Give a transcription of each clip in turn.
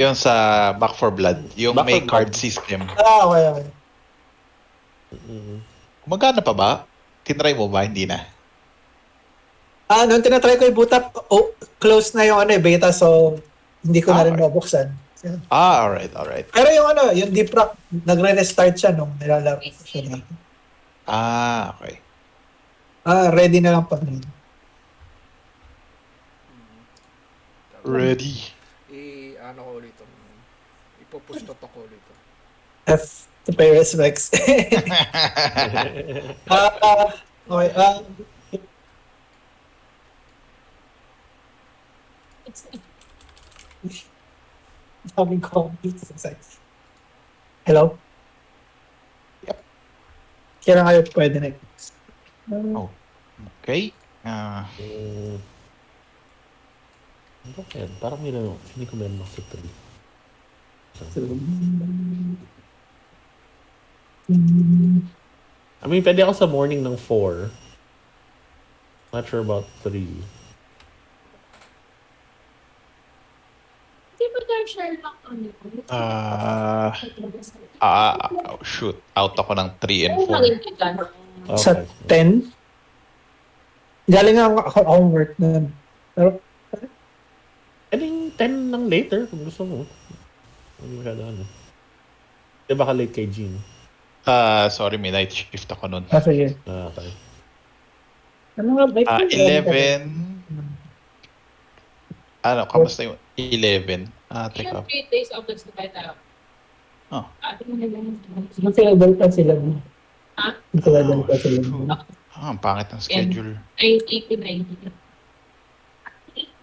Yung sa Back 4 Blood. Yung Back may 4 card Blood. system. Okay. Magana pa ba? Tinry mo ba? Hindi na. Nung tinatry ko yung boot up, close na yung beta, so hindi ko na rin Okay. mabuksan. Alright. Pero yung deep rock, nagre-restart siya nung nilalaro ko siya. Okay. Ready na lang pa rin. Ready. Ano ko ulit ito. Ipopush to ko ulit ito. F to pay respects. Okay. Sabi ko, hello? Yep. Kailan kayo pwede next? Okay. Okay, parang hindi ko meron sa 3. I mean, pwede ako sa morning ng 4. Not sure about 3. Shoot. Out ako ng 3 and 4. Sa 10? Galing akong work na. Pero, pwedeng 10 lang later kung gusto mo. Hindi masyado ano. Di ba ka late kay Jean? Sorry, may night shift ako nun. sige. Okay. Ano nga, 11. Kamusta yung 11? Teka. 3 days of this together. Oh. Available pa sila. Available pa sila. Ang pangit ng schedule. 89.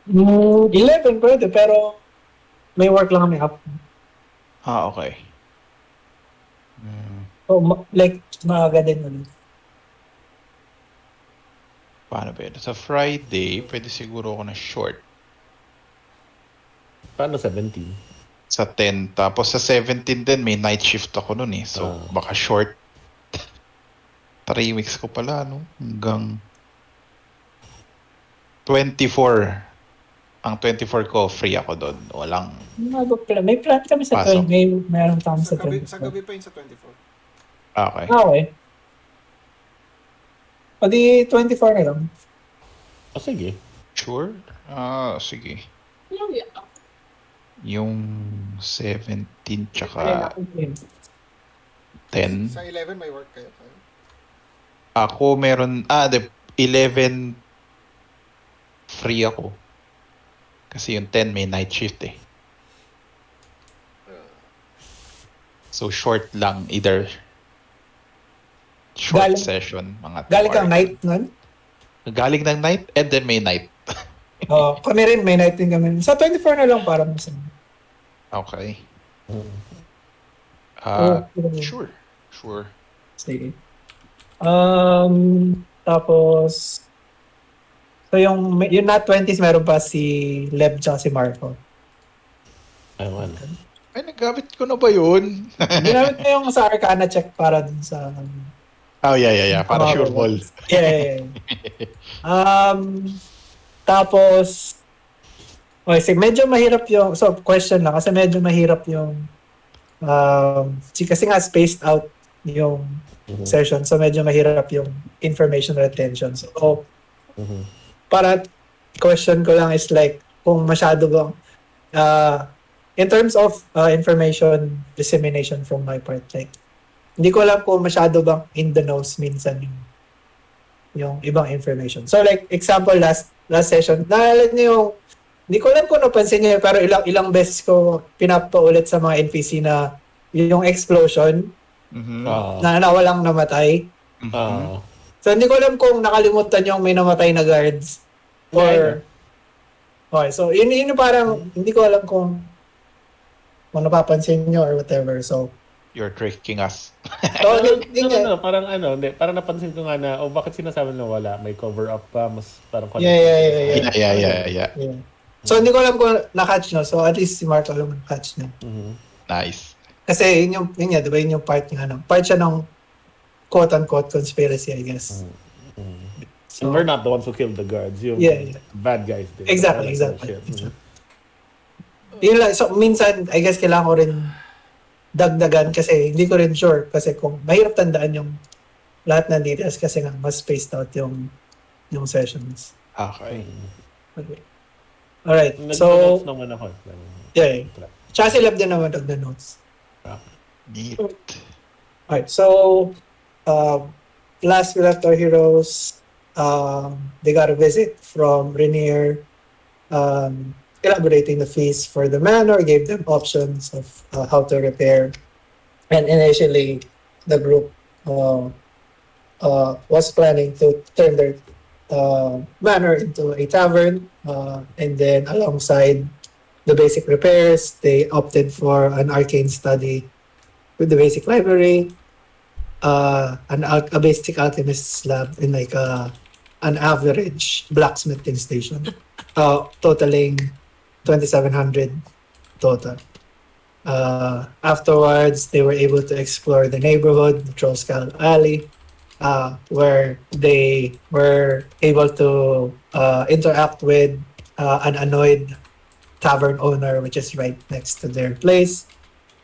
11 pwede, pero may work lang kami up. Okay. So, maaga din ulit. Paano ba yun? Sa Friday, pwede siguro ako na short. Paano 17? Sa 10. Tapos sa 17 din, may night shift ako nun eh. So, baka short. 3 weeks ko pala, no? Hanggang 24. Ang 24 ko, free ako doon. Walang... May plan kami sa 20. Mayroon kami sa 24. Sa gabi pa yun sa 24. Okay. Okay. O di 24 na lang. Sige. Sure? Sige. Yung 17 tsaka 10. Sa 11 may work kayo. Ako meron... 11 free ako. Kasi yung 10 may night shift eh. So short lang, either short session, mga 2 Galing kang hours. night nun? Galing ng night and then may night. Kami rin, may night din kami. Sa 24 na lang para mas. Okay. Sure. Sige. Tapos so yung not 20s meron pa si Leb tsaka si Marco. Ayun. Ay, nagamit ko na ba yun? Ginamit ko yung sa Arcana check para dun sa... Yeah. Para sure ball. Yeah. Tapos... Okay, so medyo mahirap yung... So, question lang. Kasi medyo mahirap yung... kasi nga spaced out yung session. So, medyo mahirap yung information retention. So, para question ko lang is like, kung masyado bang... in terms of information dissemination from my part, like, hindi ko alam kung masyado bang in the nose minsan yung ibang information. So like, example, last session, naalala niyo yung, hindi ko alam kung napansin niyo, pero ilang beses ko pinapaulit sa mga NPC na yung explosion na nawalang namatay. So hindi ko alam kung nakalimutan yung may namatay na guards. Or, okay, so yun yung parang, hindi ko alam kung napapansin nyo or whatever. So, you're tricking us. Parang napansin ko nga na, bakit sinasabi na wala? May cover up pa, mas parang... Yeah. So, hindi ko alam kung na-catch nyo. So, at least si Mark alam na-catch nyo. Nice. Kasi yun nga, di ba yun yung part niya, part siya ng quote-unquote conspiracy, I guess. So, and we're not the ones who killed the guards. Yung bad guys did. Exactly. Yun lang. So, minsan, I guess kailangan ko rin dagdagan kasi hindi ko rin sure. Kasi kung mahirap tandaan yung lahat ng details kasi nga mas spaced out yung sessions. Okay. Okay. Alright. Nag-notes So, naman ako. yeah. Tsaka si Lab din naman nag-notes. Neat. Alright. So, last we left our heroes, they got a visit from Rainier, elaborating the feast for the manor, gave them options of how to repair. And initially, the group was planning to turn their manor into a tavern. And then alongside the basic repairs, they opted for an arcane study with the basic library, a basic alchemist's lab, and like an average blacksmithing station, totaling 2,700 total. Afterwards, they were able to explore the neighborhood, the Trollskull Alley, where they were able to interact with an annoyed tavern owner, which is right next to their place.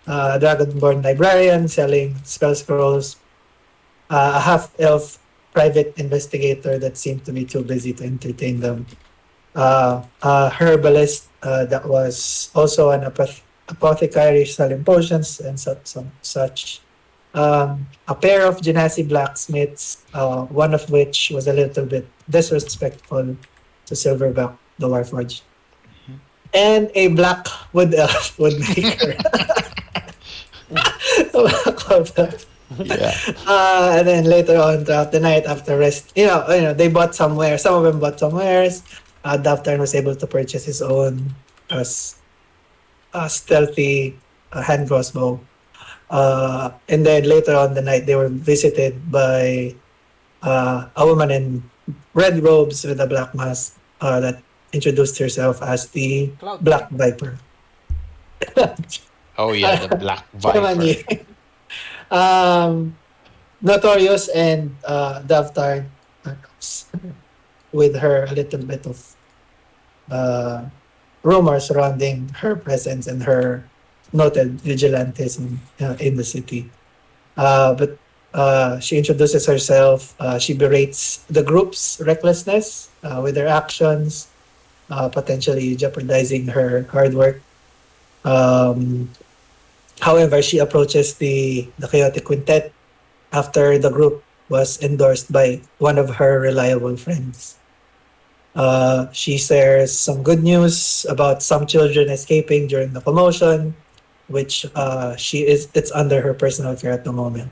Dragonborn librarian selling spell scrolls, a half-elf private investigator that seemed to be too busy to entertain them, a herbalist that was also an apothecary selling potions and such. A pair of genasi blacksmiths, one of which was a little bit disrespectful to Silverback, the Warforged, and a black wood elf woodmaker. Yeah. And then later on throughout the night after rest, they bought somewhere. Some of them bought somewheres. Davtarn was able to purchase his own stealthy hand crossbow. And then later on the night, they were visited by a woman in red robes with a black mask that introduced herself as the Cloud. Black Viper. Oh yeah, the Black Siya naman Viper. yun. Notorious and Davtarn with her a little bit of rumors surrounding her presence and her noted vigilantes in the city. But she introduces herself. She berates the group's recklessness with their actions, potentially jeopardizing her hard work. However, she approaches the chaotic quintet after the group was endorsed by one of her reliable friends. She shares some good news about some children escaping during the commotion, which it's under her personal care at the moment.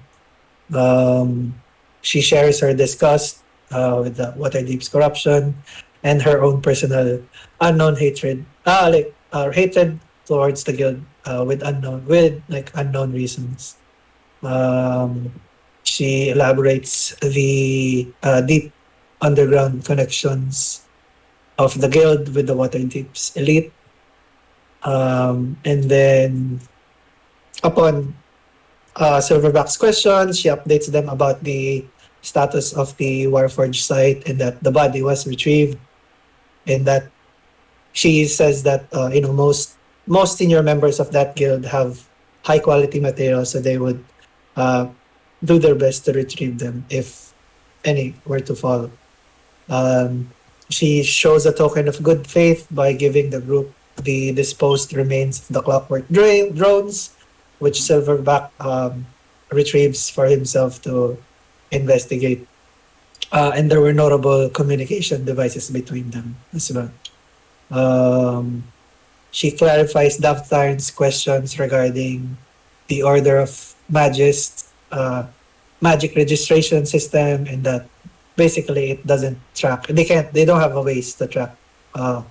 She shares her disgust with the Waterdeep's corruption and her own personal unknown hatred, hatred towards the guild with unknown reasons. She elaborates the deep underground connections of the guild with the Waterdeep's elite. And then upon Silverback's questions, she updates them about the status of the Warforged site and that the body was retrieved, and that she says that most senior members of that guild have high quality materials, so they would do their best to retrieve them if any were to fall. She shows a token of good faith by giving the group the disposed remains of the clockwork drones, which Silverback retrieves for himself to investigate. And there were notable communication devices between them as well. She clarifies Davtarn's questions regarding the Order of Magists, magic registration system, and that basically it doesn't track. They don't have a ways to track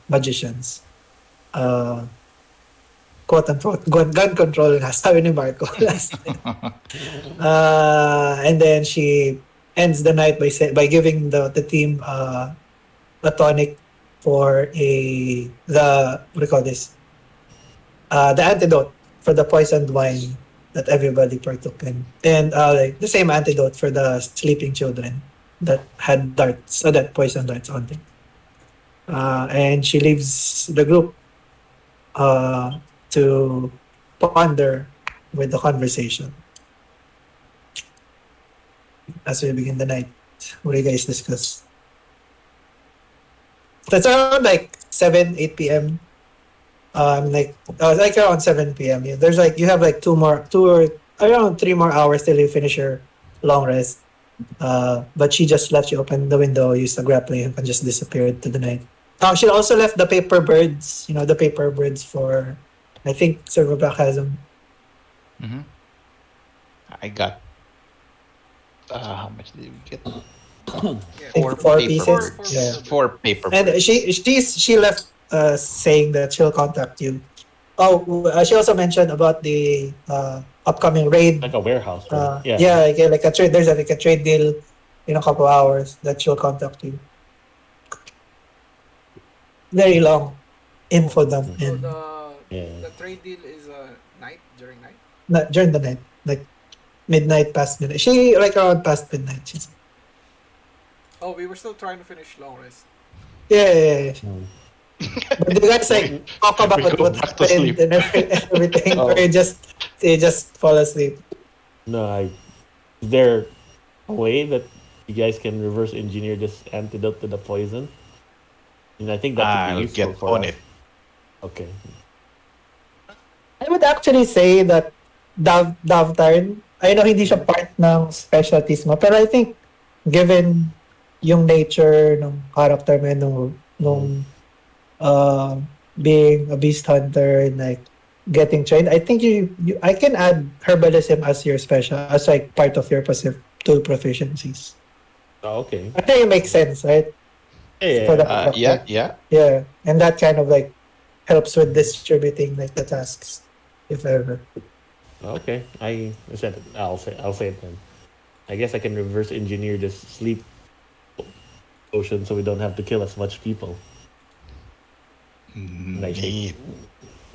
magicians. Quote unquote gun control na sabi ni Marco last night. And then she ends the night by giving the team a tonic for the antidote for the poisoned wine that everybody partook in, and the same antidote for the sleeping children that had darts, that poison darts on them. And she leaves the group to ponder with the conversation as we begin the night. What do you guys discuss? So it's around like 7, 8 p.m. Like around 7 p.m. Yeah, there's like you have like two or around 3 more hours till you finish your long rest. But she just left you open the window, used the grappling hook, and just disappeared to the night. She also left the paper birds. You know the paper birds for, I think Silverback has them. Mm-hmm. I got. How much did we get? Yeah. Four paper pieces. birds. Yeah. 4 paper And birds. she left saying that she'll contact you. She also mentioned about the upcoming raid. Like a warehouse, right? Like a trade. There's like a trade deal in a couple hours that she'll contact you. Very long info dump So and the trade deal is during night. not during the night, like midnight past midnight. She like around past midnight. She's, Oh, we were still trying to finish long rest. yeah. Mm. But the guys like talk about We go what back to happened sleep. and everything, Oh. or they just fall asleep. No, is there a way that you guys can reverse engineer this antidote to the poison? And I think that would I'll be useful get for on us. it. Okay. I would actually say that Davtarn, I know hindi siya part ng specialties mo, pero I think given yung nature ng character mo nung being a beast hunter and like getting trained, I think I can add herbalism as your special, as like part of your passive tool proficiencies. Oh, okay. I think it makes sense, right? For that, Yeah. and that kind of like helps with distributing like the tasks, if ever. Okay. I said it. I'll say it then. I guess I can reverse engineer this sleep potion so we don't have to kill as much people Like- Neat.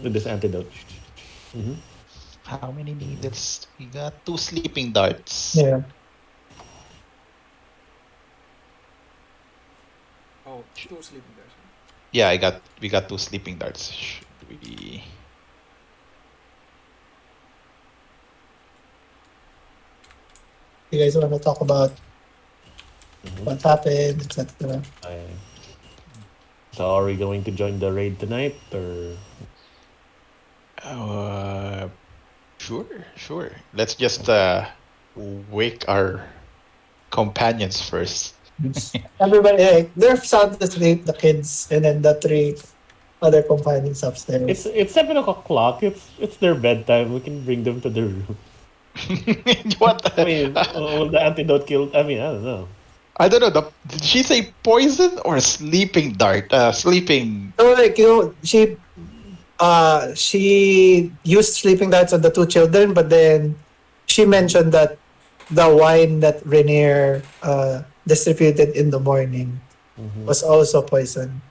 with this antidote. Mm-hmm. How many needles? We got 2 sleeping darts. Yeah. Oh, 2 sleeping there. Yeah, we got 2 sleeping darts. Should we? You guys want to talk about Mhm. what happened, etc. So are we going to join the raid tonight or? Sure. Let's just wake our companions first. Everybody, like, they're sound asleep, the kids, and then the 3 other companions upstairs. It's 7 o'clock. It's their bedtime. We can bring them to their room. What? I mean, will the antidote kill? I mean, I don't know. I don't know. Did she say poison or sleeping dart? Sleeping. So like she used sleeping darts on the 2 children, but then she mentioned that the wine that Rainier distributed in the morning Mhm. was also poison.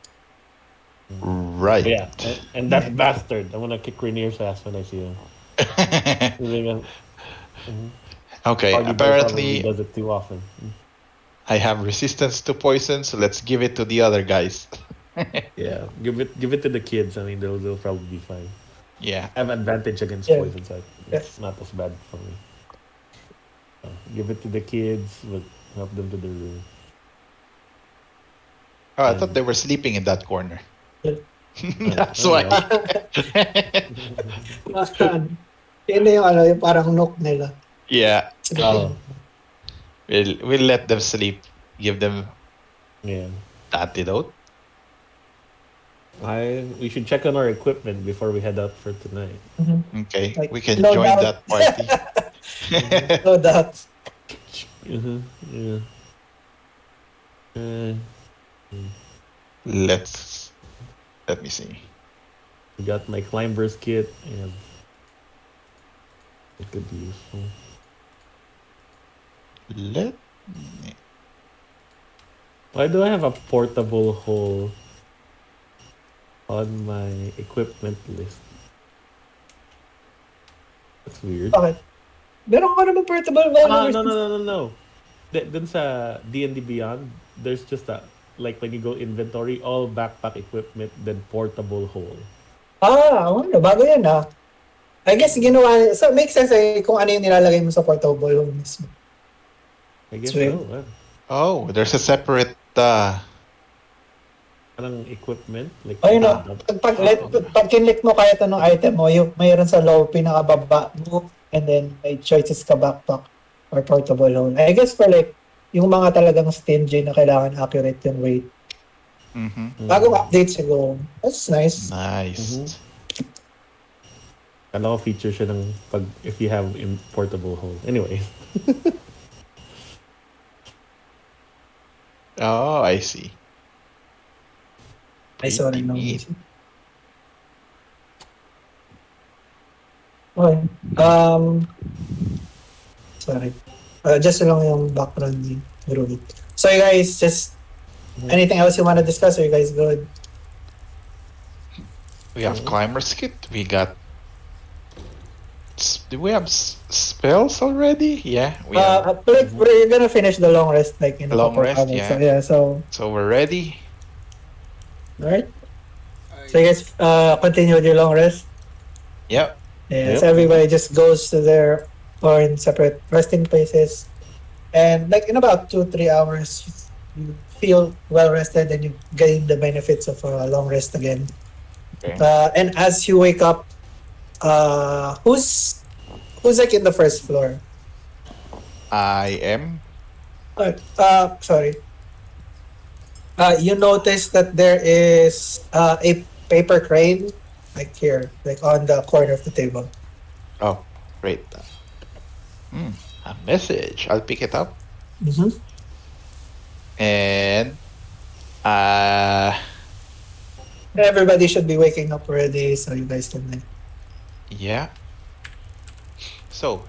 Right. Yeah, and that bastard. I'm gonna kick Rainier's ass when I see him. Okay. Probably Apparently, does it too often. I have resistance to poison, so let's give it to the other guys. Yeah, give it to the kids. I mean, they'll probably be fine. Yeah. I have advantage against Yeah. poison, so it's not as bad for me. So, give it to the kids, but help them to their room. Oh, I thought they were sleeping in that corner. That's Oh, why. Yun na yung yung parang nook nila. Yeah. Oh, We'll let them sleep. Give them yeah. antidote. We should check on our equipment before we head out for tonight. Okay. Like, We can no join doubt. that party. No doubt. Yeah. Let me see. We got my climber's kit, and it could be useful. Why do I have a portable hole on my equipment list? That's weird. Bakit? Meron ka naman portable No. Dun sa D&D Beyond, there's just like when you go inventory, all backpack equipment, then portable hole. Ano, bago yan I guess ginawa, so makes sense kung ano yung nilalagay mo sa portable home mismo. I guess Swim. so. Oh, there's a separate Parang equipment. Like, Pag kinlik mo kahit anong item mo, yung mayroon sa low, pinakababa mo, and then may choices ka backpack or portable home. I guess for like, yung mga talagang stingy na kailangan accurate yung weight. Bagong update siguro. That's nice. Nice. Kala ko feature siya ng if you have portable hole. Anyway. Oh, I see. I saw rin Pretty neat. Okay. Sorry. Just lang yung background ni Ruby. So you guys, just anything else you want to discuss? Are you guys good? We have climber's kit. We got. Do we have spells already? Yeah, we have. We're gonna finish the long rest like in a Long couple rest, hours. yeah. So So we're ready. alright. So you guys continue with your long rest. Yep. Yeah, so everybody just goes to their or in separate resting places. And like in about 2-3 hours you feel well rested and you gain the benefits of a long rest again. Okay. And as you wake up, who's like in the first floor? I am. Sorry. You notice that there is a paper crane, like here, like on the corner of the table. Oh, great. A message. I'll pick it up. Mm-hmm. And Everybody should be waking up already, so you guys can. yeah. So,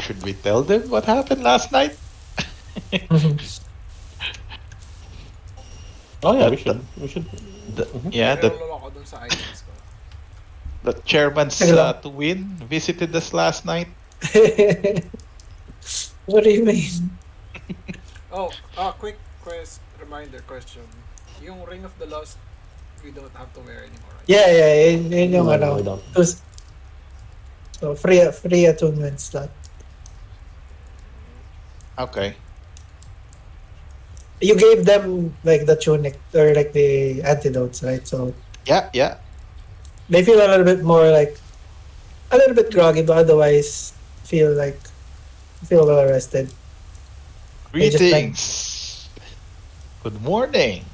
should we tell them what happened last night? Oh yeah, we should. Yeah, Nilololo ako dun sa items ko. the chairman's Hello. twin visited us last night. What do you mean? Oh, quick reminder question. Yung Ring of the Lost, we don't have to wear anymore, right? Yeah, yun yung No, we don't. So free attunement slot. Okay. You gave them like the tunic or like the antidotes, right? So Yeah. they feel a little bit more like a little bit groggy, but otherwise feel well rested. They just Greetings. Good morning.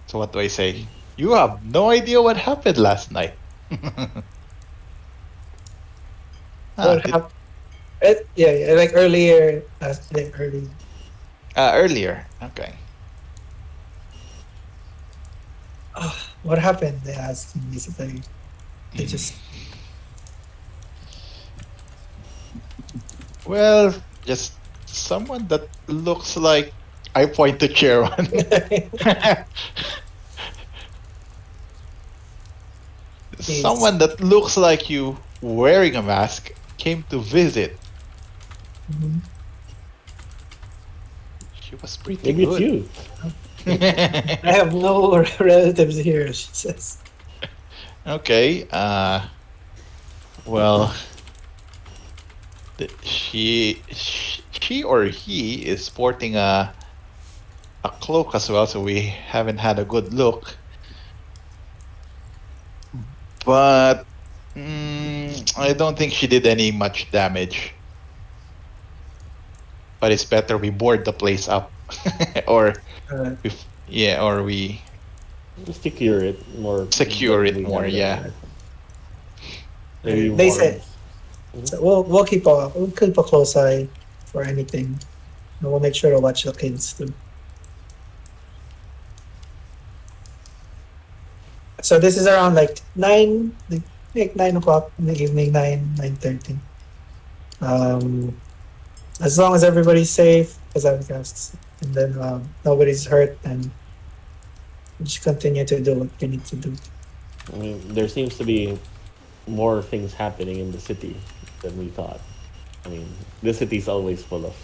So what do I say? You have no idea what happened last night. Yeah, like earlier, like early. Earlier. Okay. What happened? They asked me basically. They just Well, just someone that looks like I point to chair one. Someone that looks like you wearing a mask came to visit. Mhm. She was pretty Maybe it's good. you. I have no relatives here, she says. Okay. Well, she or he is sporting a cloak as well, so we haven't had a good look. But I don't think she did any much damage. But it's better we board the place up, or Uh, we Just secure it more. Secure it than we more, have yeah. there. Maybe They more- said- so we'll keep a close eye for anything. And we'll make sure to watch the kids too. So this is around like 9 o'clock in the evening, 9:30. As long as everybody's safe, because and then nobody's hurt, and just continue to do what you need to do. I mean, there seems to be more things happening in the city than we thought. I mean, the city's always full of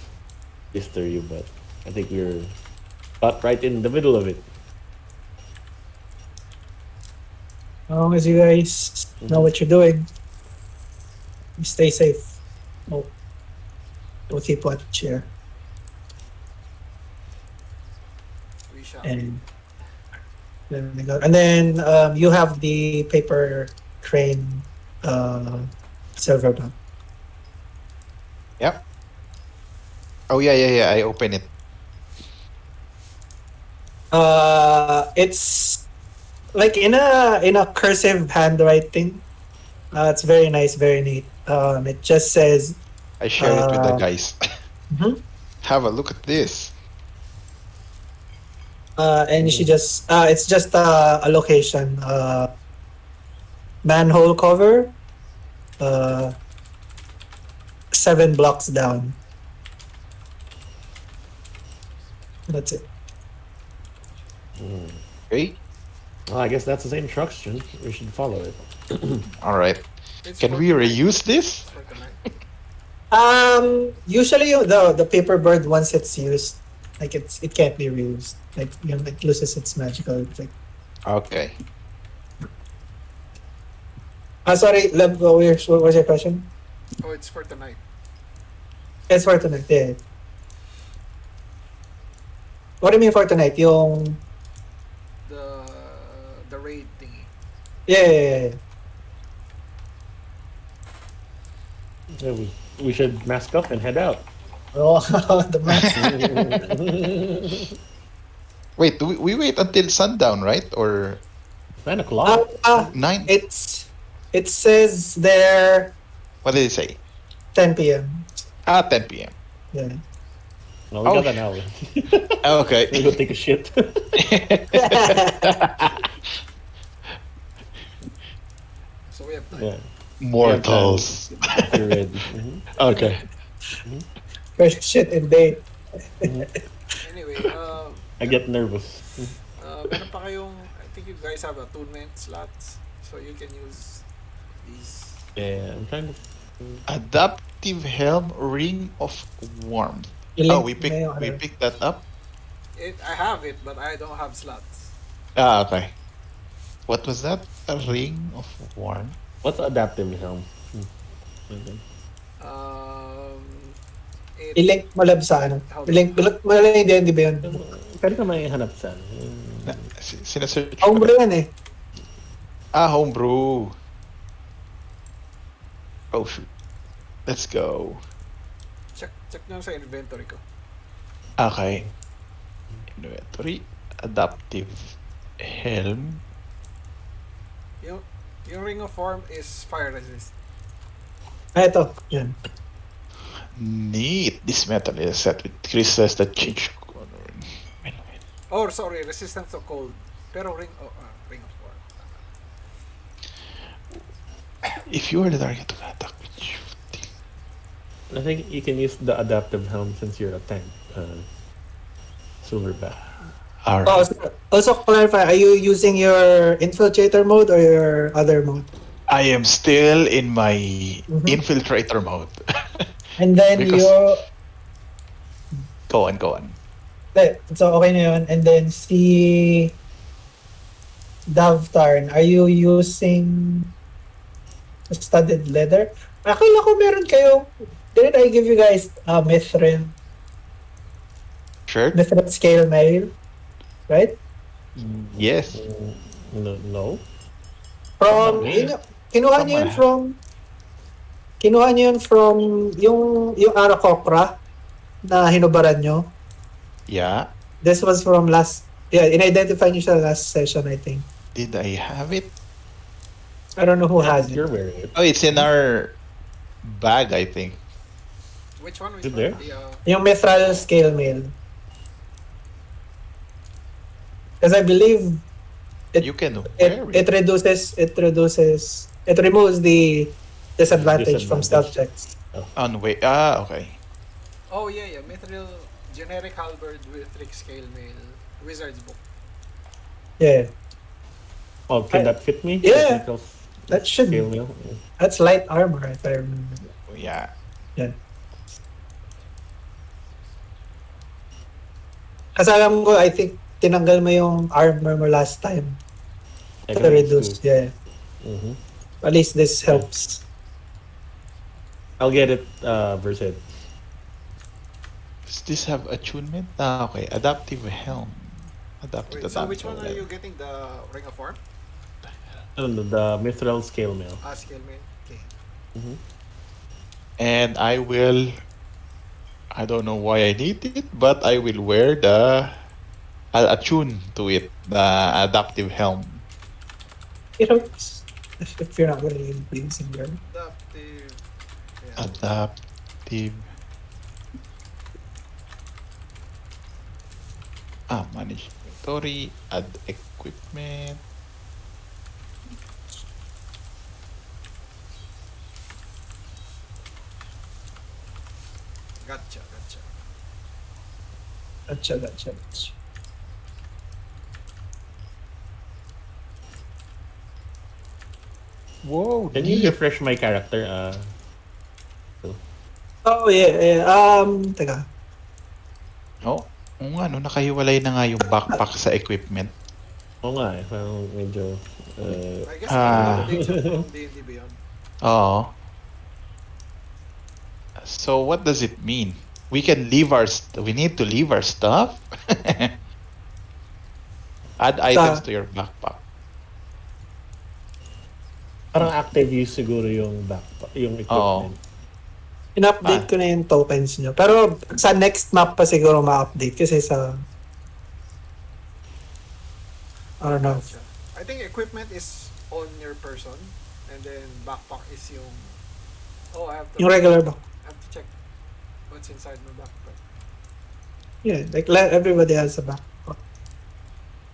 history, but I think we're right in the middle of it. long as you guys know what you're doing, you stay safe. Oh, we'll keep watch here. We shall. And then we go. And then you have the paper crane silverback. Yep. Oh yeah. I open it. It's like in a cursive handwriting. It's very nice, very neat. It just says I share it with the Uh, guys. mhm. Have a look at this. And she just it's just a location, manhole cover, uh 7 blocks down. That's it. Okay. Well, I guess that's the same instruction. We should follow it. All right. It's Can for we tonight. reuse this? For tonight. Usually the paper bird, once it's used, like it can't be reused. Like, you know, it loses its magical effect. Okay. Sorry, what was your question? Oh, it's for tonight. It's for tonight. Yeah. What do you mean for tonight? Yung The raid thingy. yeah. Yeah, we should mask up and head out. Oh, the max. Wait, do we wait until sundown, right? Or 9 o'clock. 9? It says there What did it say? 10 p.m. 10 p.m. Yeah. No, we Oh, got an hour. Okay. We go take a shit. So we have time. Yeah. Mortals. You're ready. Okay. First shit and day. Anyway, I get nervous. meron pa kayong, I think you guys have attunement slots, so you can use these. Yeah, I'm trying to. Adaptive helm, ring of warmth. Oh, we picked that up. I have it, but I don't have slots. Okay. What was that? A ring of warmth. What's adaptive helm? Okay. I-link mo lang sa ano. How- I-link mo lang yung D&D ba yun? Pwede ka may hanap sa ano. Sinesearch ko Homebrew yan eh. homebrew. Oh shoot. Let's go. Check nyo sa inventory ko. Okay. Inventory. Adaptive helm. Yung ring of form is fire resist. Ito. Yan. Neat. This metal is set with crystals that change color. Oh, sorry, resistance to cold. Pero ring of form. If you are the target of an attack with you. I think you can use the adaptive helm since you're a tank. Silverback. Alright. Also clarify, are you using your infiltrator mode or your other mode? I am still in my Mhm. infiltrator mode. And then Because- you Go on. so okay na yun. And then si Davtarn, are you using studded leather? Akala ko meron kayo. Didn't I give you guys mithril Shirt? scale mail? Right? Yes. No. From Okay. kinuha niyo yun from yung Arakokra na hinubaran nyo. Yeah. This was from in-identify niyo siya last session, I think. Did I have it? I don't know who has You're it. wearing it. Oh, it's in our bag, I think. Which one? Is it there? Yung mithril scale mail. Because I believe You can wear it removes the disadvantage from stealth Disadvantage. checks. Okay. Oh yeah. Mithril generic halberd with trick scale mail wizard's book. Yeah. Oh, can that fit me? Yeah. Technical That should scale mail? That's light armor if I remember. Yeah. Yeah. Kasi alam ko, I think tinanggal mo yung armor mo last time. I To can make reduce, two. yeah. Mm-hmm. At least this Okay. helps. I'll get it, Vyrsed. Does this have attunement? Okay. Adaptive helm. Adapt to Wait, so which damsel one are you level. getting? The Ring of Form? No, the Mithril Scale Mail. Scale mail? Okay. Mm-hmm. And I don't know why I need it, but I will wear I'll attune to it, the adaptive helm. It helps if you're not really using your. Adaptive. Yeah. Adaptive. Manage inventory, add equipment. Gotcha, gotcha. Gotcha. Whoa, Can you neat. refresh my character? Oh, yeah. Teka. Oh, oo nga, no, nakahiwalay na nga yung backpack sa equipment. Oo nga eh. Parang medyo... I guess Ah. updates yun from D&D Beyond. Oo. So what does it mean? We can leave we need to leave our stuff? Add items to your backpack. Parang active use siguro yung backpack, yung equipment. In-update ko na yung tokens nyo. Pero sa next map pa siguro ma-update kasi sa... I don't know. Gotcha. I think equipment is on your person, and then backpack is yung... Oh, I have to... Yung regular ba? I have to check what's inside my backpack. Yeah, like everybody has a backpack.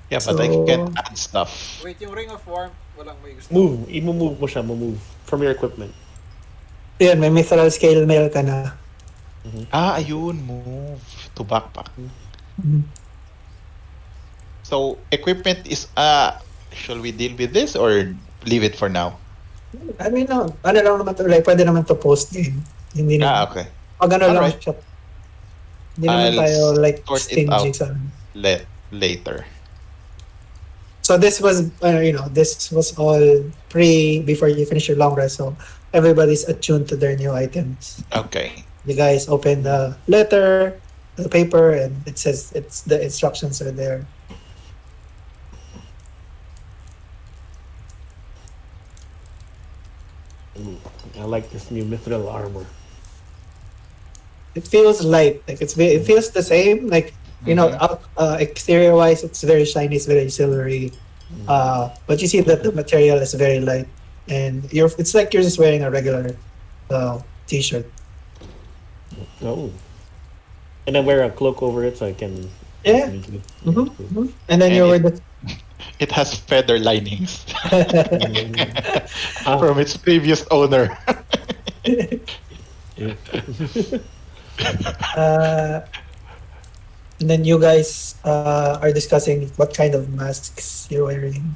Yeah, but I can't add stuff. Wait, yung Ring of Warmth, walang may gusto. Move. I-move mo siya. Move from your equipment. Yan, may mithril scale mail ka na. Ayun, move to backpack. Mhm. So, equipment is, shall we deal with this or leave it for now? I mean, no. Ano lang naman to, like, pwede naman to post game. Hindi naman. Okay. Pag ano lang Alright. siya. Hindi naman I'll tayo, like, sort it stingy out. sa... Later. So this was, this was all before you finish your long rest. So everybody's attuned to their new items. Okay. You guys open the letter, the paper, and it says the instructions are there. Ooh, I like this new mithril armor. It feels light, like it feels the same. Like exterior wise, it's very shiny, it's very silvery. But you see that the material is very light, and it's like you're just wearing a regular t-shirt. Oh. And I wear a cloak over it so I can... Yeah. And then you're with It has feather linings Ah. from its previous owner. Yeah. And then you guys are discussing what kind of masks you're wearing.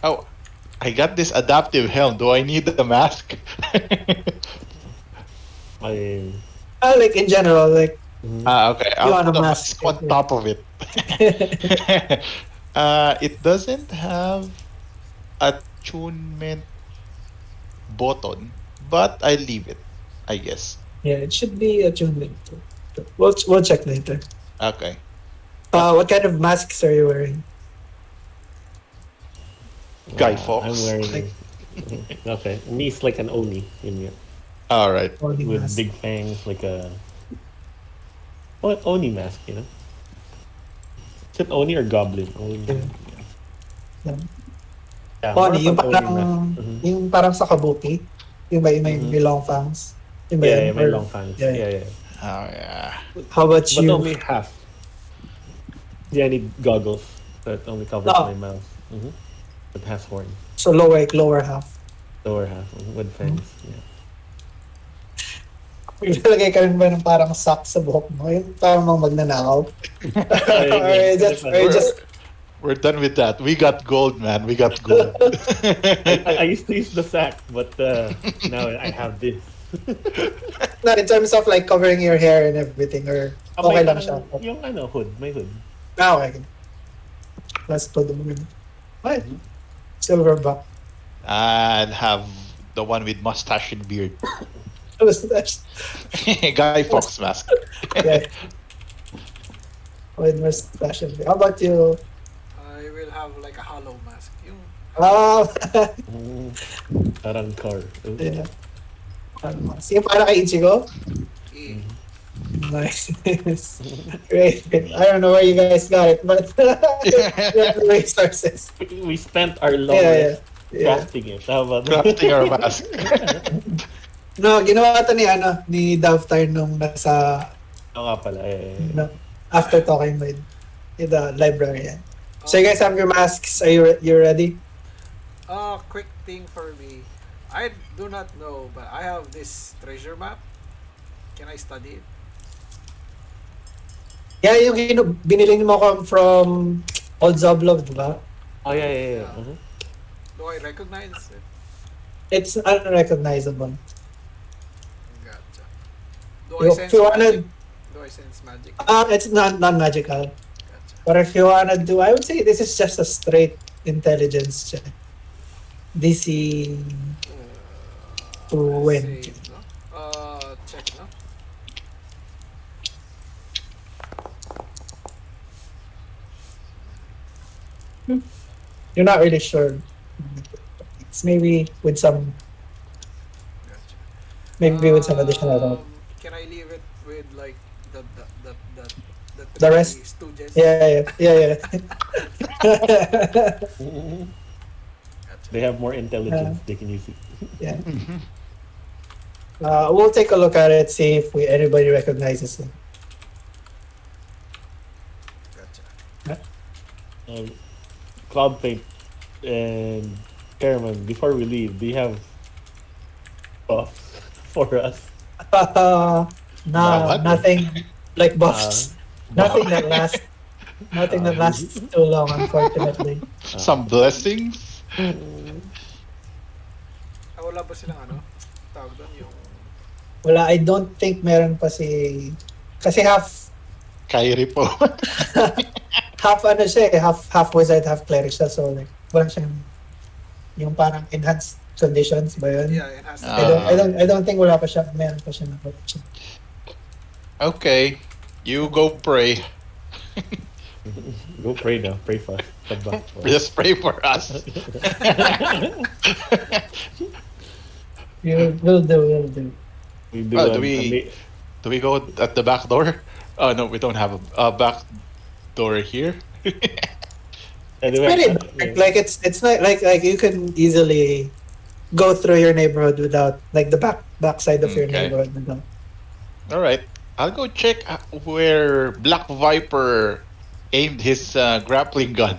Oh, I got this adaptive helm. Do I need the mask? Like in general, like Okay. You want I'll a put a mask, mask on okay. top of it. It doesn't have attunement button, but I leave it, I guess. yeah, it should be attunement. We'll check later. Okay. What kind of masks are you wearing? Guy Fawkes. I'm wearing... Okay. Me is like an Oni in here. All right. Only With mask. big fangs, like a... What Oni mask, you know? Is it Oni or Goblin? Oni. Yeah. Yeah, Oni, more yung of an parang, Oni mask. yung parang sa kabuki. Yung may long fangs. Yung ba Yeah, yun? yeah, my Or- long fangs. yeah. Yeah. Oh yeah. How about But you? only half. Yeah, I need goggles that only covers No. my mouth. It has horns. So lower half. Lower half with fangs. Yeah. Ilalagay ka rin ba ng parang sock sa buhok mo? Yung parang mga magnanakaw? or just We're done with that. We got gold, man. We got gold. I used to use the sack, but now I have this. not in terms of like covering your hair and everything, or okay lang siya. Yung hood, may hood. Okay. Let's put them in. What? Silverback. And have the one with mustache and beard. That's, Guy Fox mask. yeah. With mustache. How about you? I will have like a hollow mask. Yung Ah, Parang car. yeah. Sige, para kay Ichigo. eh, Nice. Great. I don't know where you guys got it, but you have the resources. We spent our long Yeah, rest yeah. crafting it. How about that? Crafting our mask. No, ginawa to ni Davtarn nung nasa, Oo nga pala. no, after talking with the librarian. So you guys have your masks. Are you ready? quick thing for me. I do not know, but I have this treasure map. Can I study it? Yeah, yung binili mo ko from Old Zoblov, di ba? Oh, yeah. Do I recognize it? It's unrecognizable. Gotcha. If you wanna, Do I sense magic? it's non-magical. Gotcha. But if you wanna do, I would say this is just a straight intelligence check. DC to win. Save, no? Check, no? You're not really sure. It's maybe with some Gotcha. additional roll. Can I leave it with like the The three rest? stooges? Yeah. They have more intelligence. They can use it. Yeah. We'll take a look at it, see if anybody recognizes it. Gotcha. Cloud Paint and Caramel, before we leave, do you have buffs for us? What? Nothing like buffs. Nothing that lasts. Nothing that lasts too long, unfortunately. Some blessings. Wala ba silang ano? Tawag doon yung... Wala, I don't think meron pa si... Kasi Kyrie po. half ano siya eh, half wizard, half cleric siya. So like, wala siyang yung parang enhanced conditions ba yun? Yeah, enhanced. I don't think wala pa siya, meron pa siya na protection. Okay. You go pray. Go pray now. Pray fast. Just pray for us. We'll do. We do, Oh, do we go at the back door? Oh no, we don't have a back door here. It's pretty dark. Like it's not like you can easily go through your neighborhood without like the back side of your Okay. neighborhood without. All right, I'll go check where Black Viper aimed his grappling gun.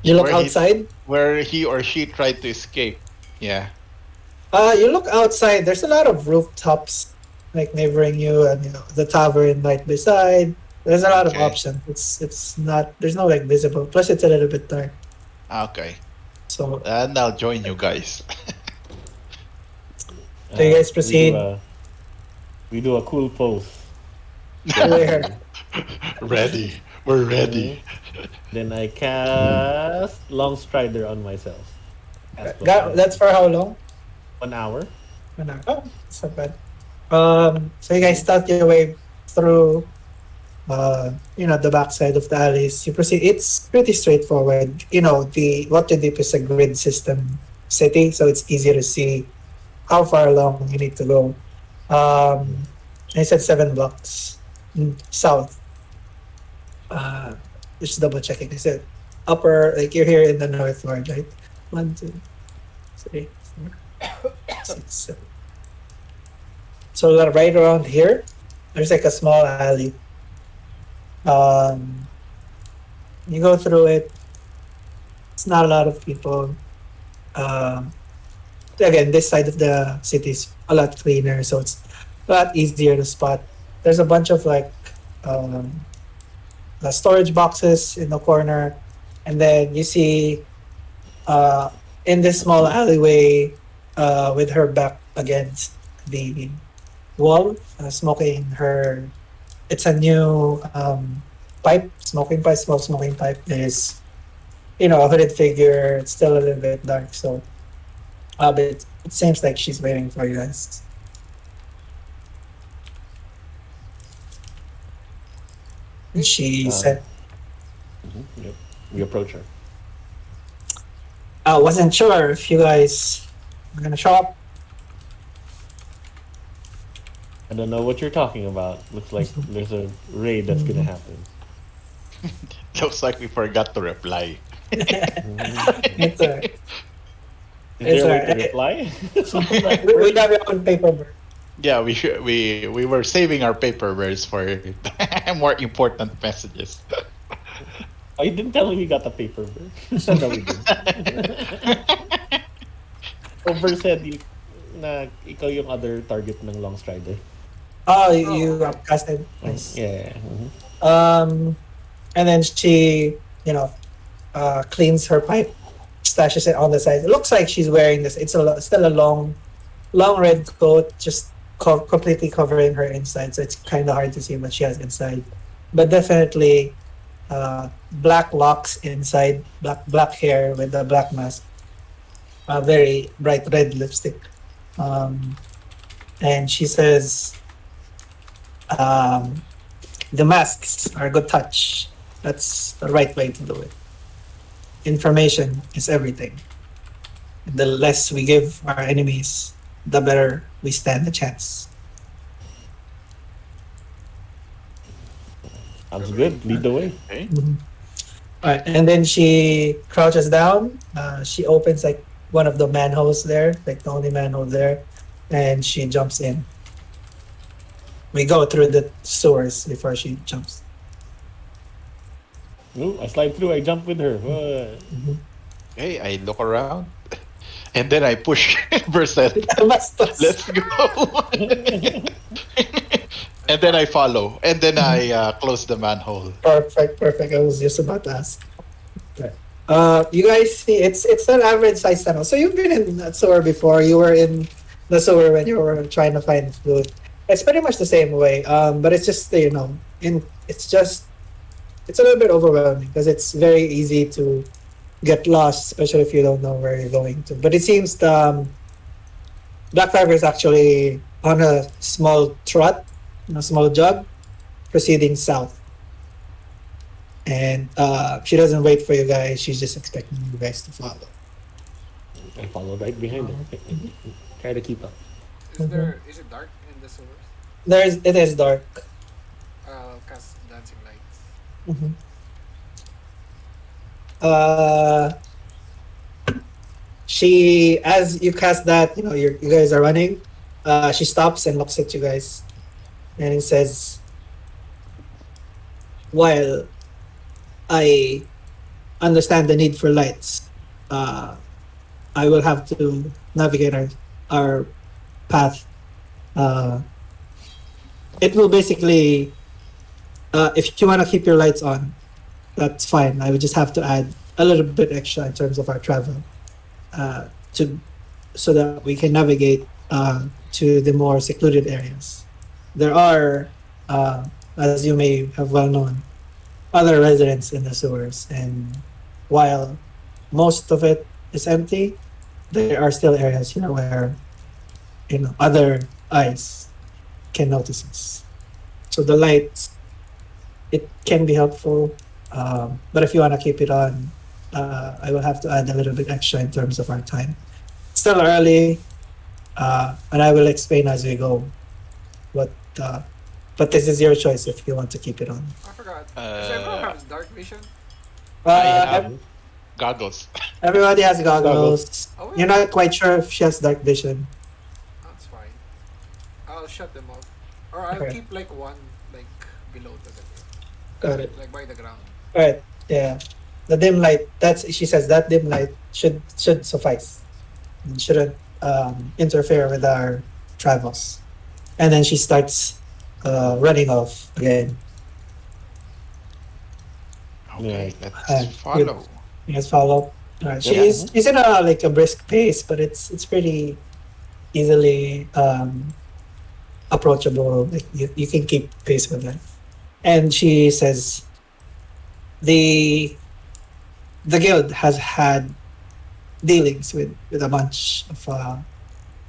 You look Where he- outside. Where he or she tried to escape. Yeah. You look outside. There's a lot of rooftops like neighboring you, and the tavern right beside. There's a lot of Okay. options. It's not. There's no like visible. Plus, it's a little bit dark. Okay. So And I'll join you guys. So you guys proceed. We do a cool pose. where? Ready. We're ready. Then I cast Long Strider on myself. That's for how long? 1 hour. Oh, it's not bad. So you guys start your way through, the backside of the alleys. You proceed. It's pretty straightforward. What you did is a grid system city, so it's easy to see how far along you need to go. I said 7 blocks south. Just double checking. I said upper, like you're here in the north ward, right? 1, 2, 3, 4, 6, 7. So right around here, there's like a small alley. You go through it. It's not a lot of people. Again, this side of the city is a lot cleaner, so it's a lot easier to spot. There's a bunch of the storage boxes in the corner, and then you see in this small alleyway with her back against the wall, smoking her. It's a new smoking pipe. Smoking pipe is a hooded figure. It's still a little bit dark, so but it seems like she's waiting for you guys. And she said, Yep. We approach her. I wasn't sure if you guys were gonna show up. I don't know what you're talking about. Looks like there's a raid that's gonna happen. Looks like we forgot to reply. It's alright. Is there a way alright. to reply? We have your own paperwork. Yeah, we were saving our paper words for more important messages. Oh, you didn't tell me we got the paper. No, we didn't. Vyrsed, na ikaw yung other target ng Long Strider. Oh, you upcasted. Nice. Yeah. And then she, cleans her pipe, stashes it on the side. It looks like she's wearing this. It's still a long red coat, just completely covering her inside. So it's kind of hard to see what she has inside. But definitely, black locks inside, black hair with a black mask, a very bright red lipstick. And she says, the masks are a good touch. That's the right way to do it. Information is everything. The less we give our enemies, the better we stand a chance. Sounds good. Lead the way. Okay. Alright, and then she crouches down. She opens like one of the manholes there, like the only manhole there, and she jumps in. We go through the sewers before she jumps. Ooh, I slide through. I jump with her. Hey, I look around, and then I push Vyrsed. Bastos. Let's go. And then I follow, and then I close the manhole. Perfect. I was just about to ask. Okay. You guys see, it's an average size tunnel. So you've been in that sewer before. You were in the sewer when you were trying to find food. It's pretty much the same way. But it's just it's a little bit overwhelming because it's very easy to get lost, especially if you don't know where you're going to. But it seems the Black Driver is actually on a small trot, a small jog, proceeding south. And she doesn't wait for you guys. She's just expecting you guys to follow. I follow right behind her. Try to keep up. Is it dark in the sewers? It is dark. I'll cast dancing lights. Mm-hmm. She, as you cast that, you guys are running. She stops and looks at you guys, and it says, "While I understand the need for lights, I will have to navigate our path. It will basically, if you want to keep your lights on, that's fine. I would just have to add a little bit extra in terms of our travel, so that we can navigate to the more secluded areas. There are, as you may have well known, other residents in the sewers, and while most of it is empty, there are still areas here where other eyes can notice us. So the lights, it can be helpful, but if you want to keep it on, I will have to add a little bit extra in terms of our time. It's still early, and I will explain as we go. But this is your choice if you want to keep it on. I forgot. Does everyone have dark vision? I have Ev- goggles. everybody has goggles. Oh, You're not quite sure if she has dark vision. That's fine. I'll shut them off. Or I'll Okay. keep like one below the Got it. like by the ground. Alright, yeah. The dim light, she says that dim light should suffice. It shouldn't interfere with our travels. And then she starts running off again. Okay, Yeah. let's follow. You guys follow? Alright. Yeah. She's in a brisk pace, but it's pretty easily approachable. Like you can keep pace with that. And she says, the the guild has had dealings with a bunch of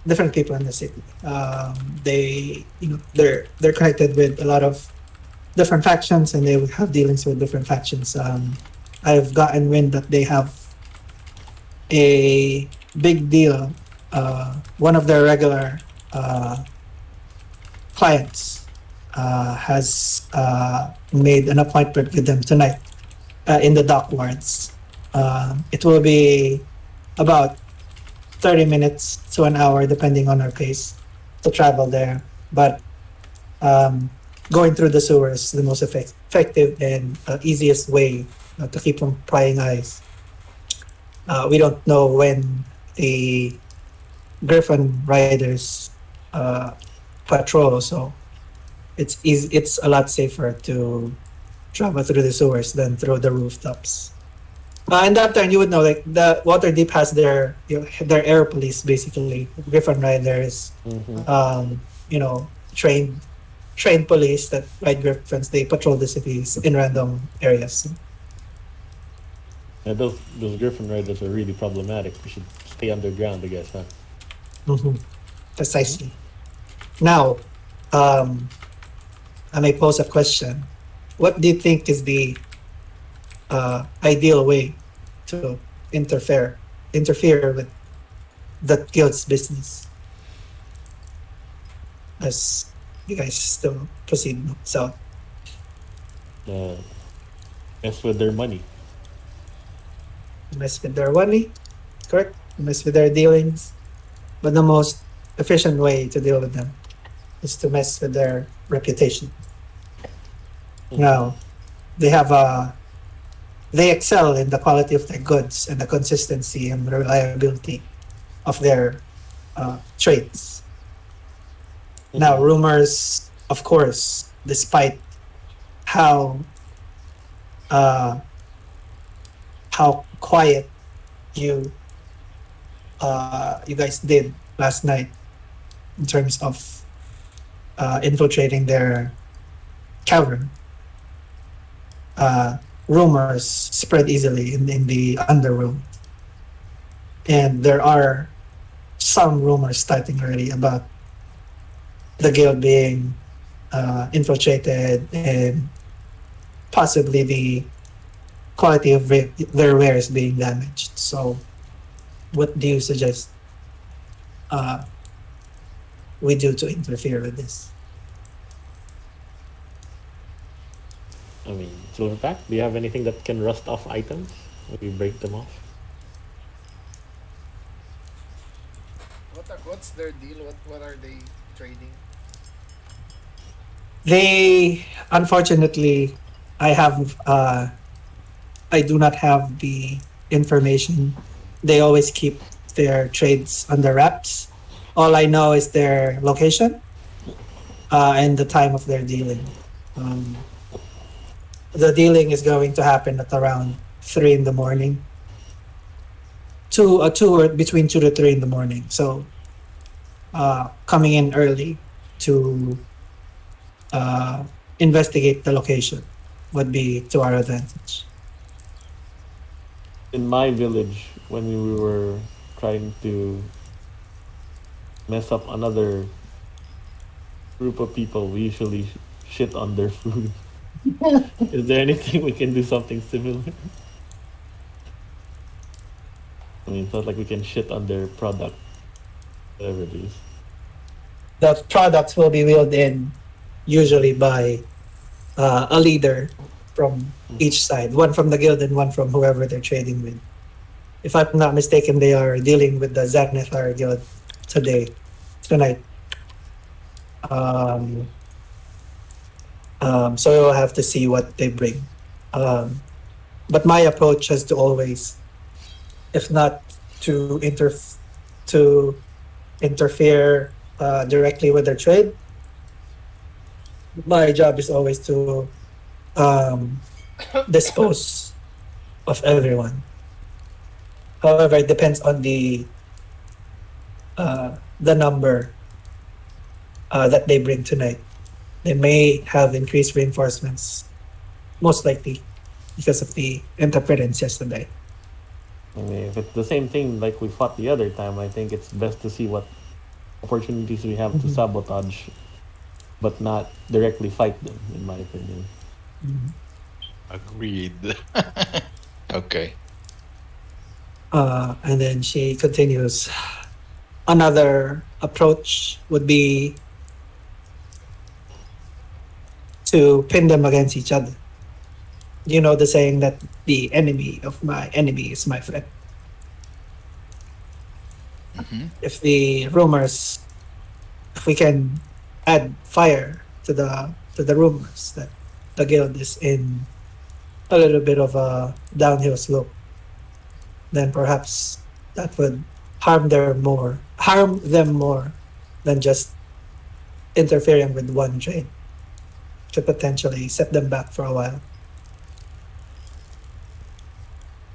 different people in the city. They're connected with a lot of different factions, and they would have dealings with different factions. I've gotten wind that they have a big deal. One of their regular clients has made an appointment with them tonight in the dock wards. It will be about 30 minutes to an hour, depending on our pace, to travel there. But going through the sewers is the most effective and easiest way to keep from prying eyes. We don't know when the Griffin riders patrol, so it's easy. It's a lot safer to travel through the sewers than through the rooftops. And Davtarn, you would know, like the Waterdeep has their their air police, basically Griffin riders. Trained police that ride Griffins. They patrol the cities in random areas. Yeah, those Griffin riders are really problematic. We should stay underground, I guess, huh? Precisely. Now, I may pose a question. What do you think is the ideal way to interfere with the guild's business as you guys still proceed south? Mess with their money. Mess with their money, correct? Mess with their dealings. But the most efficient way to deal with them is to mess with their reputation. Now, they excel in the quality of their goods and the consistency and reliability of their trades. Now, rumors, of course, despite how quiet you guys did last night in terms of infiltrating their cavern, rumors spread easily in the underworld, and there are some rumors starting already about the guild being infiltrated and possibly the quality of their wares being damaged. So, what do you suggest we do to interfere with this? I mean, Silverback, do you have anything that can rust off items when you break them off? What's their deal? What are they trading? They, unfortunately, I do not have the information. They always keep their trades under wraps. All I know is their location and the time of their dealing. The dealing is going to happen at around 3 in the morning. Between 2 to 3 in the morning. So, coming in early to investigate the location would be to our advantage. In my village, when we were trying to mess up another group of people, we usually shit on their food. Is there anything we can do something similar? I mean, it's not like we can shit on their product, whatever it is. The products will be wheeled in usually by a leader from each side, one from the guild and one from whoever they're trading with. If I'm not mistaken, they are dealing with the Xanathar guild tonight. So we'll have to see what they bring. But my approach has to always, if not to interfere directly with their trade, my job is always to dispose of everyone. However, it depends on the number that they bring tonight. They may have increased reinforcements, most likely because of the interference yesterday. I mean, if it's the same thing like we fought the other time, I think it's best to see what opportunities we have to Mhm. sabotage, but not directly fight them, in my opinion. Mhm. Agreed. Okay. And then she continues. Another approach would be to pin them against each other. You know the saying that the enemy of my enemy is my friend. Mm-hmm. If we can add fire to the rumors that the guild is in a little bit of a downhill slope, then perhaps that would harm them more than just interfering with one train. Could potentially set them back for a while.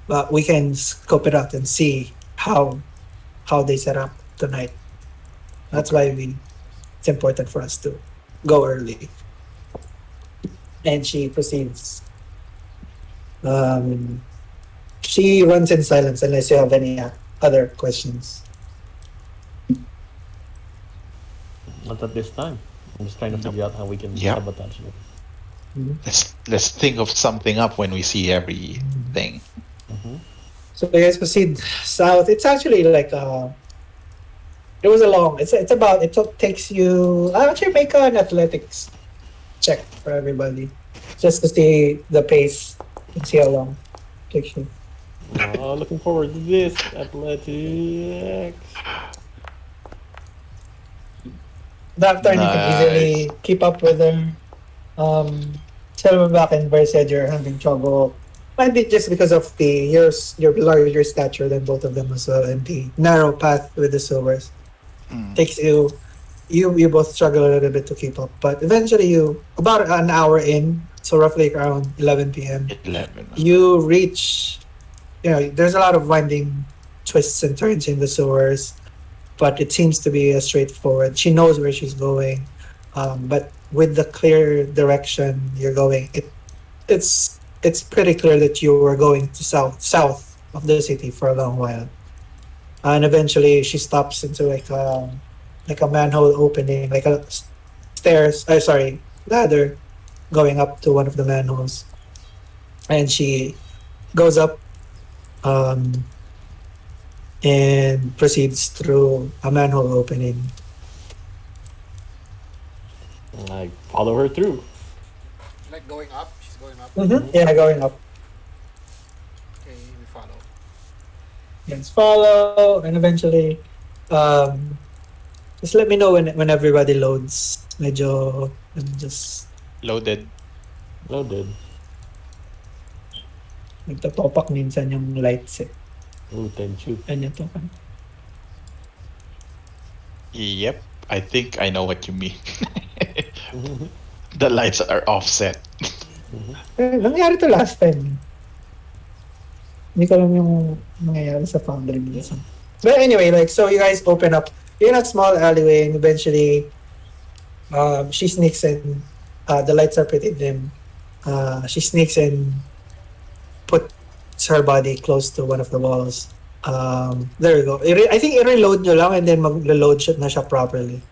But we can scope it out and see how they set up tonight. That's Okay. why it's important for us to go early. And she proceeds. Um, she runs in silence unless you have any other questions. Not at this time. I'm just trying to Nope. figure out how we can Yeah. sabotage them. Mhm. Let's think of something up when we see everything. Mm-hmm. So you guys proceed south. It's actually like it was a long. Takes you. I'll actually make an athletics check for everybody, just to see the pace and see how long it takes you. Oh, looking forward to this athletics. Davtarn, you can Nice. easily keep up with them. Silverback and Vyrsed, you're having trouble. Might be just because of your larger stature than both of them as well, and the narrow path with the sewers Mm. takes you both struggle a little bit to keep up. But eventually, you about an hour in, so roughly around 11 p.m. 11. you reach. There's a lot of winding twists and turns in the sewers, but it seems to be a straightforward. She knows where she's going, but with the clear direction you're going, it's pretty clear that you were going to south of the city for a long while, and eventually she stops into like a manhole opening, like a stairs. Sorry, ladder going up to one of the manholes, and she goes up um, and proceeds through a manhole opening. I follow her through. Like going up. She's going up. Mm-hmm. Yeah, going up. Okay, we follow. Yes, follow, and eventually, um, just let me know when everybody loads. Medyo, just Loaded. Loaded. nagtotopak minsan yung lights eh. Loot and shoot. Ganyan to. Yep. I think I know what you mean. The lights are offset. Nangyari to last time. Hindi ko alam yung nangyayari sa foundry minsan. But anyway, so you guys open up. You're in a small alleyway, and eventually, she sneaks in. The lights are pretty dim. She sneaks in, puts her body close to one of the walls. There you go. I think i-reload nyo lang and then mag-load na siya properly.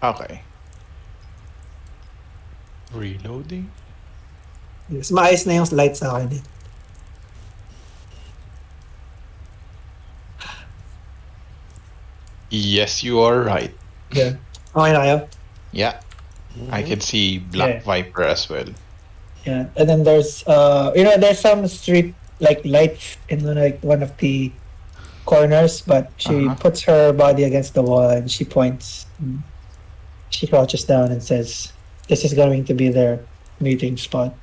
Okay. Reloading? Yes, maayos na yung lights sa akin eh. Yes, you are right. Yeah. Okay na kayo? Yeah. I can see Yeah. Black Viper as well. Yeah. And then there's there's some street like lights in like one of the corners, but she puts her body against the wall and she points. She crouches down and says, "This is going to be their meeting spot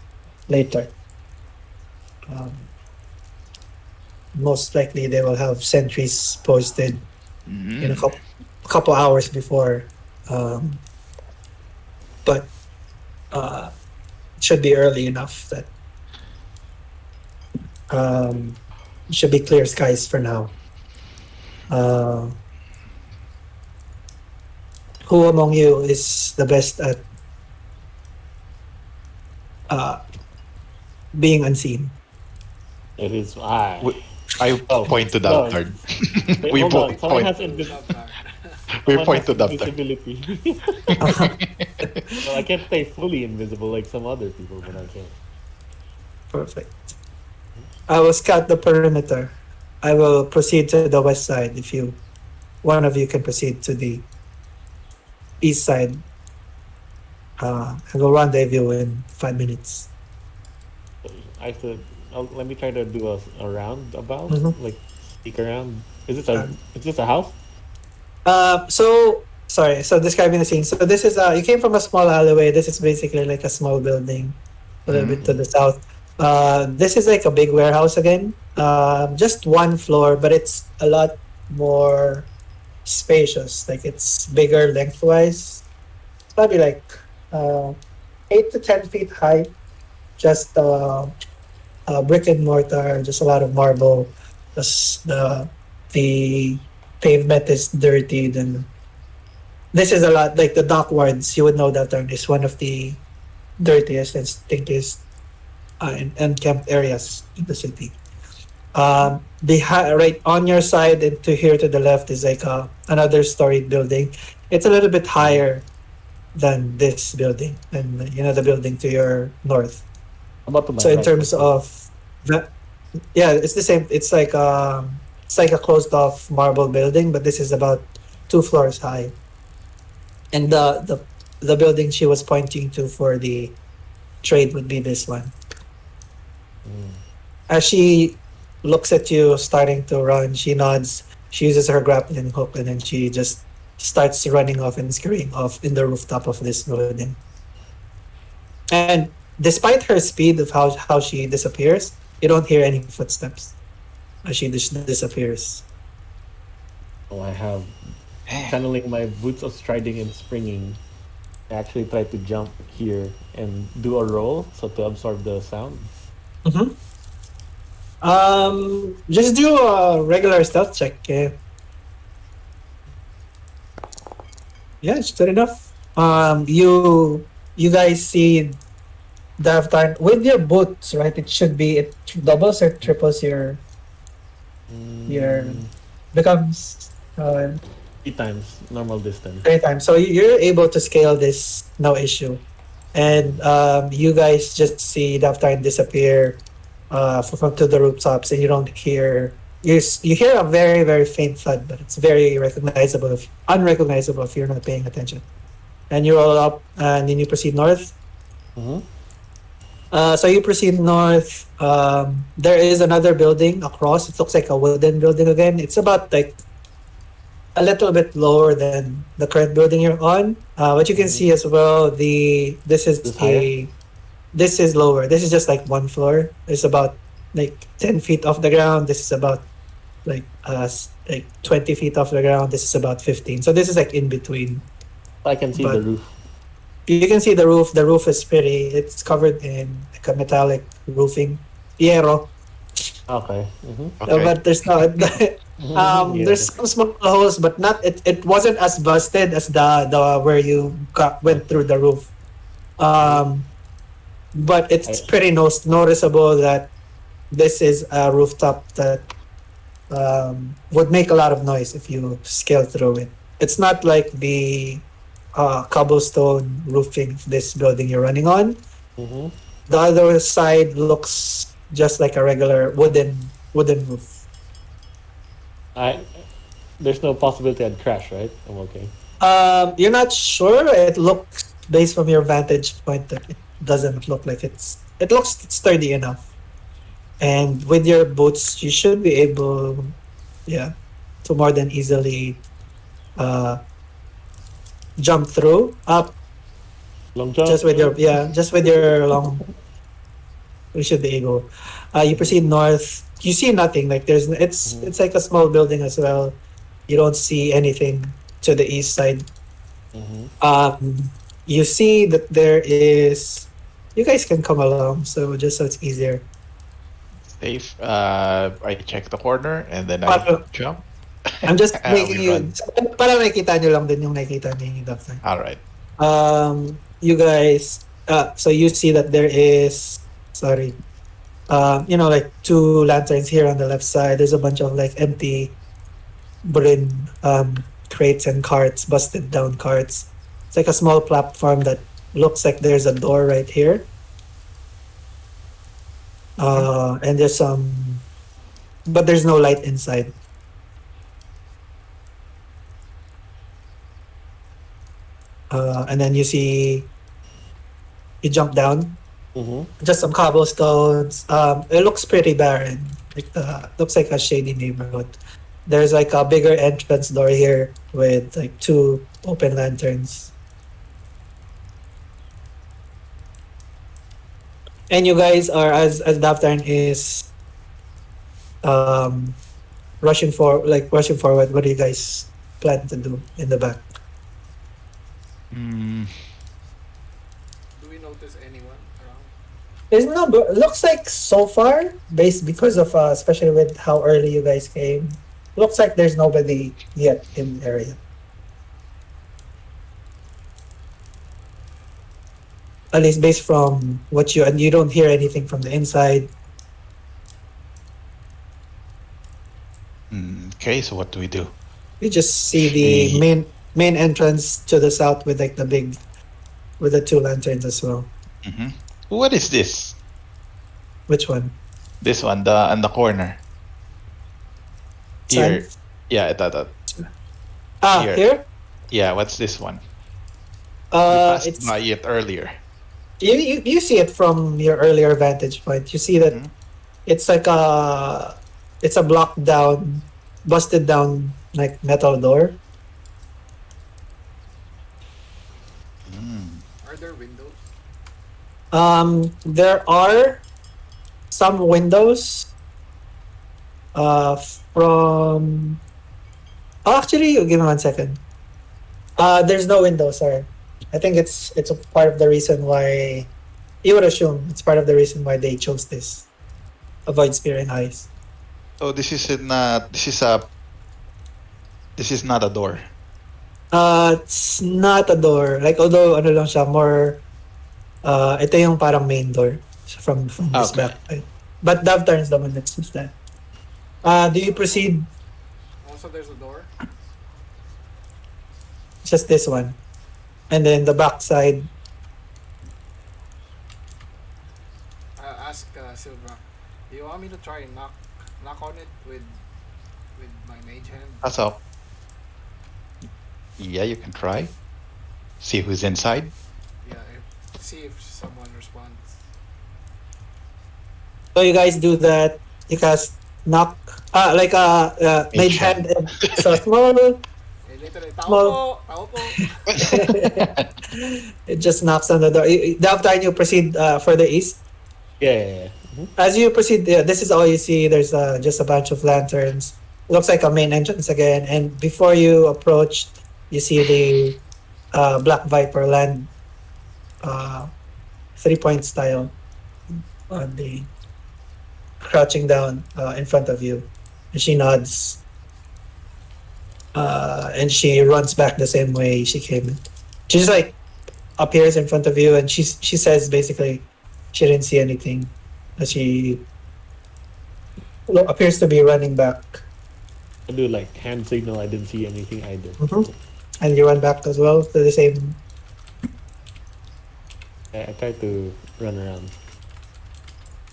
later. Most likely they will have sentries posted in a couple hours before, but it should be early enough that it should be clear skies for now." Who among you is the best at being unseen? It is I. I Oh, point to no. Davtarn. Wait, We hold on. both Someone point. has We someone point has to Davtarn. invisibility. Well, I can't stay fully invisible like some other people, but I can. Perfect. I will scout the perimeter. I will proceed to the west side if you one of you can proceed to the east side. I will rendezvous in 5 minutes. I should. Let me try to do a roundabout, Mm-hmm. like sneak around. Is this a house? So sorry. So describing the scene. So this is you came from a small alleyway. This is basically like a small building, a little bit to Mm. the south. This is like a big warehouse again. Just one floor, but it's a lot more spacious. Like it's bigger lengthwise. It's probably like 8 to 10 feet high. Just brick and mortar. Just a lot of marble. The pavement is dirty. Then this is a lot like the dock wards. You would know that term is one of the dirtiest and stinkiest and unkempt areas in the city. Right on your side and to here to the left is like another storied building. It's a little bit higher than this building and the building to your north. About to my So in right, terms like this. of the, yeah, it's the same. It's like a closed off marble building, but this is about 2 floors high. And the building she was pointing to for the trade would be this one. Mm. As she looks at you starting to run, she nods. She uses her grappling hook and then she just starts running off and scurrying off in the rooftop of this building. And despite her speed of how she disappears, you don't hear any footsteps as she disappears. Oh, I have Eh. channeling my boots of striding and springing. I actually try to jump here and do a roll so to absorb the sound. Mm-hmm. Just do a regular stealth check. Yeah, it's good enough. You guys see Davtarn with your boots, right? It doubles or triples your Mm, becomes 3 times normal distance. 3 times. So you're able to scale this no issue. And you guys just see Davtarn disappear from to the rooftops, and you don't hear you hear a very very faint thud, but it's very recognizable if unrecognizable if you're not paying attention. And you roll up, and then you proceed north. Mm-hmm. So you proceed north. There is another building across. It looks like a wooden building again. It's about like a little bit lower than the current building you're on. What you can see as well, This higher? this is lower. This is just like one floor. It's about like 10 feet off the ground. This is about like 20 feet off the ground. This is about 15. So this is like in between. I can see the But roof. you can see the roof. The roof is pretty. It's covered in like a metallic roofing, hierro. Okay. Mm-hmm. Okay. But there's not. Yeah. There's some small holes, but not. It wasn't as busted as the where you went through the roof. Um, but it's pretty noticeable that this is a rooftop that would make a lot of noise if you scale through it. It's not like the cobblestone roofing of this building you're running on. Mm-hmm. The other side looks just like a regular wooden roof. There's no possibility I'd crash, right? I'm okay. You're not sure. It looks based from your vantage point that it doesn't look like it looks sturdy enough. And with your boots, you should be able, yeah, to more than easily uh, jump through up Long jump. just with your long. We should be able. You proceed north. You see nothing. Like it's like a small building as well. You don't see anything to the east side. Mm-hmm. You see that there is. You guys can come along, so just so it's easier. Safe. I check the corner and then I Paano? jump. I'm just We making you. run. Para makita nyo lang din yung nakita ni Doctor. All right. You guys. So you see that there is. Sorry. like two lanterns here on the left side. There's a bunch of like empty wooden crates and carts, busted down carts. It's like a small platform that looks like there's a door right here. And there's but there's no light inside. And then you jump down, just some cobblestones. It looks pretty barren. Looks like a shady neighborhood. There's like a bigger entrance door here with like two open lanterns. And you guys are, as Davtarn is rushing forward. What do you guys plan to do in the back? Hmm. Do we notice anyone around? There's no. Looks like so far, based because of especially with how early you guys came. Looks like there's nobody yet in the area. At least based from what you don't hear anything from the inside. Okay, so what do we do? You just see the main entrance to the south with like with the two lanterns as well. What is this? Which one? This one, on the corner. Here. Sign? Yeah, that. Here. Here? Yeah, what's this one? You passed It's by it earlier. you see it from your earlier vantage point. You see that it's like it's a blocked down, busted down like metal door. Are there windows? There are some windows. From actually, give me 1 second. There's no window. Sorry, I think it's a part of the reason why you would assume it's part of the reason why they chose this. Avoid spearing eyes. Oh, this is not a door. It's not a door. Like although ano lang siya more. Ito yung parang main door from this Okay. back. But Davtarn is the one that chooses that. Do you proceed? Also, there's a door. Just this one, and then the back side. I'll ask Silverback. Do you want me to try and knock on it with my mage hand? That's up. Yeah, you can try. See who's inside. Yeah, see if someone responds. So you guys do that. You cast knock. Like mage hand. So small. Literally, Well- tao po. It just knocks on the door. After you proceed further east. Yeah. As you proceed, this is all you see. There's just a bunch of lanterns. Looks like a main entrance again. And before you approach, you see the Black Viper land 3-point style on the crouching down in front of you. And she nods. And she runs back the same way she came in. She just like appears in front of you and she says basically she didn't see anything. She appears to be running back. I do like hand signal. I didn't see anything either. And you run back as well to the same. I try to run around.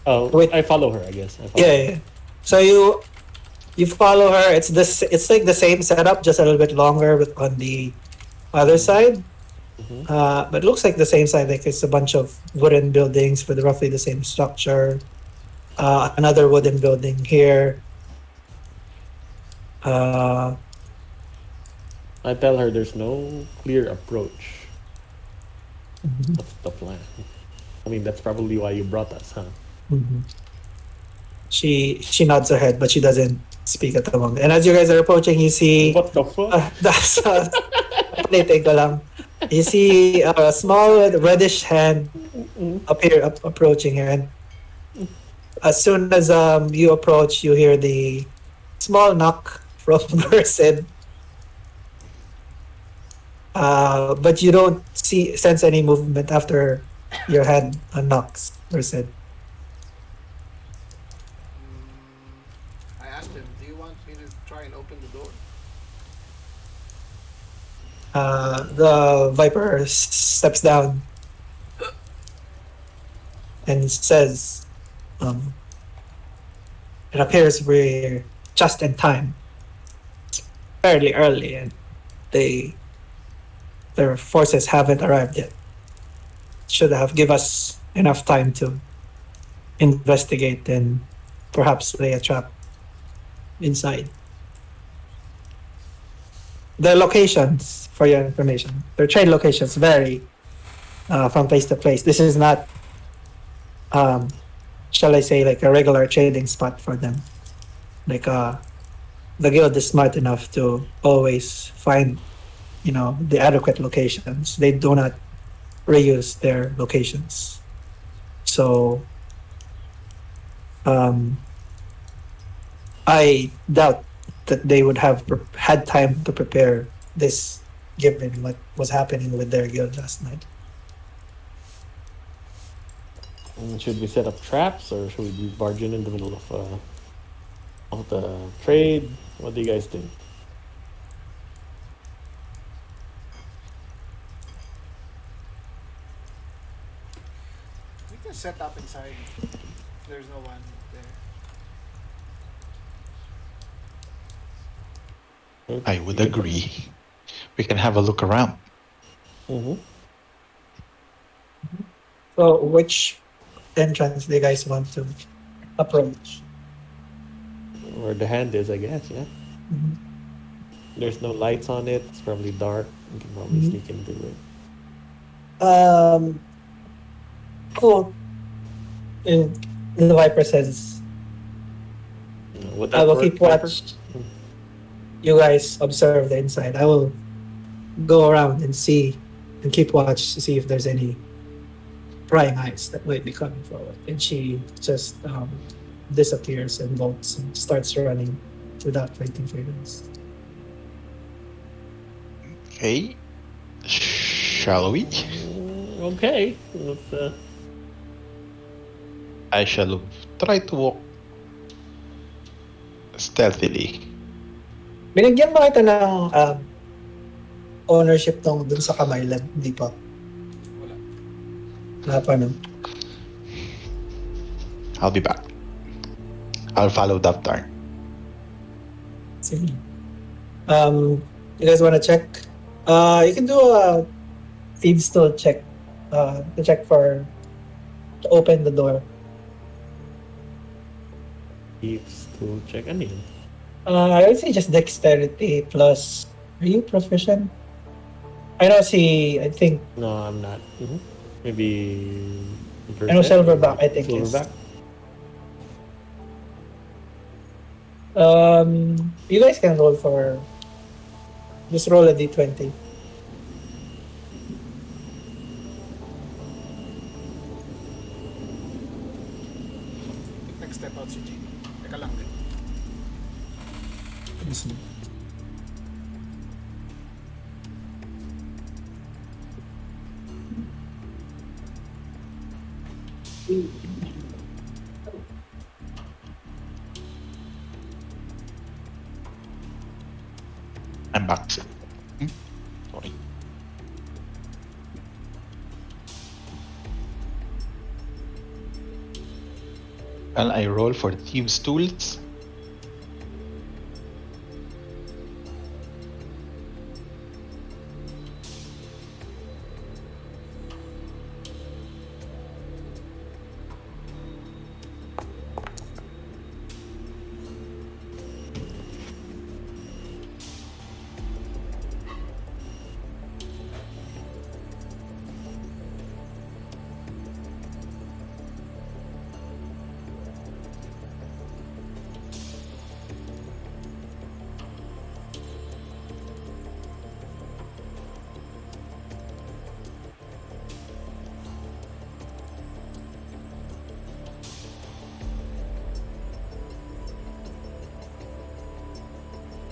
Oh, Wait. I follow her. I guess. I follow Yeah. So you follow her. It's like the same setup, just a little bit longer on the other side. But it looks like the same side. Like it's a bunch of wooden buildings with roughly the same structure. Another wooden building here. I tell her there's no clear approach. What's the plan? I mean, that's probably why you brought us, huh? She nods her head, but she doesn't speak at the moment. And as you guys are approaching, you see What the fuck? that's take ko lang. You see a small reddish hand approaching here, and as soon as you approach, you hear the small knock from Vyrsed. But you don't sense any movement after your hand knocks, Vyrsed. The Viper steps down and says, "It appears we're just in time, fairly early, and they their forces haven't arrived yet. Should have give us enough time to investigate and perhaps lay a trap inside." The locations, for your information, their trade locations vary from place to place. This is not, um, shall I say, like a regular trading spot for them. Like the guild is smart enough to always find, the adequate locations. They do not reuse their locations. So um, I doubt that they would have had time to prepare this, given what was happening with their guild last night. Should we set up traps or should we be barging in the middle of the trade? What do you guys think? We can set up inside. There's no one there. I would agree. We can have a look around. Mm-hmm. So which entrance do you guys want to approach? Where the hand is, I guess, yeah. Mhm. There's no lights on it. It's probably dark. You can probably Mhm. sneak into it. Cool. And the Viper says, Would "I that will work, keep Viper? watch. You guys observe the inside. I will go around and keep watch to see if there's any prying eyes that might be coming forward." And she just disappears and bolts and starts running without waiting for you guys. Okay. Shall we? Okay. Let's, I shall try to walk stealthily. Binigyan ba kita ng ownership dun sa kamay lang? Hindi pa. Wala. Wala pa, no? I'll be back. I'll follow Davtarn. Sige. You guys want to check? You can do a thieves tool check. To check to open the door. Thieves to check. Ano yun? I would say just dexterity plus. Are you proficient? I think. No, I'm not. Mm-hmm. Maybe. I know Vyrsed or Silverback, I think, is. Silverback. You guys can roll for. Just roll a d20. Next step out si JD. Teka lang din. I'm back. Sorry. Well, I roll for thieves' tools.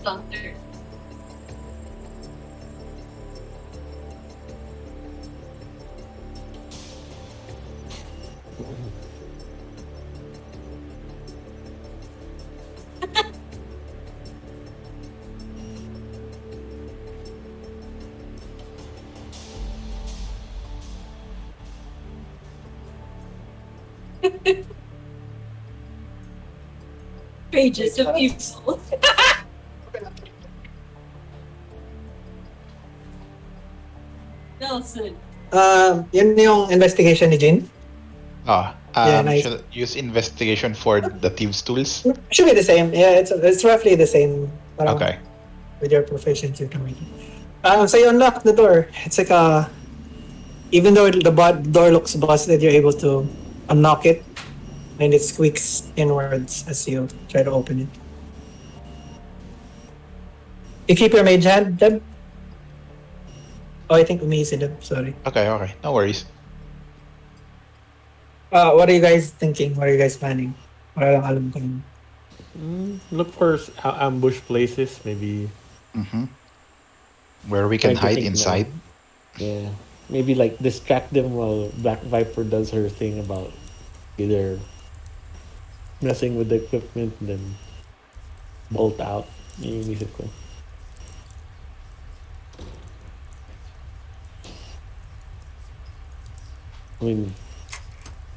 Thunder. Pages of evil. Nelson. Yun yung investigation ni Jin. Yeah, nice. Should use investigation for the thieves tools. Should be the same. Yeah, it's roughly the same. Parang Okay. with your proficiency coming. So you unlock the door. It's like even though the door looks busted, you're able to unlock it, and it squeaks inwards as you try to open it. You keep your mage hand, Deb? Oh, I think umiisi, Deb. Sorry. Okay. No worries. What are you guys thinking? What are you guys planning? Para lang alam ko. Look for ambush places, maybe. Where we can Trying to hide think inside. now. Yeah. Maybe like distract them while Black Viper does her thing about either messing with the equipment and then bolt out. Yun yung isip ko. I mean,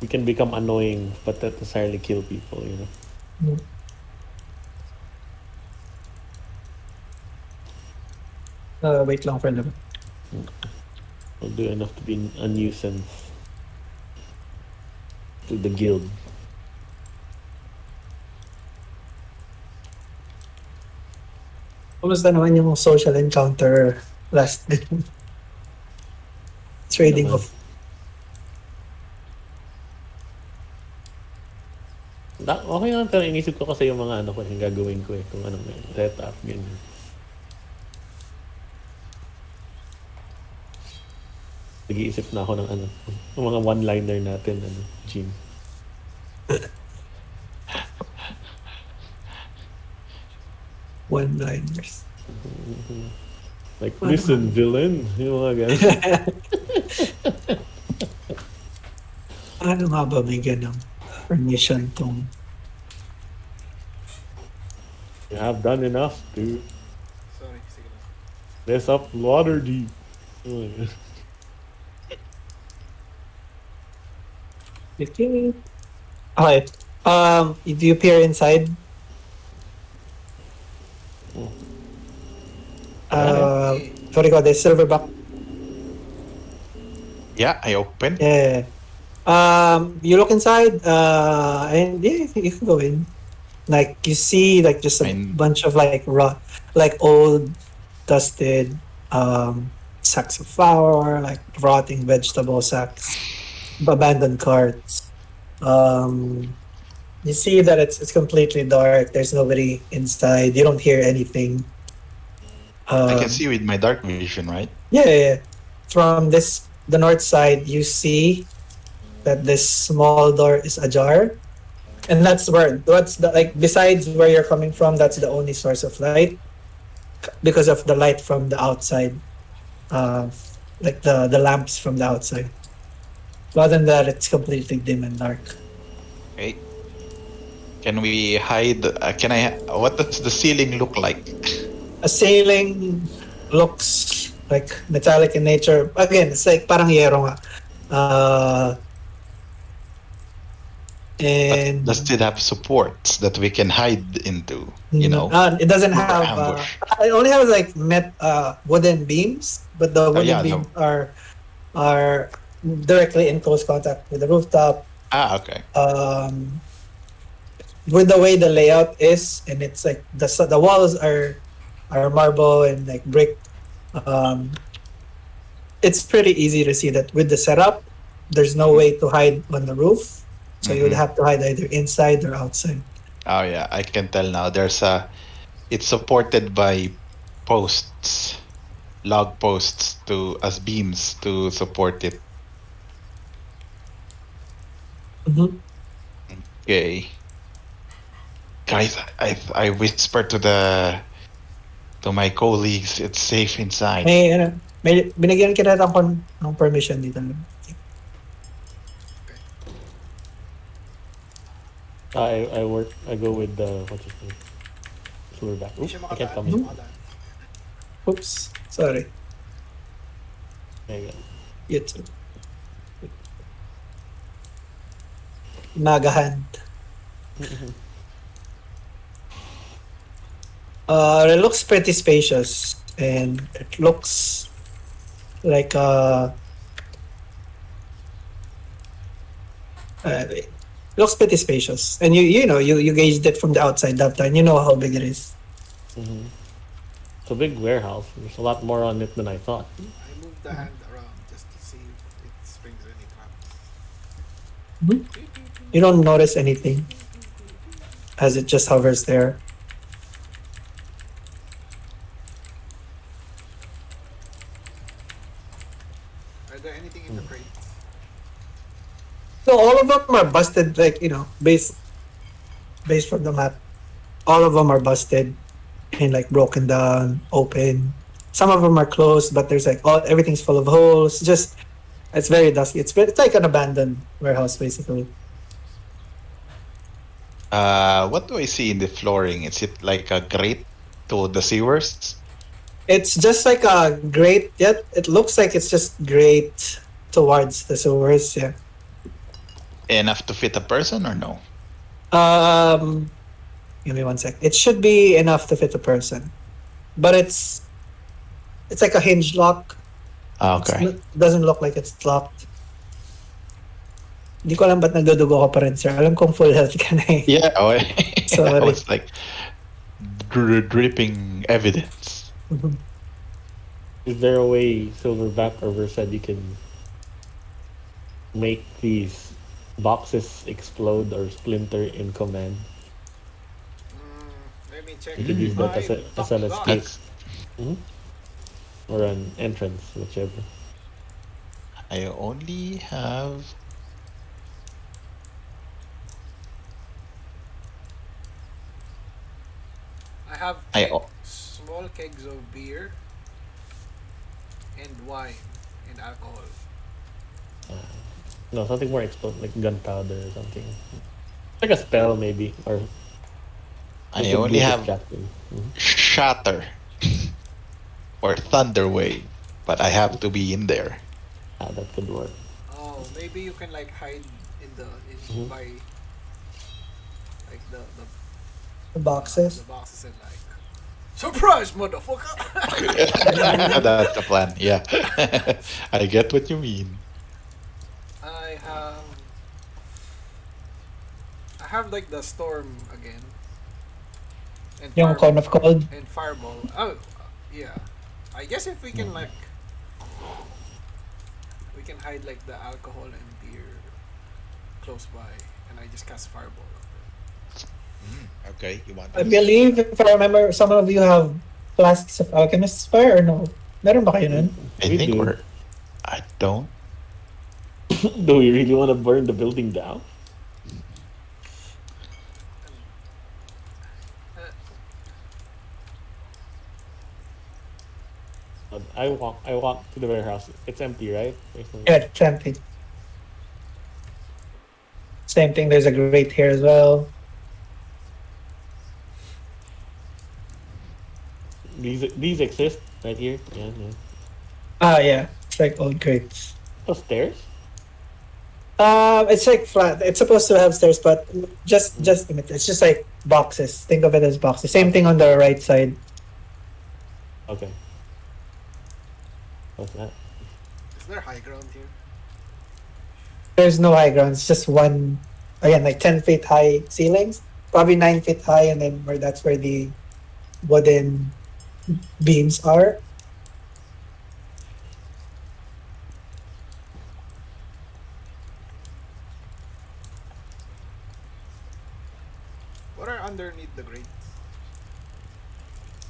we can become annoying, but not necessarily kill people, you know. Wait lang for a little. We'll do enough to be a nuisance to the guild. Kumusta naman yung social encounter last trading Naman. of Okay lang, pero inisip ko kasi yung mga ano ko, yung gagawin ko kung anong setup, ganyan. Nag-iisip na ako ng yung mga one-liner natin, Jim. one-liners. Like, listen, villain. Yung mga ganun. Ano nga ba may ganang permission tong You have done enough to Sorry, sige lang. mess up Waterdeep. Okay. If you peer inside, what do you call this? Silverback. Yeah, I open. Yeah. You look inside, and yeah, you can go in. Like you see, like just a Fine. bunch of like old, dusted, sacks of flour, like rotting vegetable sacks, abandoned carts. You see that it's completely dark. There's nobody inside. You don't hear anything. I can see with my dark vision, right? Yeah. From the north side, you see that this small door is ajar, and that's besides where you're coming from, that's the only source of light because of the light from the outside, like the lamps from the outside. Other than that, it's completely dim and dark. Okay. Can we hide? What does the ceiling look like? A ceiling looks like metallic in nature. Again, it's like parang yero nga. And Does it have supports that we can hide into? You know, it doesn't for have. ambush. It only has like wooden beams, but the wooden yeah, beams are directly in close contact with the rooftop. Okay. With the way the layout is, and it's like the walls are marble and like brick. It's pretty easy to see that with the setup, there's no way to hide on the roof, so you would have to hide either inside or outside. Oh yeah, I can tell now. It's supported by posts, log posts as beams to support it. Okay. Guys, I whisper to my colleagues, it's safe inside. May binigyan kita ng permission dito. I go with the what's his name? Silverback. Hindi siya I can't come makadaan. in. Oops, sorry. There you go. You too. Naga hand. It looks pretty spacious, and it looks like it looks pretty spacious. And you gauged it from the outside that time. You know how big it is. It's a big warehouse. There's a lot more on it than I thought. I moved the hand around just to see if it springs any traps. You don't notice anything as it just hovers there. Are there anything in the crates? So all of them are busted, like based from the map. All of them are busted and like broken down, open. Some of them are closed, but there's like everything's full of holes. Just it's very dusty. It's like an abandoned warehouse basically. What do I see in the flooring? Is it like a grate to the sewers? It's just like a grate. Yet it looks like it's just grate towards the sewers. Yeah. Enough to fit a person or no? Give me one sec. It should be enough to fit a person, but it's like a hinge lock. Okay. Doesn't look like it's locked. Hindi ko alam ba't nagdudugo ka pa rin, sir. Alam kong full health ka na eh. Yeah. Oh, I Sorry. was like dripping evidence. Is there a way, Silverback or Vyrsed, you can make these boxes explode or splinter in command? Let me check. You could use that as an escape. That's, Or an entrance, whichever. I only have. I have small kegs of beer and wine and alcohol. No, something more like gunpowder or something. Like a spell, maybe, or I it could only be have distracting. shatter or thunder wave, but I have to be in there. That could work. Oh, maybe you can like hide in by like The boxes. the boxes and like surprise, motherfucker. That's the plan. Yeah, I get what you mean. I have like the storm again. And Yung cone of cold. and fireball. Oh, yeah. I guess if we can like we can hide like the alcohol and beer close by, and I just cast fireball. Okay, you want? I believe, if I remember, some of you have flasks of Alchemist's Fire or no? Meron ba kayo nun? I We think do. I don't. Do we really want to burn the building down? I walk to the warehouse. It's empty, right? Yeah, it's empty. Same thing, there's a grate here as well. These exist right here. Yeah. Yeah. It's like old crates. Oh, stairs? It's like flat. It's supposed to have stairs, but just it's just like boxes. Think of it as boxes. Same thing on the right side. Okay. What's that? Is there high ground here? There's no high ground. It's just one, again, like 10 feet high ceilings, probably 9 feet high, and then that's where the wooden beams are. What are underneath the grates?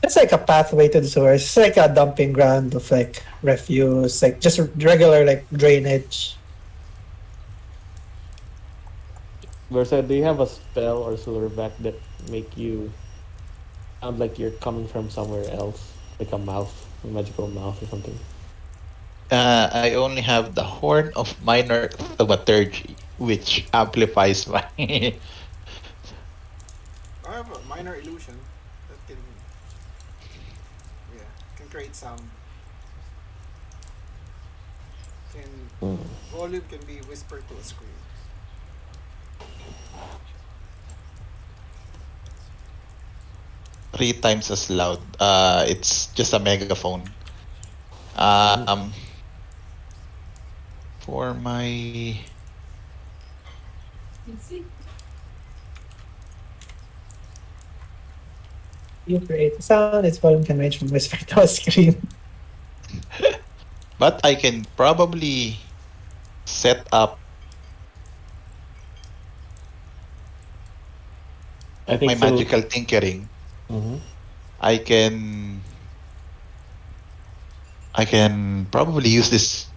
It's like a pathway to the sewers. It's like a dumping ground of like refuse, like just regular like drainage. Vyrsed, do you have a spell or silverback that make you sound like you're coming from somewhere else? Like a mouth, a magical mouth or something? I only have the Horn of Minor Thaumaturgy, which amplifies my. I have a minor illusion that can create sound. Volume can be whispered to a screen. 3 times as loud. It's just a megaphone. Mm. Um, for my You create a sound, its volume can range from whisper to a scream. but I can probably set up I my think so. magical tinkering. Hmm. I can I can probably use this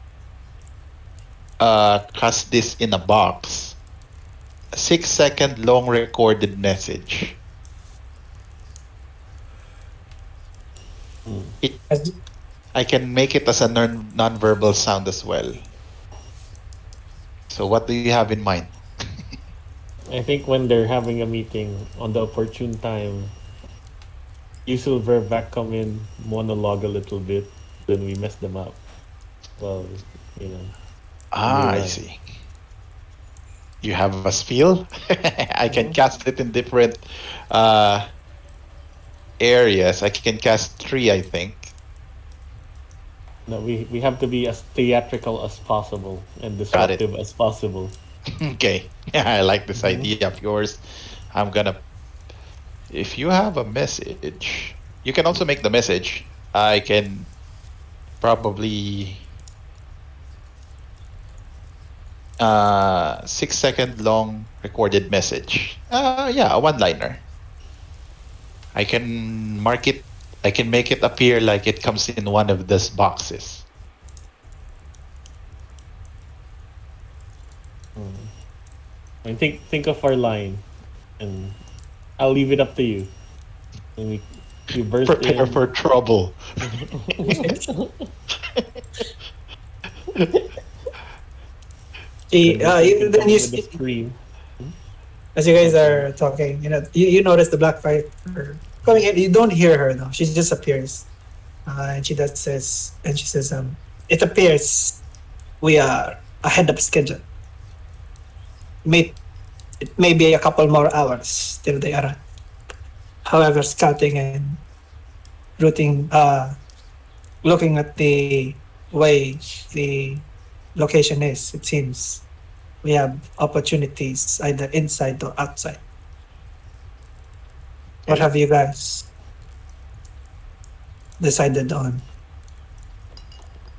cast this in a box. 6 second long recorded message. Mm. It As I can make it as a non-verbal sound as well. So what do you have in mind? I think when they're having a meeting on the opportune time, you Silverback come in, monologue a little bit, then we mess them up. Well, you know, you I run. see. You have a spiel. I can Mhm. cast it in different uh, areas. I can cast 3, I think. No, we have to be as theatrical as possible and Got it. disruptive as possible. Okay. I like this Mhm. idea of yours. I'm gonna. If you have a message, you can also make the message. I can probably 6 second long recorded message. Yeah, a one liner. I can mark it. I can make it appear like it comes in one of those boxes. Mm. I mean, think of our line, and I'll leave it up to you. And we burst Prepare in. for trouble. Then the thing can then come you in with a scream. as you guys Oh, sorry. are talking, you notice the Black Viper coming in. You don't hear her though; she just appears, and she says, "It appears we are ahead of schedule. May it may be a couple more hours till they arrive. However, scouting and routing, looking at the way the location is, it seems we have opportunities either inside or outside. What Okay. have you guys decided on?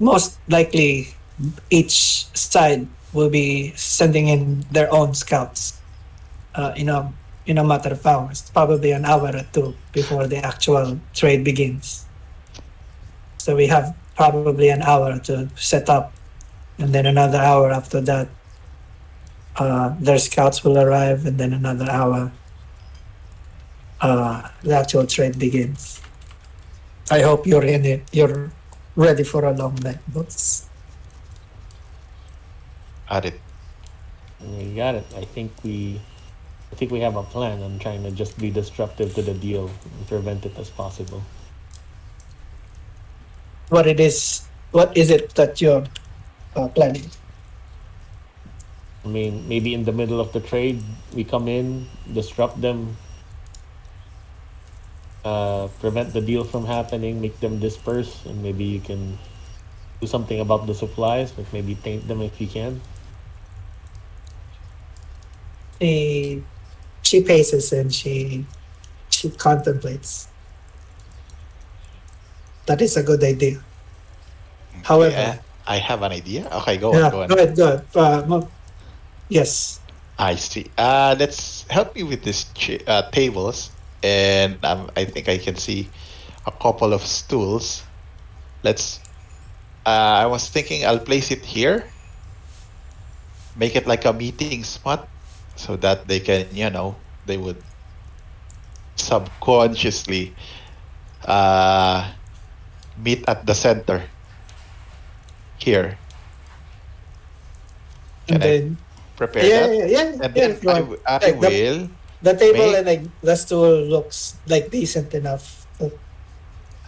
Most likely, each side will be sending in their own scouts. In a matter of hours, probably an hour or two before the actual trade begins. So we have probably an hour to set up, and then another hour after that, their scouts will arrive, and then another hour, the actual trade begins. I hope you're in it. You're ready for a long night, boys. Got it. We got it. I think we have a plan. I'm trying to just be disruptive to the deal and prevent it as possible. What is it that you're planning? I mean, maybe in the middle of the trade, we come in, disrupt them, prevent the deal from happening, make them disperse, and maybe you can do something about the supplies, like maybe taint them if you can. She she paces and she contemplates. That is a good idea. Okay. However, I have an idea. Okay, go on. yeah, Go go on. ahead, go ahead. Yes, I see. Let's help me with these tables, and I think I can see a couple of stools. Let's. I was thinking I'll place it here, make it like a meeting spot, so that they can, they would subconsciously uh, meet at the center here. and Can I then prepare yeah, that? yeah, yeah, And yeah. then If you want, I like will the table make. and like the stool looks like decent enough.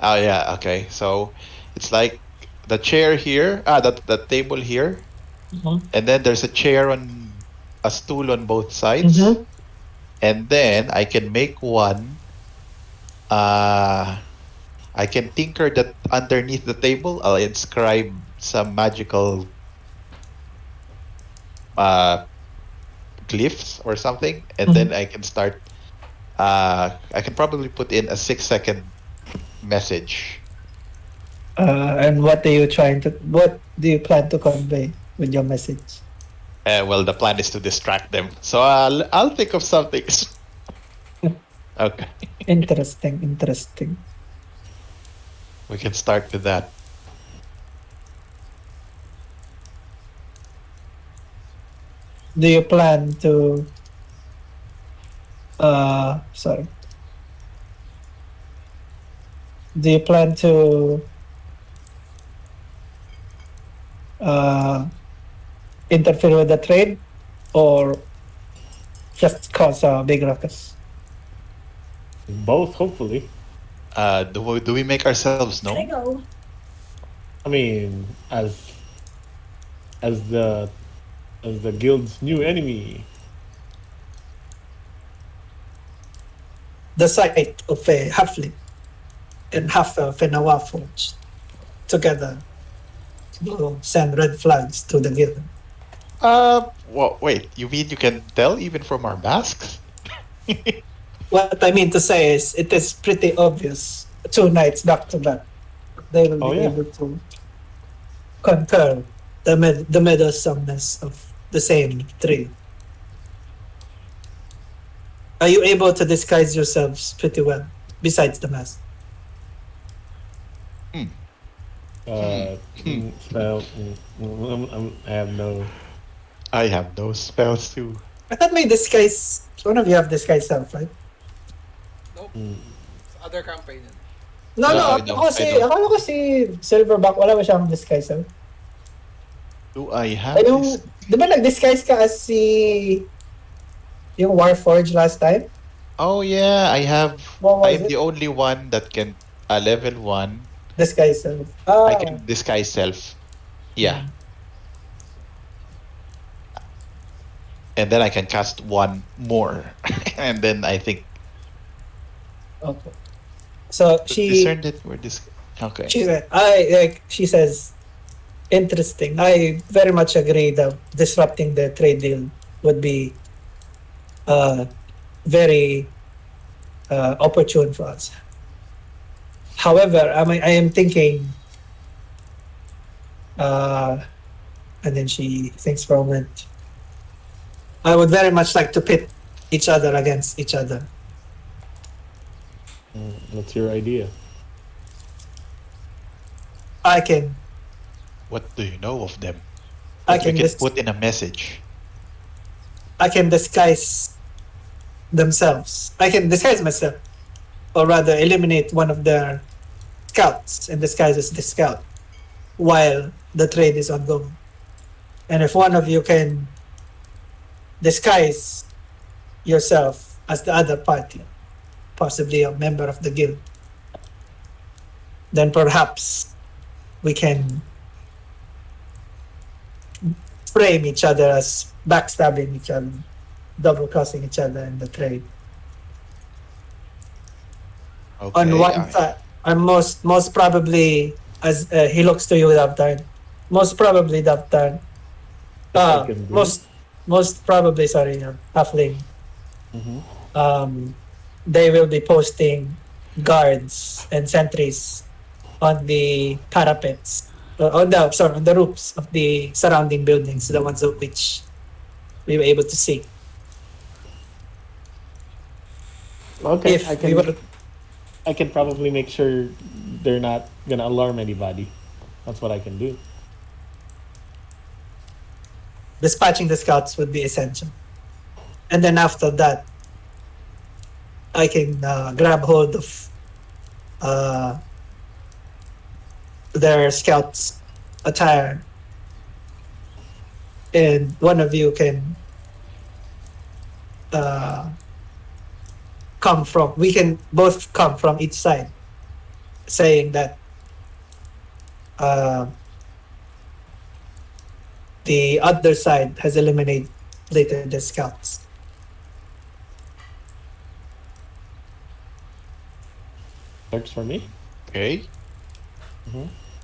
Oh yeah, okay. So it's like the chair here, the table here, Mhm. and then there's a stool on both sides, Mhm. and then I can make one Uh, I can tinker that underneath the table. I'll inscribe some magical uh, glyphs or something, and then I can start. I can probably put in a 6 second message. And what do you plan to convey with your message? Well, the plan is to distract them, so I'll think of something. Okay, Interesting. we can start with that. Do you plan to sorry. Do you plan to uh interfere with the trade or just cause a big ruckus? Both, hopefully. Do we make ourselves Can I known? go? I mean, as the guild's new enemy. The sight of a halfling and half of an awa forged together will send red flags to the guild. Well, wait. You mean you can tell even from our masks? What I mean to say is, it is pretty obvious. 2 nights back to back, they will Oh, be yeah. able to concur the meddlesomeness of the same tree. Are you able to disguise yourselves pretty well, besides the mask? Spell. I have no. I have those spells too. I thought my disguise. One of you have disguise self, right? Nope. Mm, Sa other campaign yun. No, No, no. I don't. I don't. Akala ko si Silverback, wala ba siyang disguise self? Do I have Ay, yung, this? di ba nag-disguise ka as yung Warforged last time? Oh yeah, I have. What was I'm it? the only one that can level 1. Disguise self. I Ah, can disguise self. Yeah, and then I can cast one more, and then I think okay. So discern that we're Okay. she says, interesting. I very much agree that disrupting the trade deal would be very opportune for us. However, I am thinking, and then she thinks for a moment. I would very much like to pit each other against each other. What's your idea? I can What do you know of them? I That we can can dis- put in a message. I can disguise themselves. I can disguise myself, or rather, eliminate one of their scouts and disguise as the scout while the trade is ongoing. And if one of you can disguise yourself as the other party, possibly a member of the guild, then perhaps we can frame each other as backstabbing each other, double crossing each other in the trade. Okay. On one side, and most probably, as he looks to you, Davtarn, most probably Davtarn, I can do. most probably, sorry, halfling. Mhm. They will be posting guards and sentries on the parapets, on the roofs of the surrounding buildings, the ones of which we were able to see. Okay, If I we were can probably make sure they're not gonna alarm anybody. That's what I can do. dispatching the scouts would be essential, and then after that, I can grab hold of their scouts attire, and one of you can we can both come from each side, saying that the other side has eliminated the scouts. Works for me. Okay.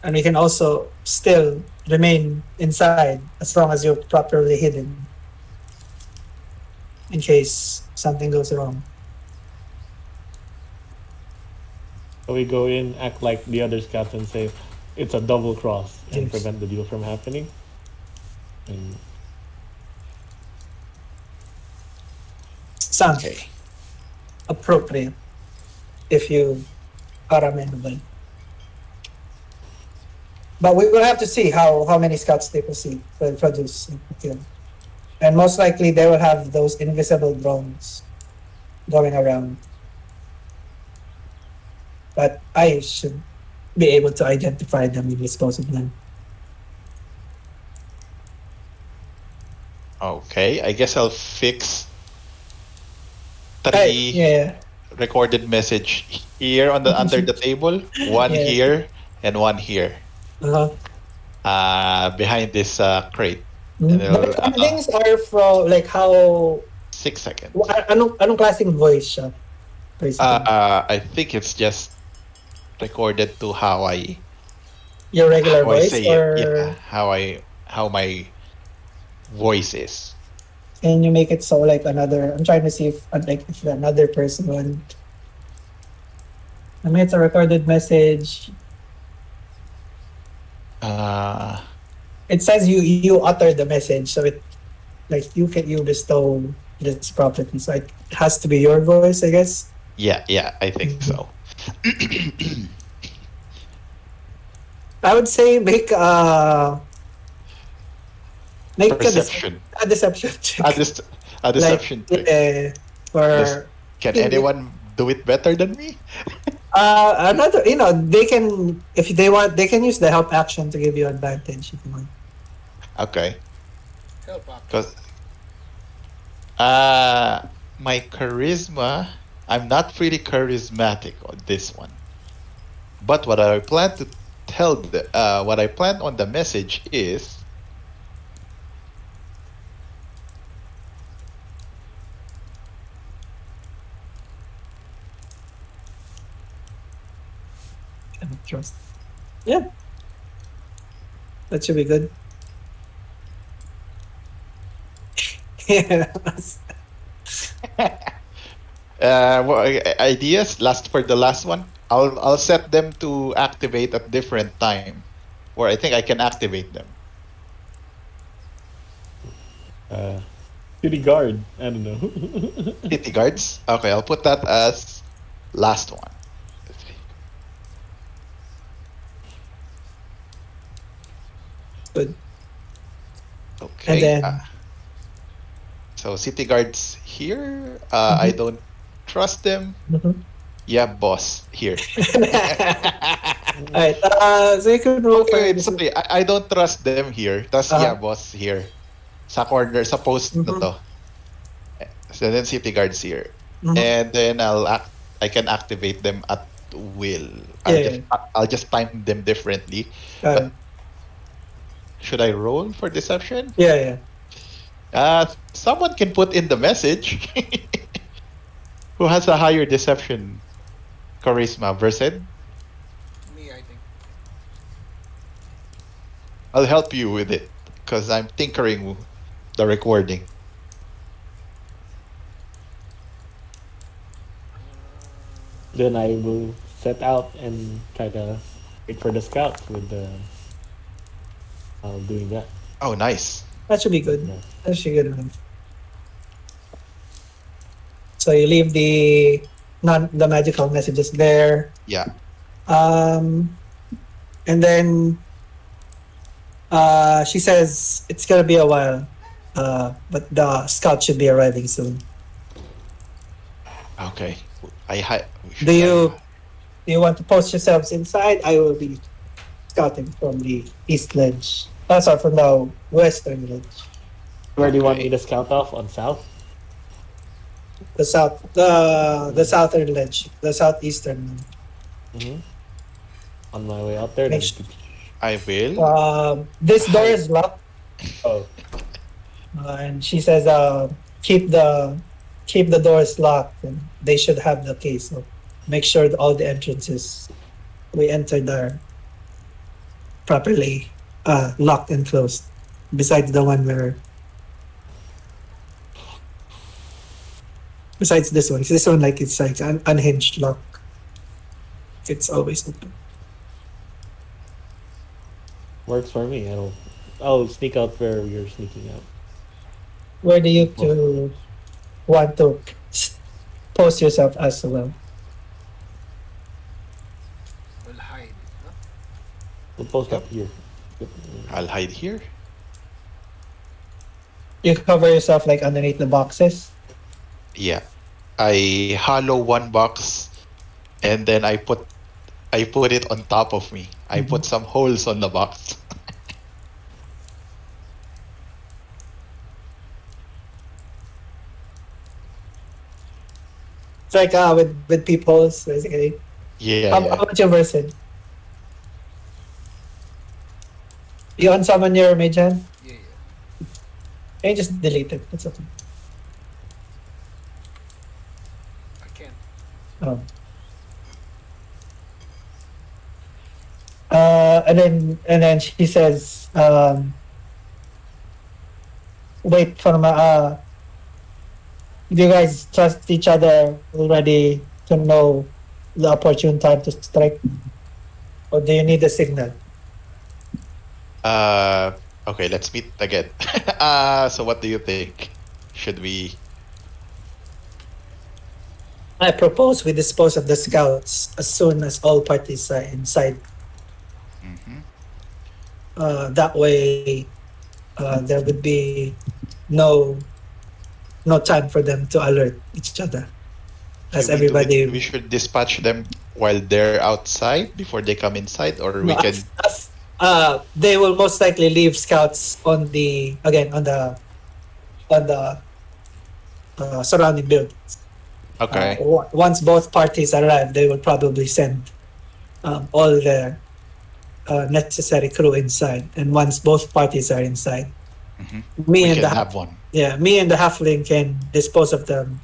And we can also still remain inside as long as you're properly hidden. In case something goes wrong. So we go in, act like the other scouts, and say it's a double cross and Yes. prevent the deal from happening. And Sounds Okay. appropriate if you are amenable. But we will have to see how many scouts they produce. And most likely they will have those invisible drones going around. But I should be able to identify them and dispose of them. Okay. I guess I'll fix Hey, three yeah. recorded message here on the under the table, one Yeah. here and one here. Uh-huh. Behind this crate. And The it'll, recordings are from like how 6 seconds. anong klaseng voice siya? Basically. I think it's just recorded to Your regular how I voice say or it. Yeah, how my voice is. can you make it so like another? I'm trying to see if another person want. I mean, it's a recorded message. It says you utter the message, so it like you bestow this property. So it has to be your voice, I guess. Yeah, I think so. I would say make Perception. a deception check. A deception like, trick. for Can anyone do it better than me? another, they can, if they want, they can use the help action to give you advantage if you want. Okay. Help out. Because my charisma, I'm not really charismatic on this one. But what I plan to what I plan on the message is Trust. Yeah. That should be good. Yeah. ideas last for the last one. I'll set them to activate at different time, or I think I can activate them. city guard. I don't know. City guards. Okay, I'll put that as last one. Good. Okay. And then So city guards here. I don't trust them. Mhm. Yeah, boss here. Alright, so you can roll for Wait, sorry. I don't trust them here. Tas yeah, boss here. Sa corner, sa post na to. So then city guards here. Mhm. And then I can activate them at will. Yeah. I'll just time them differently. Got it. Should I roll for deception? Yeah. Someone can put in the message. Who has a higher deception charisma? Vyrsed? Me, I think. I'll help you with it because I'm tinkering the recording. Then I will set out and try to wait for the scouts with doing that. Oh, nice. That should be good. Yeah. That should be good enough. So you leave the magical messages there. Yeah. And then she says it's gonna be a while. But the scout should be arriving soon. Okay. Do you want to post yourselves inside? I will be scouting from the east ledge. Sorry, from the western ledge. Where do you want Okay. me to scout off? On south? The southern ledge, the southeastern. Mm-hmm. On my way out there. Then. Make I will. This door is locked, Oh, and she says, keep the doors locked, and they should have the case. So make sure that all the entrances we entered are properly locked and closed. Besides the one where, besides this one, 'cause this one like it's like an unhinged lock. It's always open. Works for me. I'll sneak out where you're sneaking out. Where do you two want to post yourself as well? We'll hide. No? We'll post up here. I'll hide here. You cover yourself like underneath the boxes. Yeah. I hollow one box and then I put it on top of me. I put some holes on the box. It's like with peepholes basically. Yeah, How yeah. about your Vyrsed? You unsummon your mage hand? Yeah. Can you just delete it? It's okay. I can't. Oh. And then she says, wait for my do you guys trust each other already to know the opportune time to strike? Or do you need a signal? Okay, let's meet again. So what do you think? Should we? I propose we dispose of the scouts as soon as all parties are inside. Mhm. That way, there would be no time for them to alert each other. As Should we do it? everybody, We should dispatch them while they're outside before they come inside, or we no, can. they will most likely leave scouts on the surrounding buildings. Okay. Once both parties arrive, they will probably send all the necessary crew inside. And once both parties are inside, Mhm. me We and can the have one. me and the halfling can dispose of them,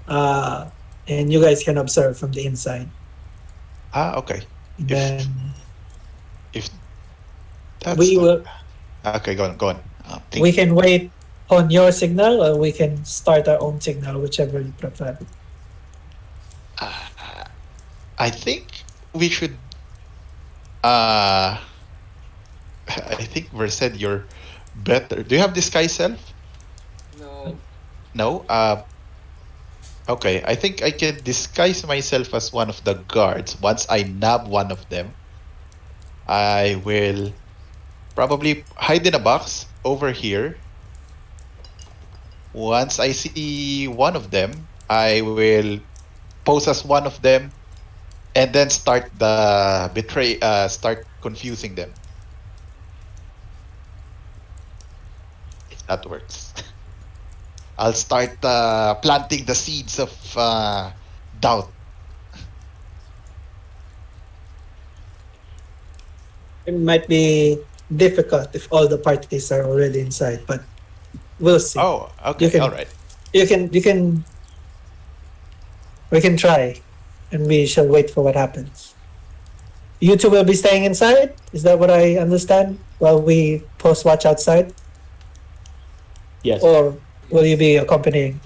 and you guys can observe from the inside. Okay. And If then if that's we will okay, go on. we can wait on your signal, or we can start our own signal, whichever you prefer. I think we should. I think Vyrsed, you're better. Do you have disguise self? No. No. Okay. I think I can disguise myself as one of the guards. Once I nab one of them, I will probably hide in a box over here. Once I see one of them, I will pose as one of them, and then start the betray. Start confusing them. If that works, I'll start planting the seeds of doubt. It might be difficult if all the parties are already inside, but we'll see. Oh, okay, can- all right. You can. We can try, and we shall wait for what happens. You two will be staying inside. Is that what I understand? While we post watch outside, Yes. or will you be accompanying?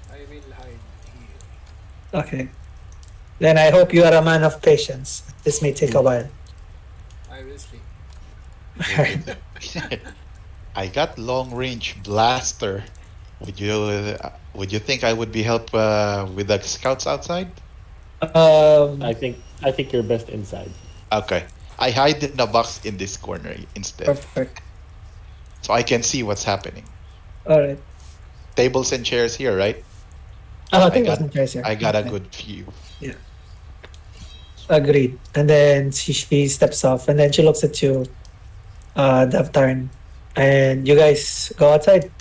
I will hide here. Okay. Then I hope you are a man of patience. This may take a while. I will sleep. I got long range blaster. Would you think I would be help with the scouts outside? I think you're best inside. Okay. I hide in a box in this corner instead, Perfect. so I can see what's happening. All right. Tables and chairs here, right? I think got- wasn't choice here. I got a Okay. good view. Agreed. And then she steps off, and then she looks at you, Davtarn, and you guys go outside.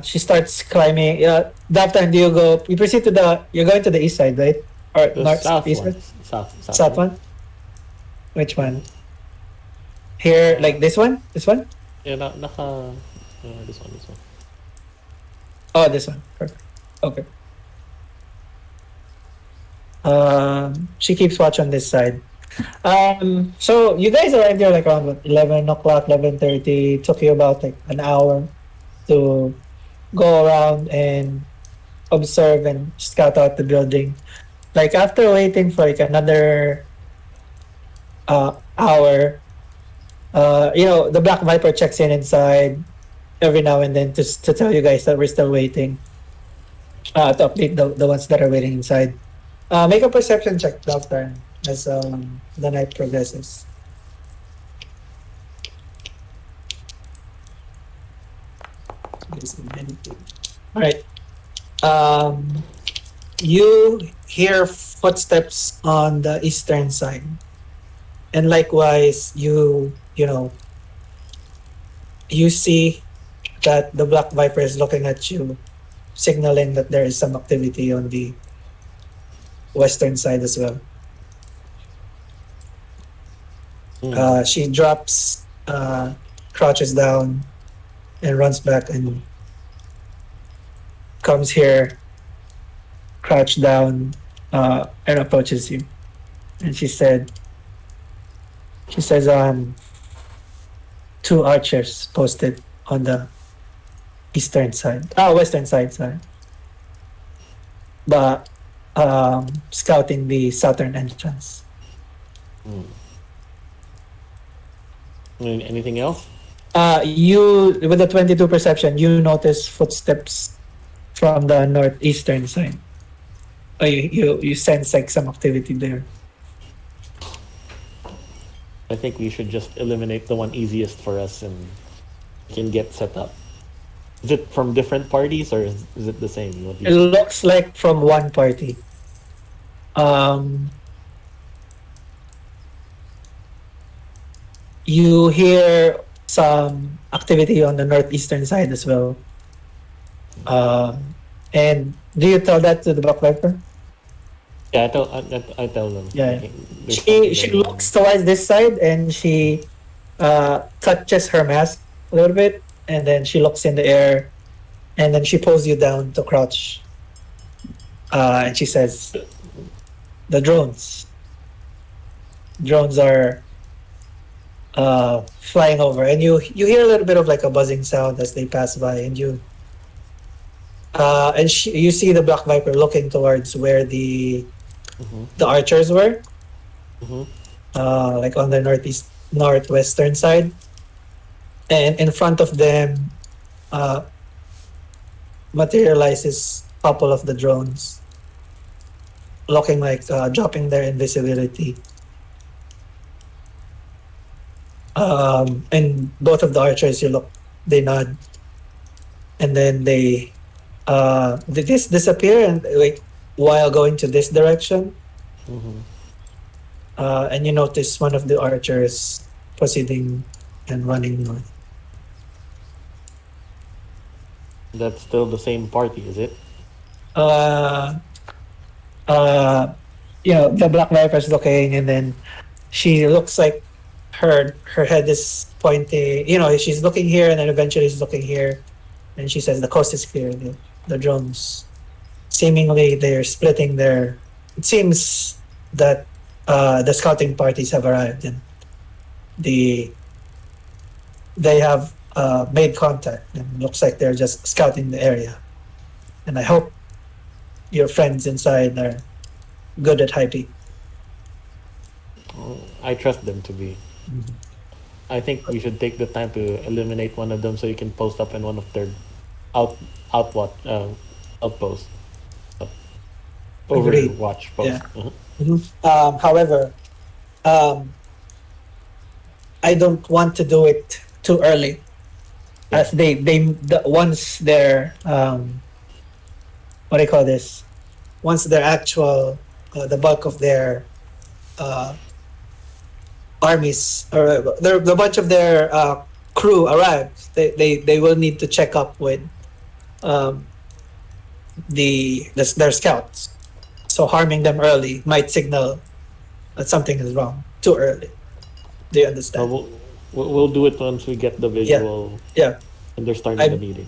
She starts climbing. Yeah, Davtarn, do you go? You proceed to the. You're going to the east side, right? Or The north, south east one. side? South South one. Which one? Here, like this one? This one? Yeah, This one, this one. Oh, this one. Perfect. Okay. She keeps watch on this side. So you guys arrived here like around what, 11 o'clock, 11:30. Took you about like an hour to go around and observe and scout out the building. Like after waiting for like another hour, the Black Viper checks in inside every now and then to tell you guys that we're still waiting. To update the ones that are waiting inside. Make a perception check, Davtarn, as the night progresses. All right. You hear footsteps on the eastern side, and likewise, you see that the Black Viper is looking at you, signaling that there is some activity on the western side as well. She drops, crouches down, and runs back and comes here, crouch down, and approaches you. And she says, two archers posted on the western side, sorry. But scouting the southern entrance. Anything else? You, with the 22 perception, you notice footsteps from the northeastern side. You sense like some activity there. I think we should just eliminate the one easiest for us and we can get set up. Is it from different parties or is it the same? What do It you think? looks like from one party. You hear some activity on the northeastern side as well. And do you tell that to the Black Viper? Yeah, I tell them. Yeah. Okay, there's something She going on. looks towards this side and she touches her mask a little bit, and then she looks in the air, and then she pulls you down to crouch. And she says, "The drones. Drones are flying over," and you hear a little bit of like a buzzing sound as they pass by, and you you see the Black Viper looking towards where the archers were, Mhm. like on the northwestern side, and in front of them materializes a couple of the drones, looking like dropping their invisibility. And both of the archers, they nod, and then they disappear, and like while going to this direction, Mhm. and you notice one of the archers proceeding and running north. That's still the same party, is it? Uh, the Black Viper's looking, and then she looks like her head is pointing. She's looking here, and then eventually she's looking here, and she says, "The coast is clear. The drones, seemingly, they're splitting their. It seems that the scouting parties have arrived, and they have made contact, and looks like they're just scouting the area. And I hope your friends inside are good at hyping." I trust them to be. I think we should take the time to eliminate one of them so you can post up in one of their outposts. Agreed. Overwatch post. Yeah. Mhm. However, I don't want to do it too early, as once they're what do you call this? Once their actual the bulk of their armies, or the bunch of their crew arrives, they will need to check up with their scouts. So harming them early might signal that something is wrong too early. Do you So understand? we'll do it once we get the visual. Yeah. And they're starting I- the meeting.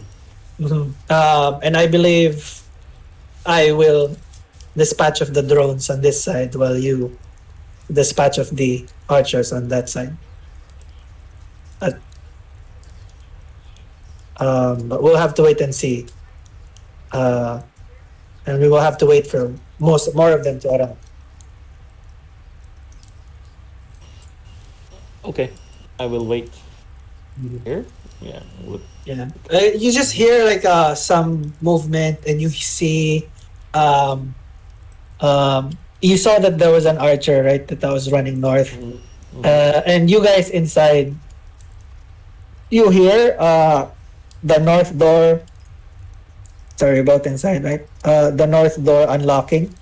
And I believe I will dispatch of the drones on this side while you dispatch of the archers on that side. But we'll have to wait and see. And we will have to wait for more of them to arrive. Okay, I will wait here. Yeah, Yeah, you just hear like some movement, and you see, um, you saw that there was an archer, right, that was running north. And you guys inside, you hear the north door. Sorry about inside, right? The north door unlocking,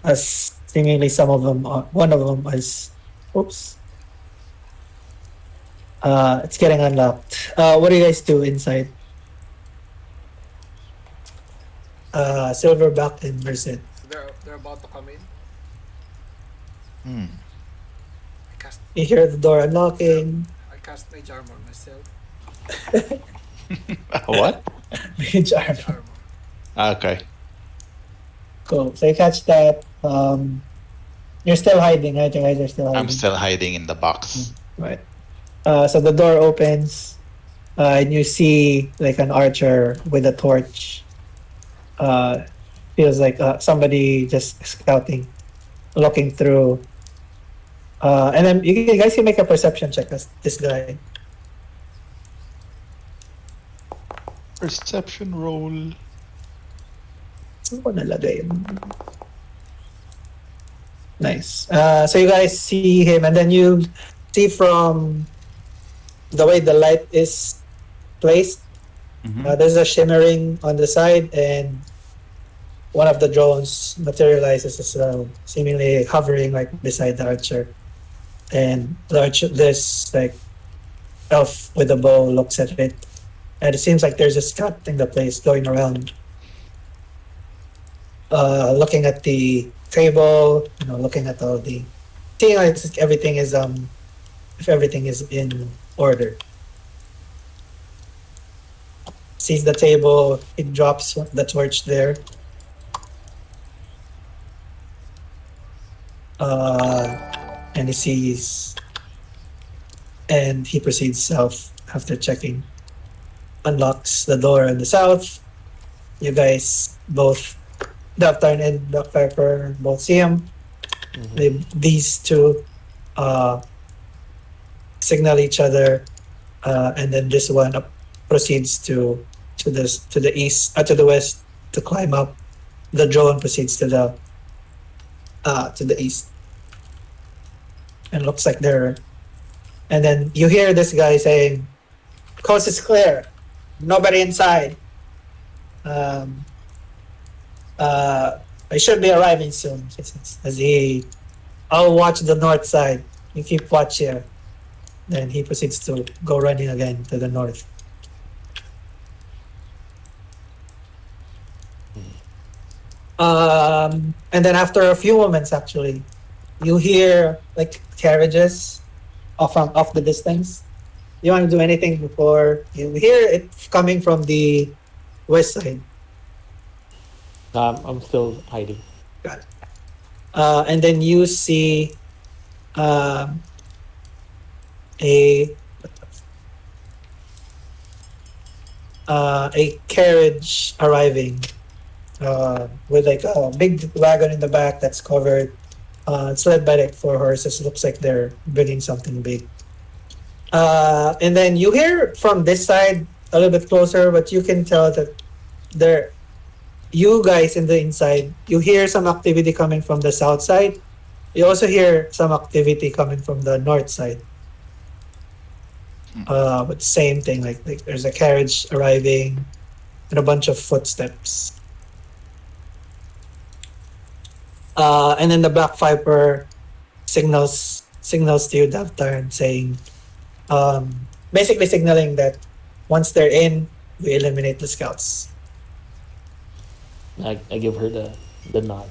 as seemingly some of them, one of them is, oops. It's getting unlocked. What do you guys do inside? Silverback and Vyrsed. So they're about to come in. Hmm. I cast You hear the door unlocking. mage armor myself. What? Mage armor. Mage armor. Okay. Cool. So you catch that. You're still hiding, right? You guys are still hiding. I'm still hiding in the box. Right. So the door opens, and you see like an archer with a torch. Feels like somebody just scouting, looking through. And then you guys can make a perception check as this guy. Perception roll. Saan ko nalagay yun? Nice. So you guys see him, and then you see from the way the light is placed, there's a shimmering on the side, and one of the drones materializes as well, seemingly hovering like beside the archer. And the archer, this like elf with a bow looks at it, and it seems like they're just scouting the place, going around, looking at the table, looking at all the, seeing like everything is if everything is in order. Sees the table, it drops the torch there. And he sees, and he proceeds south after checking. Unlocks the door in the south. You guys both, Davtarn and Blackpiper, both see him. These two signal each other, and then this one proceeds to the east, to the west, to climb up. The drone proceeds to the east, and looks like they're. And then you hear this guy saying, "Coast is clear. Nobody inside. I should be arriving soon." As I'll watch the north side. You keep watch here. Then he proceeds to go running again to the north. And then after a few moments, actually, you hear like carriages off the distance. You want to do anything before you hear it coming from the west side? I'm still hiding. Got it. And then you see a carriage arriving with like a big wagon in the back that's covered. It's led by like 4 horses. Looks like they're bringing something big. And then you hear from this side a little bit closer, but you can tell that there, you guys in the inside, you hear some activity coming from the south side. You also hear some activity coming from the north side. But same thing, like there's a carriage arriving and a bunch of footsteps. And then the Black Viper signals to you, Davtarn, saying, basically signaling that once they're in, we eliminate the scouts. I give her the nod.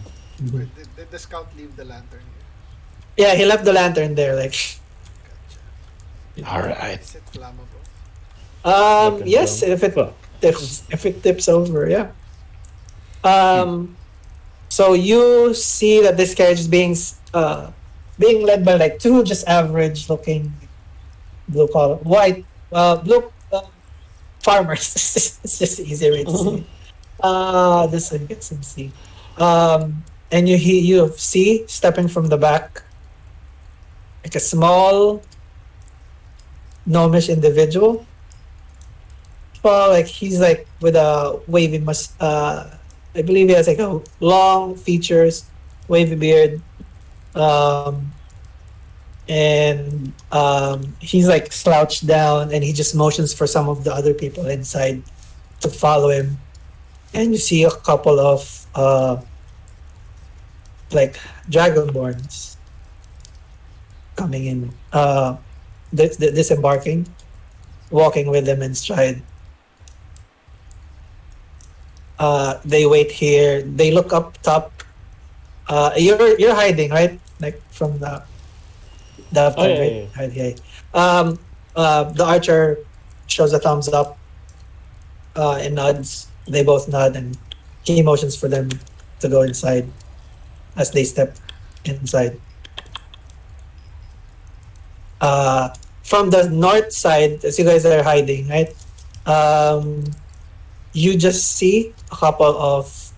Wait, did the scout leave the lantern here? Yeah, he left the lantern there. Like, Gotcha. All right. Is it flammable? Like a Yes, drum. if it tips over, yeah. So you see that this carriage is being led by like two just average looking blue collar white blue farmers. It's just the easier way to say it. This one gets some see. And you see stepping from the back like a small gnomish individual. Well, like he's like with a wavy I believe he has like a long features, wavy beard. Um, and he's like slouched down and he just motions for some of the other people inside to follow him. And you see a couple of like dragonborns coming in, disembarking, walking with them in stride. They wait here. They look up top. You're hiding, right? Like from the Oh Davtarn, yeah, right? yeah. Hide, yeah. The archer shows a thumbs up and nods. They both nod, and he motions for them to go inside as they step inside. From the north side, as you guys are hiding, right? You just see a couple of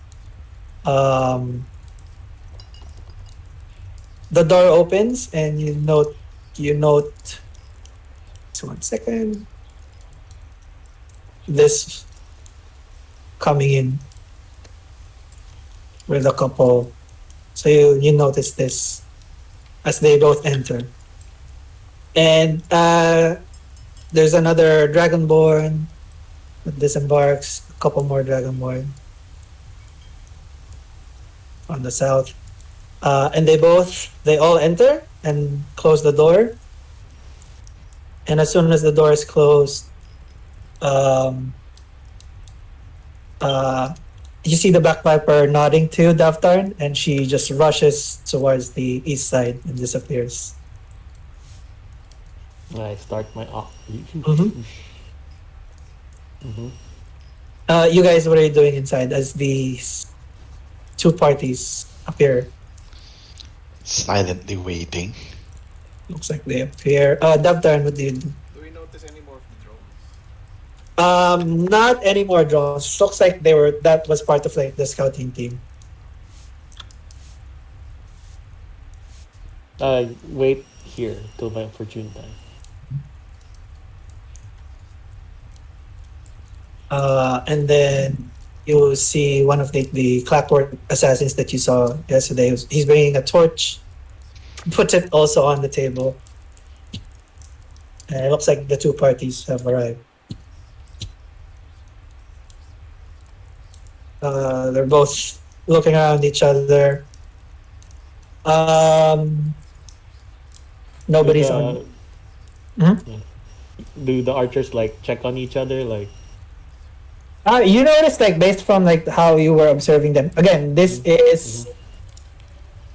the door opens, and you note. So 1 second. This coming in with a couple. So you notice this as they both enter. And there's another Dragonborn that disembarks, a couple more Dragonborn on the south. And they all enter and close the door. And as soon as the door is closed, um, you see the backpiper nodding to Davtarn, and she just rushes towards the east side and disappears. I start my off. Mhm. Mhm. You guys, what are you doing inside as these two parties appear? Silently waiting. Looks like they appear. Davtarn, what do you do? Do we notice any more of the drones? Not any more drones. Looks like that was part of like the scouting team. Wait here till my opportune time. And then you see one of the clockwork assassins that you saw yesterday. He's bringing a torch, puts it also on the table. And it looks like the two parties have arrived. They're both looking around each other. Nobody's on. Do the archers like check on each other? Like, You notice, like, based from like how you were observing them. Again, this is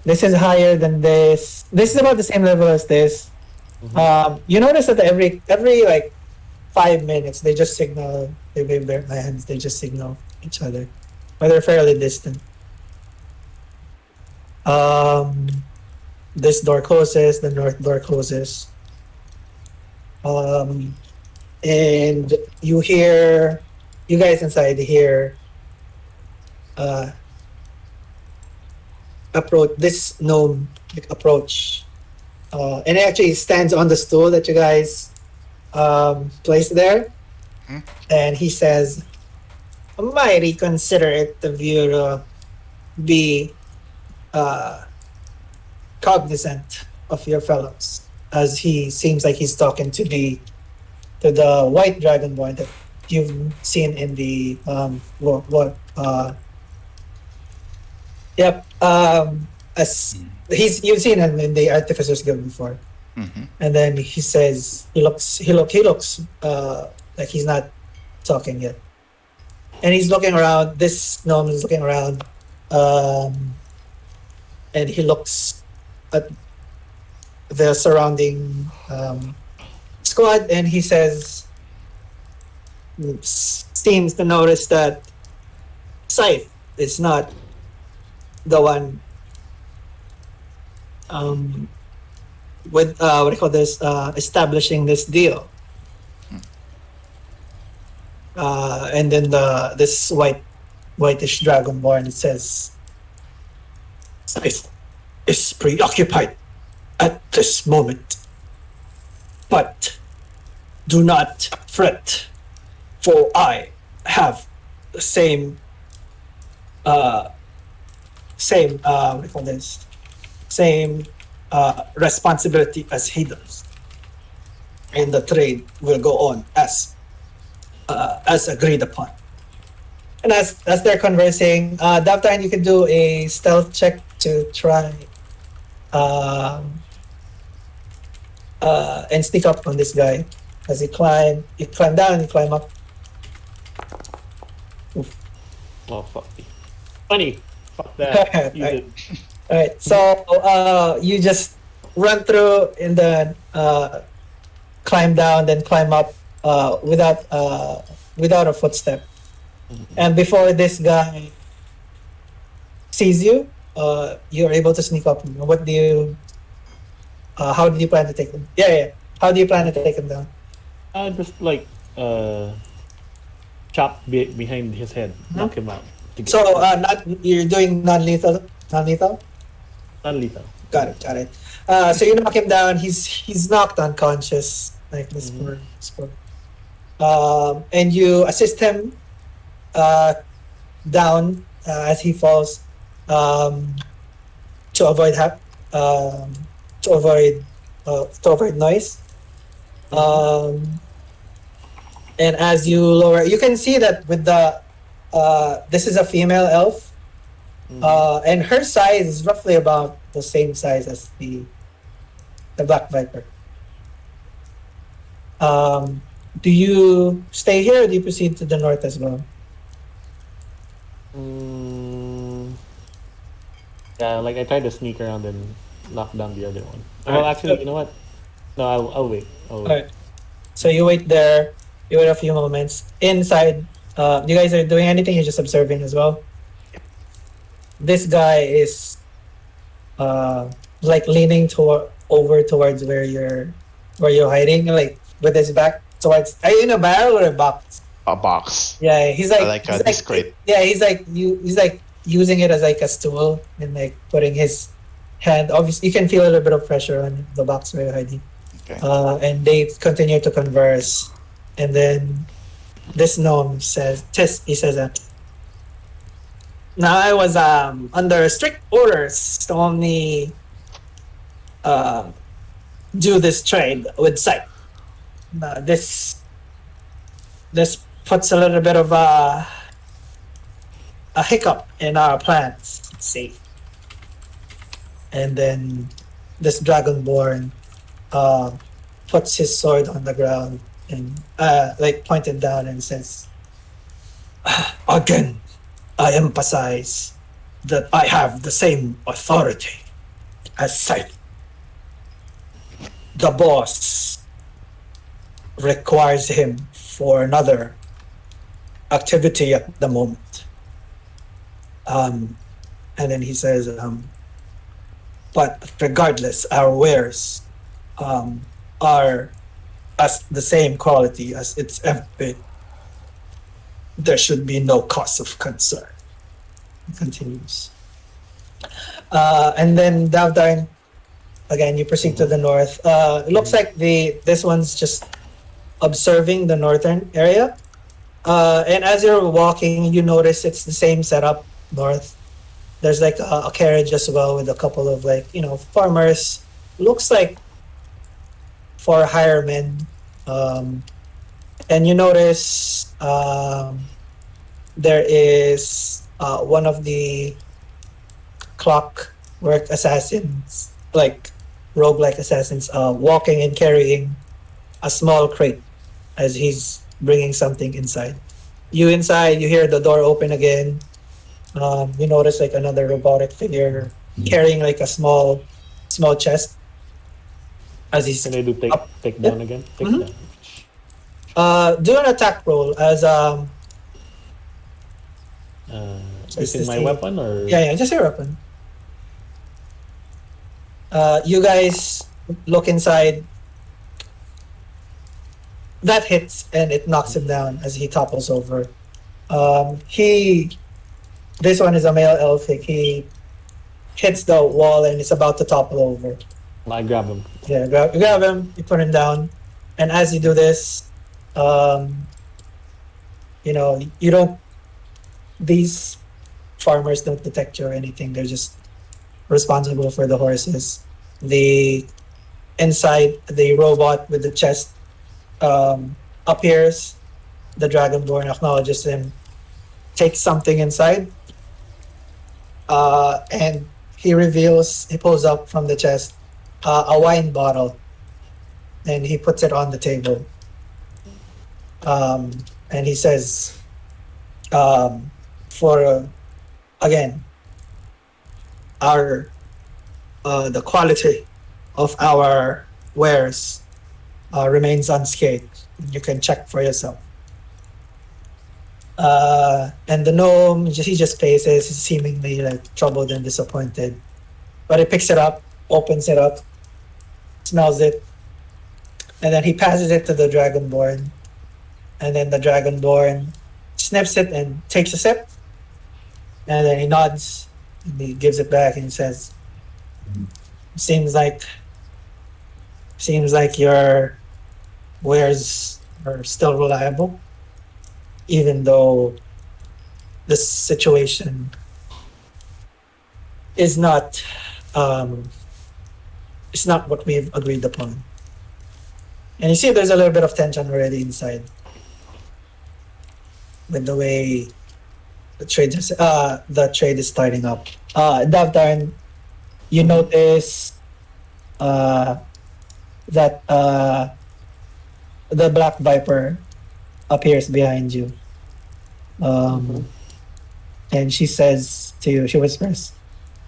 higher than this. This is about the same level as this. You notice that every like 5 minutes they just signal. They wave their hands. They just signal each other, but they're fairly distant. This door closes. The north door closes. And you guys inside hear approach this gnome approach, and it actually stands on the stool that you guys placed there. And he says, "I might reconsider it of you to be cognizant of your fellows," as he seems like he's talking to the white dragonborn that you've seen in the as you've seen him in the Artificers Guild before. And then he says he looks like he's not talking yet, and he's looking around. This gnome is looking around, and he looks at the surrounding squad, and he says, seems to notice that Scythe is not the one with what do you call this establishing this deal. And then this whitish dragonborn says, Scythe is preoccupied at this moment, but do not fret, for I have the same what do you call this same responsibility as he does, and the trade will go on as agreed upon. And as they're conversing, Davtarn, you can do a stealth check to try and sneak up on this guy. As you climb down, you climb up. Oh, fuck me. Funny. Fuck that. You did. Alright, so you just run through and then climb down, then climb up without a footstep. And before this guy sees you, you're able to sneak up. What do you? How do you plan to take him? Yeah. How do you plan to take him down? Just like chop behind his head, knock him out. So you're doing non-lethal. Non-lethal. Got it. So you knock him down. He's knocked unconscious, like this sport. And you assist him down as he falls to avoid noise. And as you lower, you can see that with the this is a female elf, and her size is roughly about the same size as the Black Viper. Do you stay here or do you proceed to the north as well? Yeah, like I tried to sneak around and knock down the other one. Well, actually, you know what? No, I'll wait. Alright. So you wait there. You wait a few moments. Inside, you guys are doing anything? You're just observing as well? This guy is like leaning over towards where you're hiding, like with his back towards. Are you in a barrel or a box? A box. Yeah, he's like Like a discreet. Yeah, he's like using it as like a stool and like putting his hand. Obviously, you can feel a little bit of pressure on the box where you're hiding. Okay. And they continue to converse, and then this gnome says, he says that. Now I was under strict orders to only do this trade with sight. This puts a little bit of a hiccup in our plans. Let's see. And then this dragonborn puts his sword on the ground and like pointed down and says, "Again, I emphasize that I have the same authority as Scythe. The boss requires him for another activity at the moment." And then he says, "But regardless, our wares are as the same quality as it's ever been. There should be no cause of concern." He continues. And then Davtarn, again, you proceed to the north. It looks like this one's just observing the northern area. And as you're walking, you notice it's the same setup north. There's like a carriage as well with a couple of farmers. Looks like for hiremen. And you notice there is one of the clockwork assassins, like roguelike assassins, walking and carrying a small crate as he's bringing something inside. You inside, you hear the door open again. You notice like another robotic figure carrying like a small chest as he's Can I do take down again? Take down. Do an attack roll as just to Using my see. weapon or Yeah, just your weapon. You guys look inside. That hits and it knocks him down as he topples over. This one is a male elfic. He hits the wall and is about to topple over. I grab him. Yeah, grab him, you put him down, and as you do this, um, you don't. These farmers don't detect you or anything. They're just responsible for the horses. The inside the robot with the chest appears. The dragonborn acknowledges him, takes something inside, and he pulls up from the chest a wine bottle, and he puts it on the table. And he says, for again, our the quality of our wares remains unscathed. You can check for yourself. And the gnome, he just faces, seemingly like troubled and disappointed. But he picks it up, opens it up, smells it, and then he passes it to the dragonborn. And then the dragonborn sniffs it and takes a sip. And then he nods and he gives it back and he says, Seems like your wares are still reliable, even though this situation is not it's not what we've agreed upon. And you see there's a little bit of tension already inside with the way the trade is starting up. Davtarn, you notice that the black viper appears behind you. And she says to you, she whispers,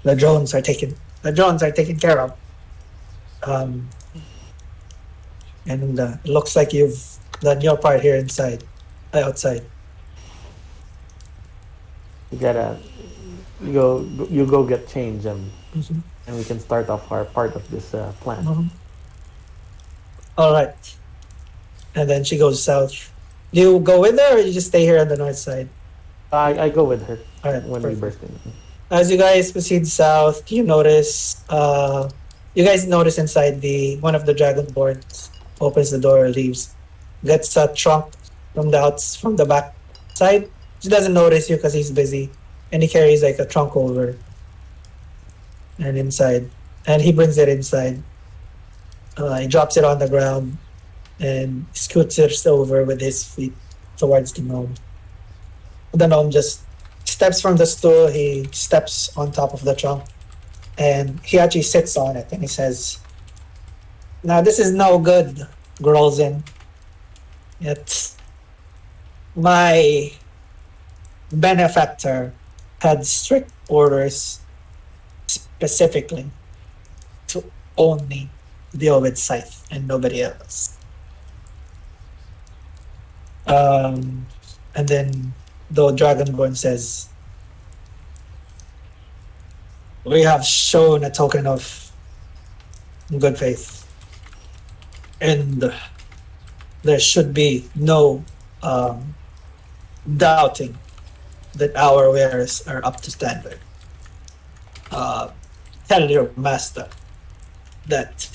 the drones are taken care of. And it looks like you've done your part here outside. You go get change and Mhm. we can start off our part of this plan. All right. And then she goes south. Do you go with her or you just stay here on the north side? I go with her All right, when perfect. we burst in. As you guys proceed south, you guys notice inside one of the dragonborns opens the door, leaves, gets a trunk from the back side. He doesn't notice you because he's busy, and he carries like a trunk over and inside, and he brings it inside. He drops it on the ground and scooters over with his feet towards the gnome. The gnome just steps from the stool. He steps on top of the trunk, and he actually sits on it, and he says, "Now this is no good, Grolzin. It's my benefactor had strict orders specifically to only deal with Scythe and nobody else. And then the Dragonborn says, we have shown a token of good faith, and there should be no doubting that our wares are up to standard. Tell your master that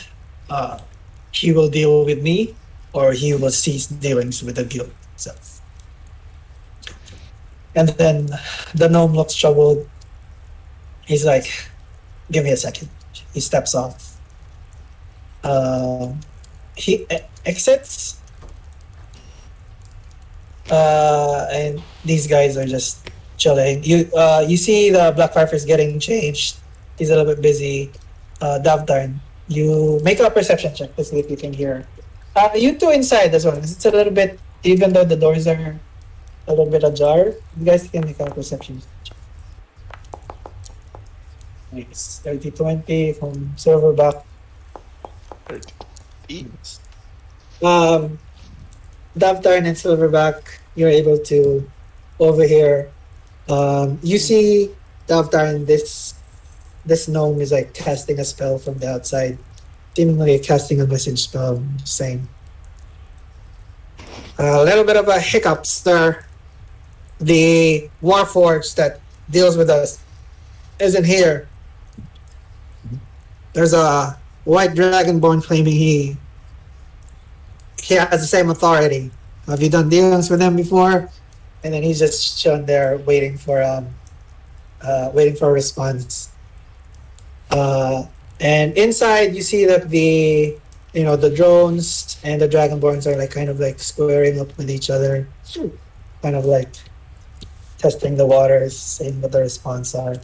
he will deal with me or he will cease dealings with the guild itself." And then the gnome looks troubled. He's like, "Give me a second." He steps off. He exits. And these guys are just chilling. You see the Black Viper's getting changed. He's a little bit busy. Davtarn, you make a perception check to see if you can hear. You two inside as well. It's a little bit, even though the doors are a little bit ajar, you guys can make a perception check. Nice. 30-20 from Silverback. Eat. Davtarn and Silverback, you're able to overhear. You see Davtarn, this gnome is like casting a spell from the outside, seemingly casting a message spell, saying, a little bit of a hiccup, sir. The Warforged that deals with us isn't here. There's a white dragonborn claiming he has the same authority. Have you done dealings with him before? And then he's just shown there waiting for a response. And inside you see that the drones and the dragonborns are like kind of like squaring up with each other, kind of like testing the waters, seeing what the response are.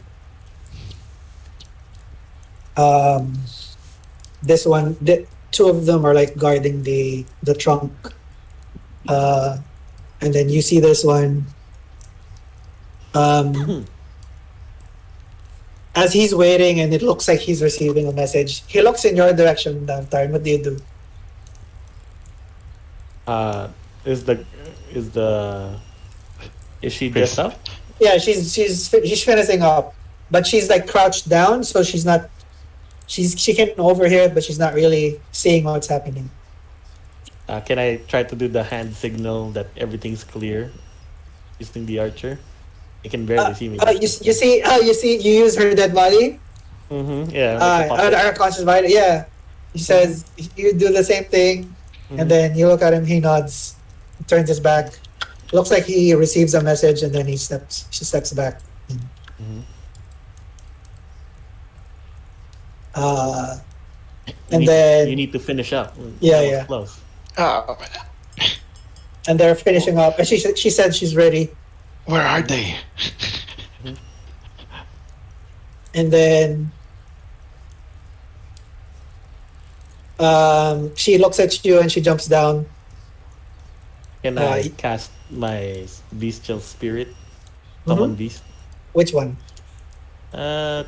Two of them are like guarding the trunk, and then you see this one. As he's waiting, and it looks like he's receiving a message. He looks in your direction, Davtarn. What do you do? Is she dressed up? Yeah, she's finishing up, but she's like crouched down, so she's not. She can overhear it, but she's not really seeing what's happening. Can I try to do the hand signal that everything's clear using the archer? I can barely see me. You use her dead body. Mm-hmm. Yeah. Like Our conscious body. Yeah. He says you do the same thing, and then you look at him. He nods, turns his back. Looks like he receives a message, and then she steps back. Mm-hmm. Then you need to finish up. Yeah, That was yeah. Close. Oh, And they're finishing up. And she said she's ready. where are they? And then she looks at you and she jumps down. Can I cast my bestial spirit? Summon beast. Which one? A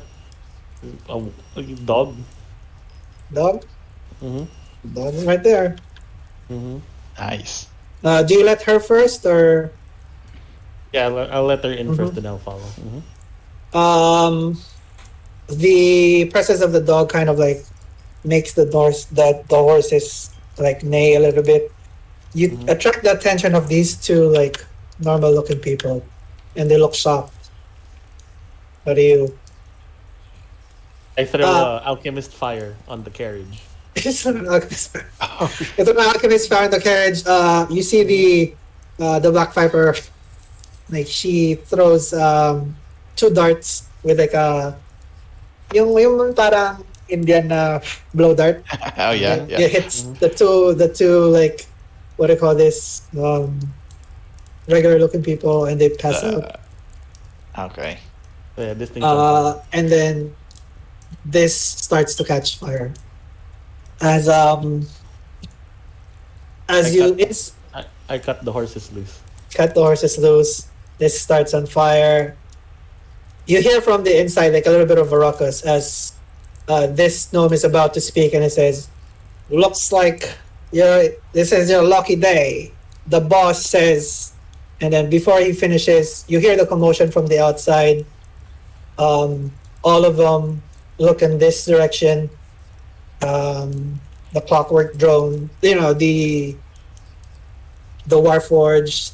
dog. Dog? Mm-hmm. Dog is right there. Mm-hmm. Nice. Do you let her first or? Yeah, I'll let her in first, then I'll follow. Mm-hmm. The presence of the dog kind of like makes the horses like neigh a little bit. You attract the attention of these two like normal looking people, and they look shocked. What do you? I throw alchemist fire on the carriage. It's an alchemist. It's an alchemist found the carriage. You see the Black Viper, like she throws 2 darts with like yung parang Indian blow dart. Oh yeah, yeah. It hits the two like what do you call this regular looking people, and they pass out. Okay. Yeah, this thing. And then this starts to catch fire. As I cut the horses loose. cut the horses loose. This starts on fire. You hear from the inside like a little bit of a ruckus as this gnome is about to speak, and it says, "Looks like this is your lucky day." The boss says, and then before he finishes, you hear the commotion from the outside. All of them look in this direction. The clockwork drone, the Warforged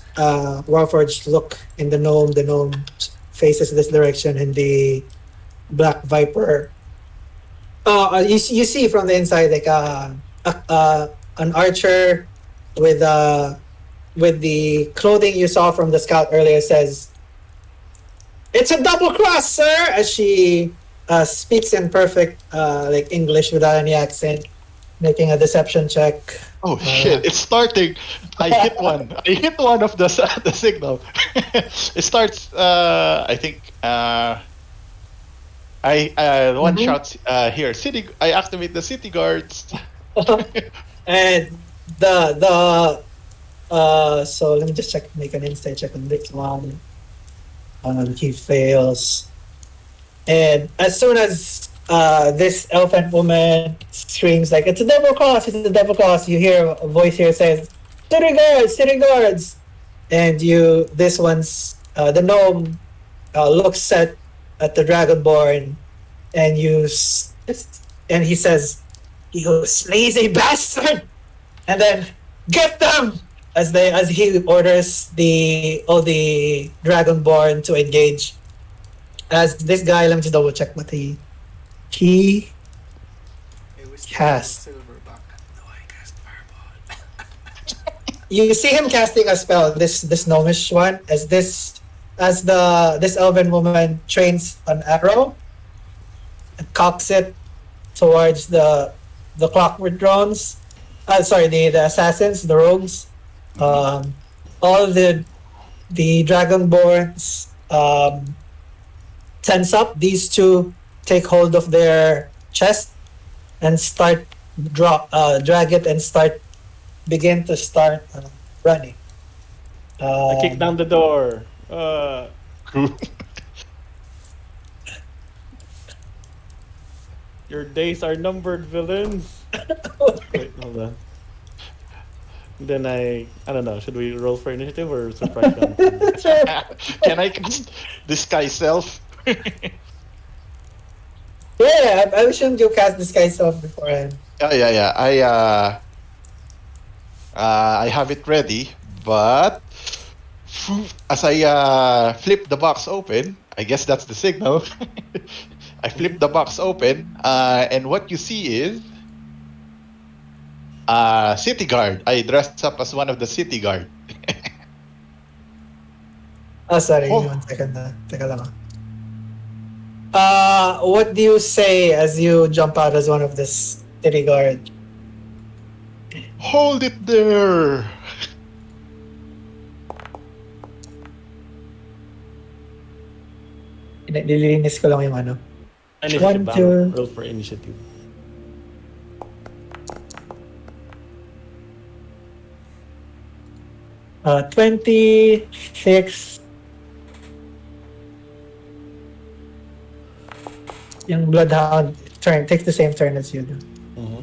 look in the gnome faces this direction, and the Black Viper. You see from the inside like an archer with the clothing you saw from the scout earlier says, "It's a double cross, sir," as she speaks in perfect like English without any accent, making a deception check. Oh shit! It's starting. I hit one. I hit one of the signal. It starts. I think. One shouts here. City. I activate the city guards. And so let me just make an insight check on this one. He fails. And as soon as this elephant woman screams like, "It's a double cross! It's a double cross!" You hear a voice here says, city guards, and this one's the gnome looks at the dragonborn, and and he says, "You lazy bastard!" And then get them as he orders all the dragonborn to engage. As this guy, let me just double check what he Hey, we still have cast. Silverback. No, I cast Fireball. You see him casting a spell. This gnomish one this elven woman trains an arrow and cocks it towards the clockwork drones. Sorry, the assassins, the rogues. All the dragonborns tense up. These two take hold of their chest and drag it and begin to start running. I kick down the door. Your days are numbered, villains. Wait, hold on. Then I don't know. Should we roll for initiative or surprise them? Can I cast disguise self? Yeah, I assumed you cast this guy self beforehand. Yeah. I have it ready, but as I flip the box open, I guess that's the signal. I flip the box open, and what you see is city guard. I dressed up as one of the city guard. Oh, sorry. Oh. Give me 1 second na. Teka lang. What do you say as you jump out as one of this city guard? Hold it there. Nililinis ko lang yung ano. Initiative. 1, 2. Roll for initiative. Uh, 26. Yung Bloodhound takes the same turn as you do. Mm-hmm.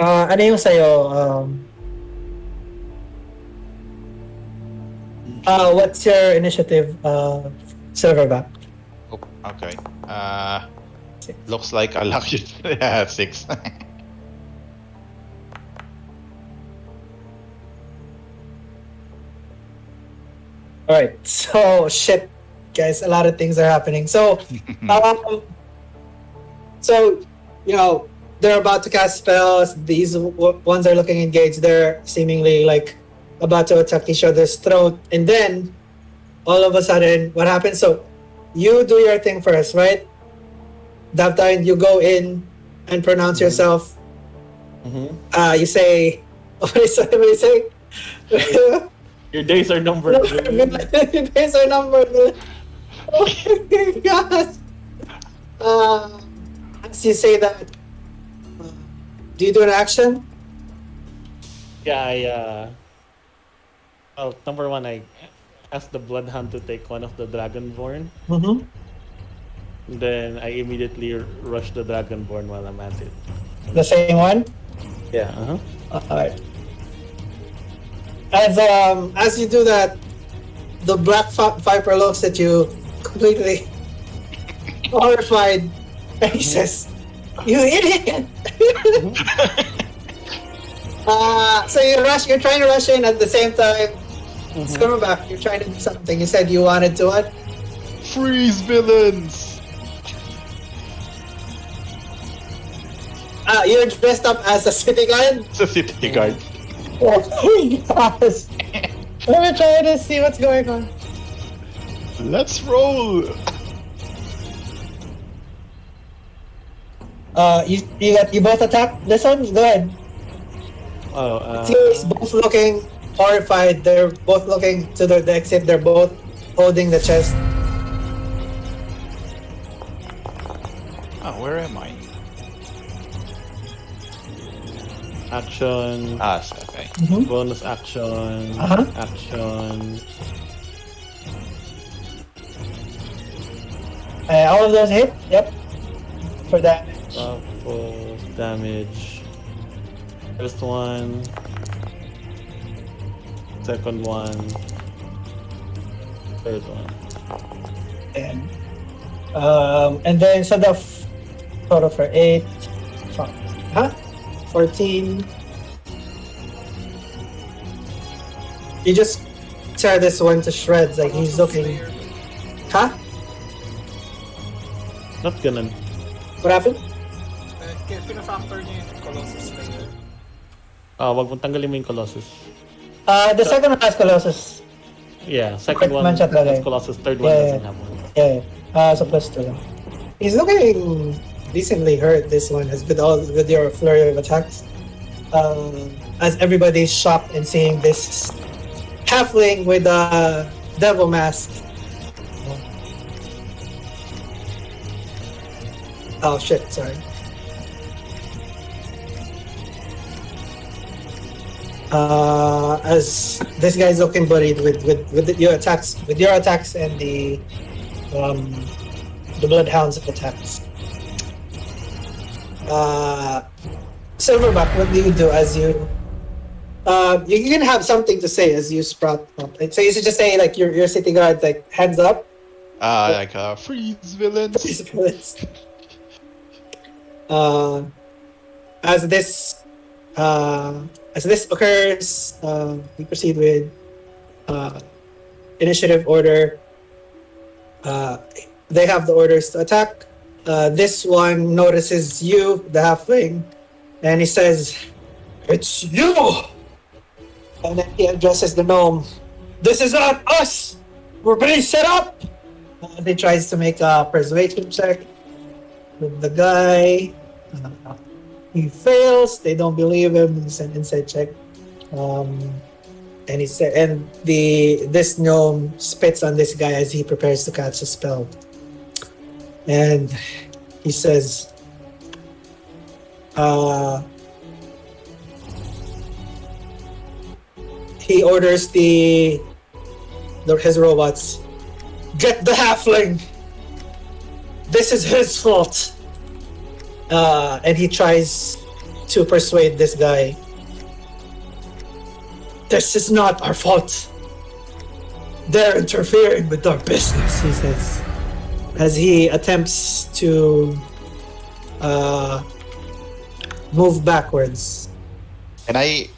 Ano yung sa'yo? What's your initiative, Silverback? Oh, okay. Looks like I'll lucky. Yeah, 6. Alright, so shit, guys, a lot of things are happening. So, they're about to cast spells. These ones are looking engaged. They're seemingly like about to attack each other's throat, and then all of a sudden, what happens? So, you do your thing first, right? Davtarn, you go in and pronounce yourself. Mm-hmm. You say, what do you say? Your days are numbered. villain. Days are numbered. Oh my god. As you say that, do you do an action? Yeah, well, number one, I asked the Bloodhound to take one of the Dragonborn. Mm-hmm. Then I immediately rush the Dragonborn while I'm at it. The same one? Yeah. Alright. As you do that, the Black Viper looks at you completely horrified, and he says, "You idiot!" So you're trying to rush in at the same time. Silverback, you're trying to do something. You said you wanted to what? Freeze, villains! You're dressed up as a city guard? It's a city guard. Oh my gosh. Let me try to see what's going on. Let's roll! You both attack this one? Go ahead. He's both looking horrified. They're both looking to the exit. They're both holding the chest. Oh, where am I? Action. Okay. Bonus action. Uh-huh. Action. All of those hit? Yep. for damage. Full damage. First one. Second one. Third one. And then so the total for 8. Fuck. Huh? 14. You just tear this one to shreds. Like he's looking. Huh? Not ganun. What happened? Kaya pinafactor niya yung Colossus Slayer. Wag mong tanggalin mo yung Colossus. The second one has Colossus. Yeah, second one Man siya talaga has eh. Colossus. Third one Yeah, doesn't have one. Yeah. So plus 2 lang. He's looking decently hurt. This one has with your flurry of attacks. As everybody's shocked in seeing this halfling with a devil mask. Oh shit! Sorry. As this guy's looking worried with your attacks and the bloodhounds attacks. Silverback, what do you do as you? You can have something to say as you sprout up. So you should just say like your city guard like hands up. Freeze villains. As this occurs, we proceed with initiative order. They have the orders to attack. This one notices you, the halfling, and he says, "It's you!" And then he addresses the gnome. "This is not us! We're being set up!" He tries to make a persuasion check with the guy. He fails. They don't believe him. It's an insight check. And he said, and this gnome spits on this guy as he prepares to cast a spell. And he says, he orders his robots, "Get the halfling. This is his fault." And he tries to persuade this guy. "This is not our fault. They're interfering with our business," he says, as he attempts to move backwards. Can I?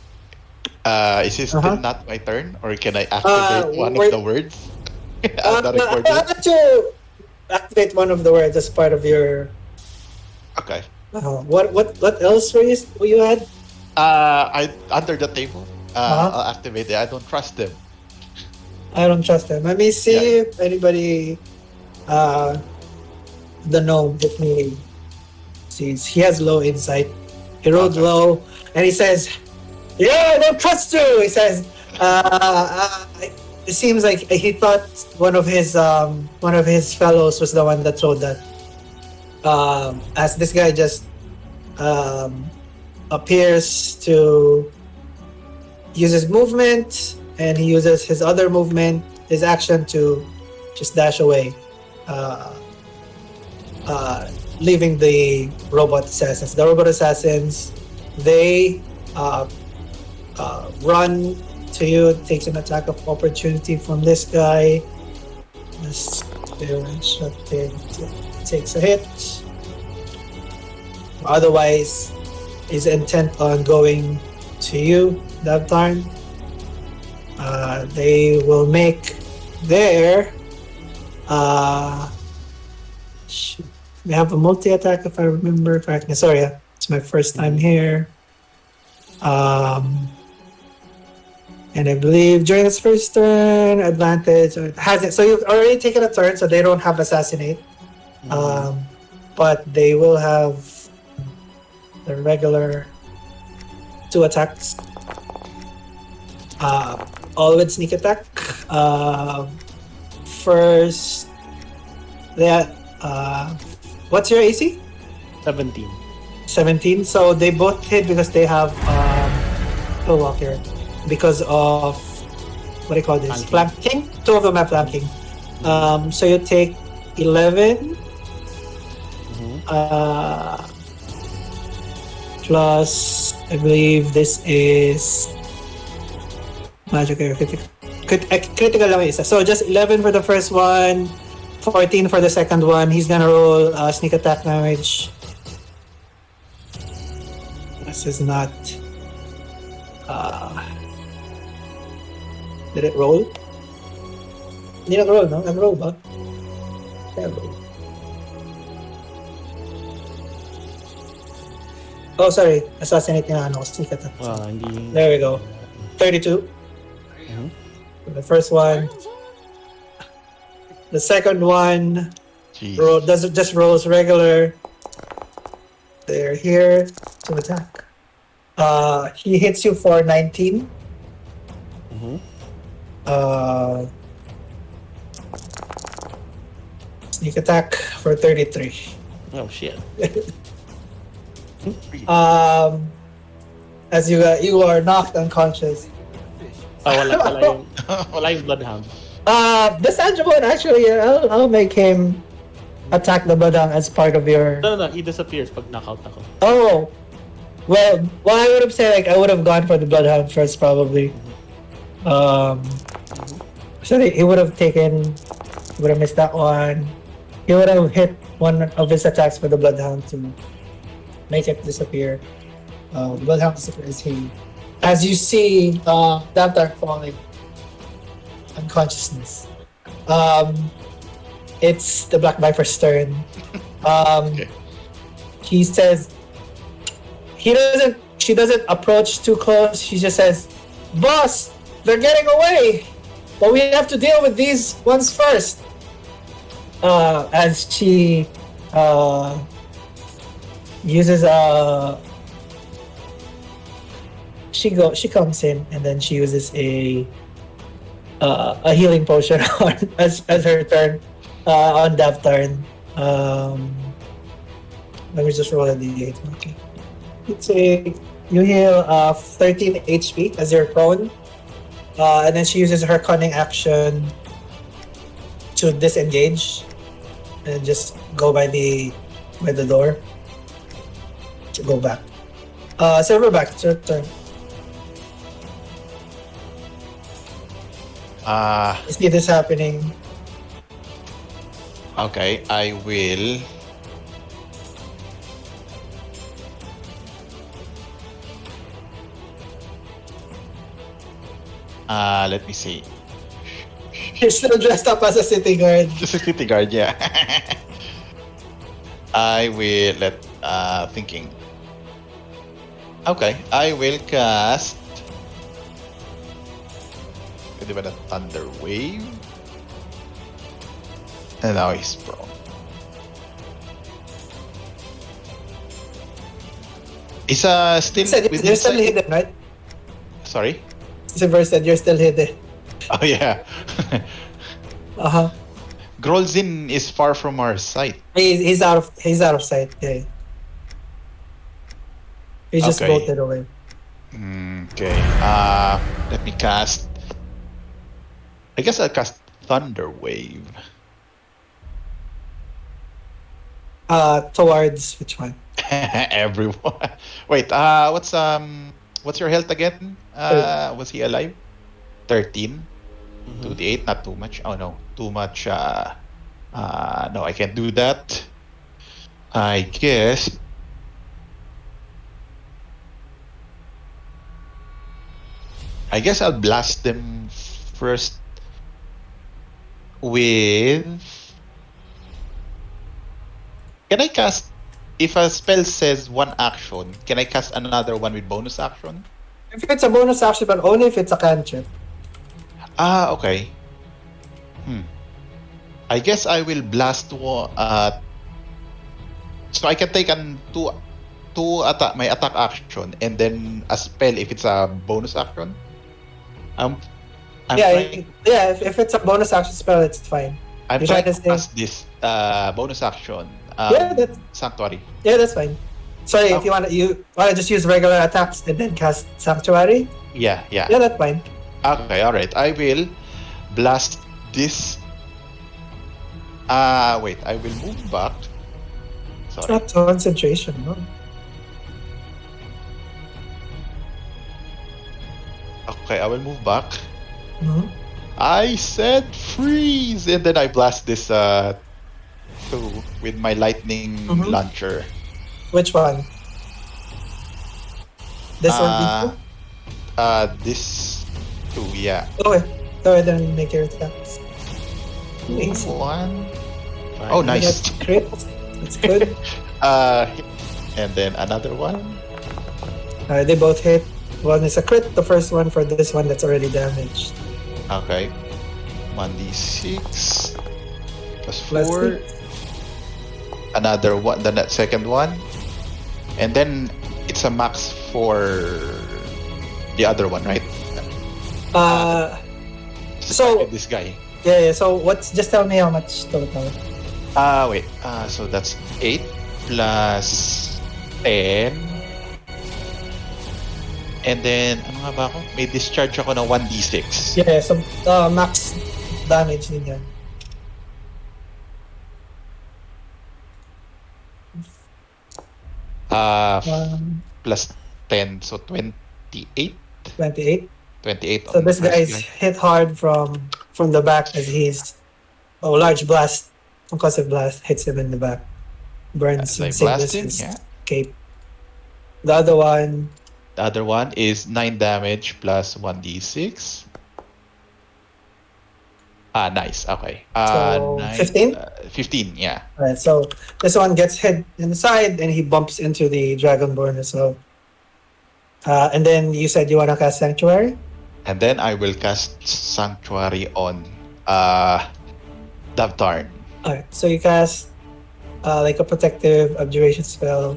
Is it still not my turn, or can I activate one wait. of the words? On the recording? I'll let you activate one of the words as part of your. Okay. What else were you had? I under the table. I'll activate it. I don't trust them. I don't trust him. Let me see if anybody, the gnome, if he sees. He has low insight. He rolled low, and he says, "Yeah, I don't trust you." He says, "It seems like he thought one of his fellows was the one that told that." As this guy just appears to use his movement, and he uses his other movement, his action, to just dash away, leaving the robot assassins. The robot assassins, they run to you, takes an attack of opportunity from this guy. This takes a hit. Otherwise, is intent on going to you, Davtarn. They will make their they have a multi-attack if I remember correctly. Sorry, it's my first time here. And I believe during its first turn, advantage has it. So you've already taken a turn, so they don't have assassinate. But they will have the regular 2 attacks. All with sneak attack. First, what's your AC? 17. 17. So they both hit because they have walk here. Because of what do you call this? Flanking. 2 of them have flanking. So you take 11. Plus, I believe this is magic or critical lang yung isa. So just 11 for the first one, 14 for the second one. He's gonna roll sneak attack damage. This is not. Did it roll? Hindi nag-roll, no? Nag-roll ba? Nag-roll. Oh, sorry. Assassinate niya ano, sneak attack. Hindi. There we go. 32. For the first one. The second one Jeez. just rolls regular. They're here to attack. He hits you for 19. Sneak attack for 33. Oh shit. As you are knocked unconscious. Wala yung bloodhound. The Sandra one actually, I'll make him attack the Bloodhound as part of your. No, he disappears pag knockout ako. Oh, well, I would have said like I would have gone for the Bloodhound first probably. So he would have missed that one. He would have hit one of his attacks for the Bloodhound to make it disappear. The Bloodhound disappears. As you see, Davtarn falling unconsciousness. It's the Black Viper's turn. Okay. He says she doesn't approach too close. She just says, "Boss, they're getting away, but we have to deal with these ones first." As she uses she comes in and then she uses a healing potion as her turn on Davtarn. Let me just roll a d8. Okay. You heal 13 HP as you're prone, and then she uses her cunning action to disengage and just go by the door to go back. Silverback, it's your turn. You see this happening. Okay, I will. Let me see. You're still dressed up as a city guard. Just a city guard, yeah. I will thinking. Okay, I will cast. Pwede ba na Thunder Wave? And now he's prone. Is still You're still hidden, right? Sorry? Vyrsed, you're still hidden. Oh yeah. Grolzin is far from our sight. He's out of sight. Yeah. He just Okay. bolted away. Okay. Let me cast. I guess I'll cast Thunder Wave. Towards which one? Everyone. Wait. What's your health again? Was he alive? 13. 2d8. Not too much. Oh no, too much. No, I can't do that. I guess. I'll blast them first with. Can I cast? If a spell says one action, can I cast another one with bonus action? If it's a bonus action, but only if it's a cantrip. Okay. I guess I will blast one. So I can take two attack my attack action and then a spell if it's a bonus action. I'm trying, If it's a bonus action spell, it's fine. I'm You're trying trying to to cast this bonus action. That's Sanctuary. Yeah, that's fine. Sorry, if you wanna just use regular attacks and then cast Sanctuary. Yeah. Yeah, that's fine. Okay, alright. I will blast this. Wait, I will move back. Sorry. Not concentration, no. Okay, I will move back. Mhm. I said freeze, and then I blast this two with my lightning Mhm. launcher. Which one? This one, these two? This two, yeah. Okay. Go ahead and make your attacks. Easy. One. Oh, You nice. got crit. That's good. And then another one. They both hit. One is a crit. The first one for this one that's already damaged. Okay. 1d6 plus Plus 4. Another one, the second one. And then it's a max for the other one, right? So This guy. yeah. So what's? Just tell me how much total. Wait. So that's 8 plus 10. And then, ano nga ba ako? May discharge ako ng 1d6. Yeah. So max damage din yan. Plus 10, so 28. 28. 28 So on the this first guy's guy. hit hard from the back as he's large blast, concussive blast hits him in the back, burns As I and blast singles him, his yeah. cape. The other one, The other one is 9 damage plus 1d6. Nice. Okay. So, 15? 15, yeah. right? So this one gets hit in the side and he bumps into the Dragonborn as well. And then you said you want to cast Sanctuary. And then I will cast Sanctuary on Davtarn. Alright, so you cast like a protective abjuration spell,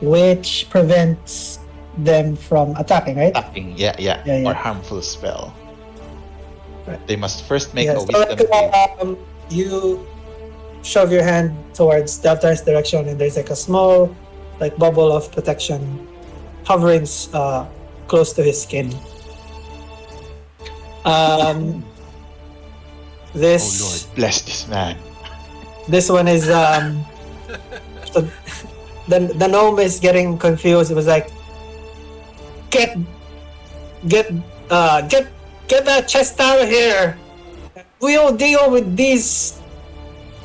which prevents them from attacking, right? Attacking, yeah. Yeah. Or harmful spell. Right. They must first make Yeah, a so wisdom save. you shove your hand towards Davtar's direction, and there's like a small, like bubble of protection hovering close to his skin. This. Oh Lord, bless this man. This one is so the gnome is getting confused. It was like, get that chest out of here. We'll deal with these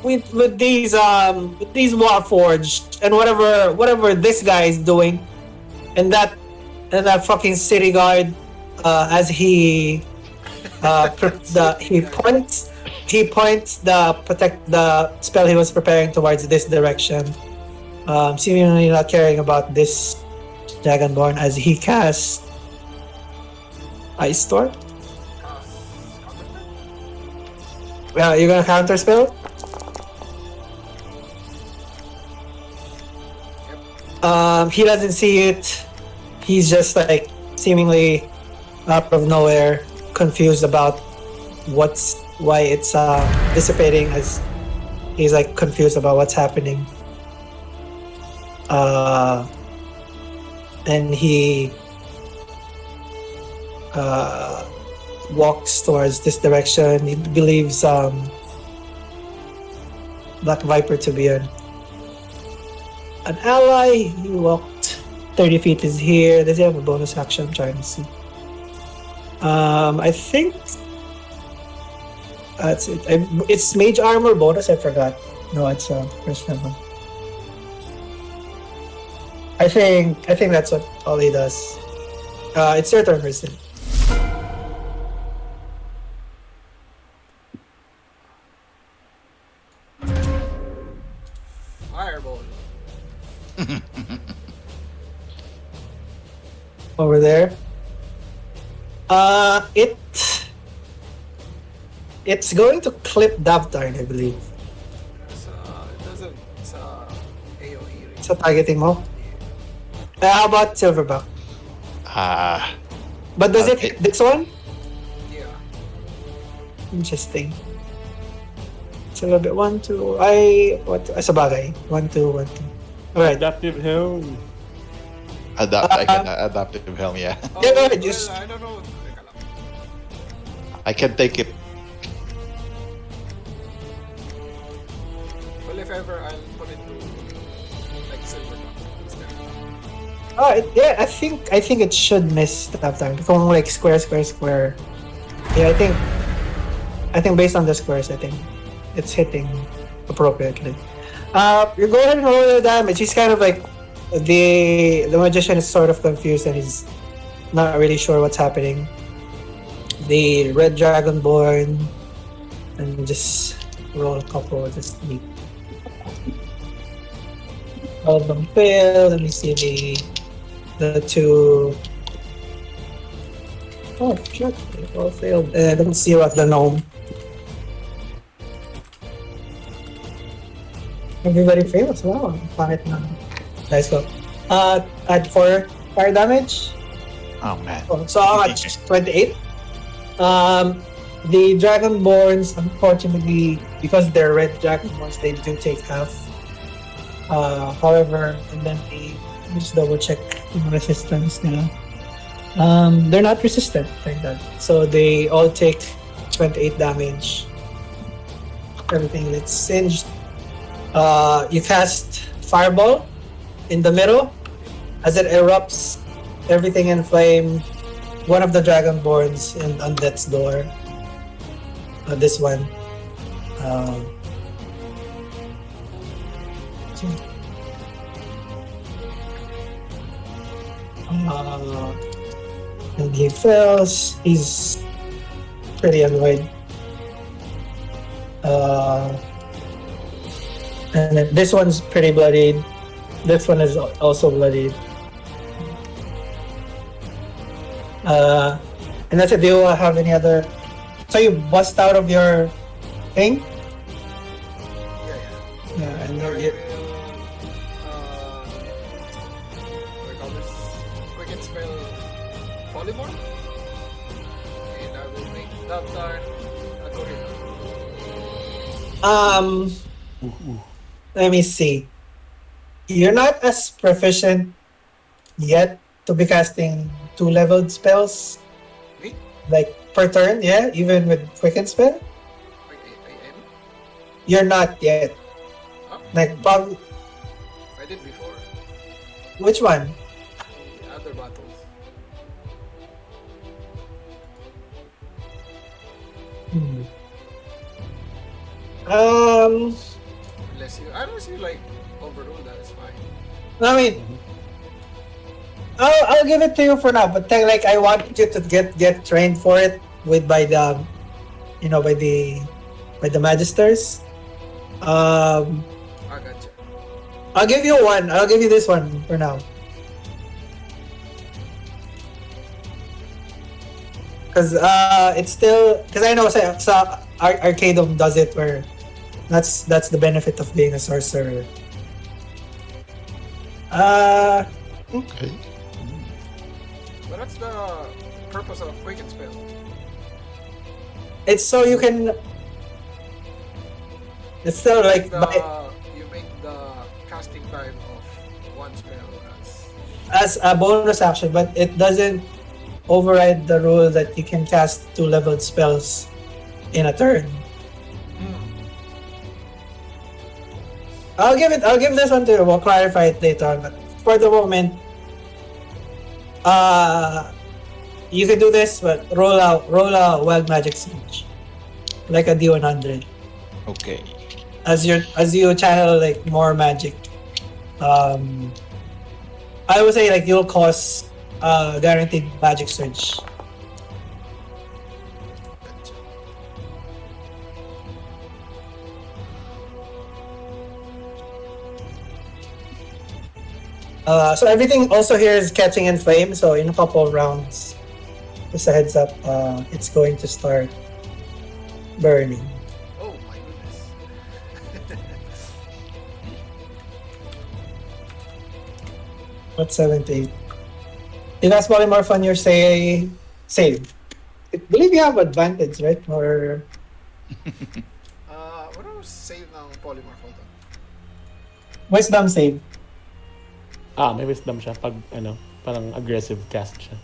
with these Warforged and whatever this guy is doing, and that fucking city guard as he he points the spell he was preparing towards this direction, seemingly not caring about this Dragonborn as he casts Ice Storm. Yeah, you're gonna counter spell? He doesn't see it. He's just like seemingly out of nowhere, confused about why it's dissipating, as he's like confused about what's happening. And he walks towards this direction. He believes Black Viper to be an ally. He walked 30 feet is here. Does he have a bonus action? I'm trying to see. I think that's it. It's mage armor bonus. I forgot. No, it's first level. I think that's what all he does. It's your turn, Vyrsed. Fireball. Over there. It's going to clip Davtarn, I believe. It doesn't. It's AoE. Right? Sa targeting mo. How about Silverback? But does it hit this one? Yeah. Interesting. It's a little bit 1, 2. Sa bagay. 1, 2, 1, 2. Alright. Adaptive helm. I can adaptive helm, yeah. Yeah, go ahead, well, just- I don't know. Teka lang. I can take it. Well, if ever, I'll put it to like Silverback instead. Yeah, I think it should miss Davtarn. Kung like square. Yeah, I think based on the squares, I think it's hitting appropriately. You go ahead and roll the damage. He's kind of like the magician is sort of confused and he's not really sure what's happening. The red dragonborn, and just roll a couple just neat. All of them fail. Let me see the two. Oh shit! They all failed. Let me see what the gnome. Everybody fails. Wow, pangit na. Nice go. Add 4 fire damage. Oh man. So how much? 28. The dragonborns, unfortunately, because they're red dragonborns, they do take half. However, and then just double check the resistance nila. They're not resistant like that. So they all take 28 damage. Everything gets singed. You cast Fireball in the middle. As it erupts, everything in flame. One of the Dragonborns on death's door. This one. And he fails. He's pretty annoyed. And then this one's pretty bloodied. This one is also bloodied. And that's it. Do you have any other? So you bust out of your thing? Yeah, and I you're, will, what do you call this? Quicken spell polymorph, and I will make Davtarn a gorilla. Let me see. You're not as proficient yet to be casting 2-leveled spells. Me? Like per turn, yeah, even with Quicken Spell. Like I am? You're not yet. Huh? Like, I did before. which one? The other battles. Unless you like overrule that, it's fine. I mean, I'll give it to you for now, but then, like I want you to get trained for it by the magisters. I gotcha. I'll give you one. I'll give you this one for now. Because it's still because I know Arcadum does it where that's the benefit of being a sorcerer. Okay. But that's the purpose of quicken spell. It's so you can. It's still like You make the casting time of one spell as a bonus action, but it doesn't override the rule that you can cast 2-leveled spells in a turn. I'll give this one to you. We'll clarify it later on. But for the moment, you can do this, but roll a wild magic siege, like a D100. Okay. As you channel like more magic, I would say like you'll cause guaranteed magic surge. So everything also here is catching in flame. So in a couple of rounds, just a heads up, it's going to start burning. Oh my goodness. What's 78? You guys polymorph on your save. I believe you have advantage, right? Or What was save ng polymorph? Hold on. wisdom save. May wisdom siya pag parang aggressive cast siya.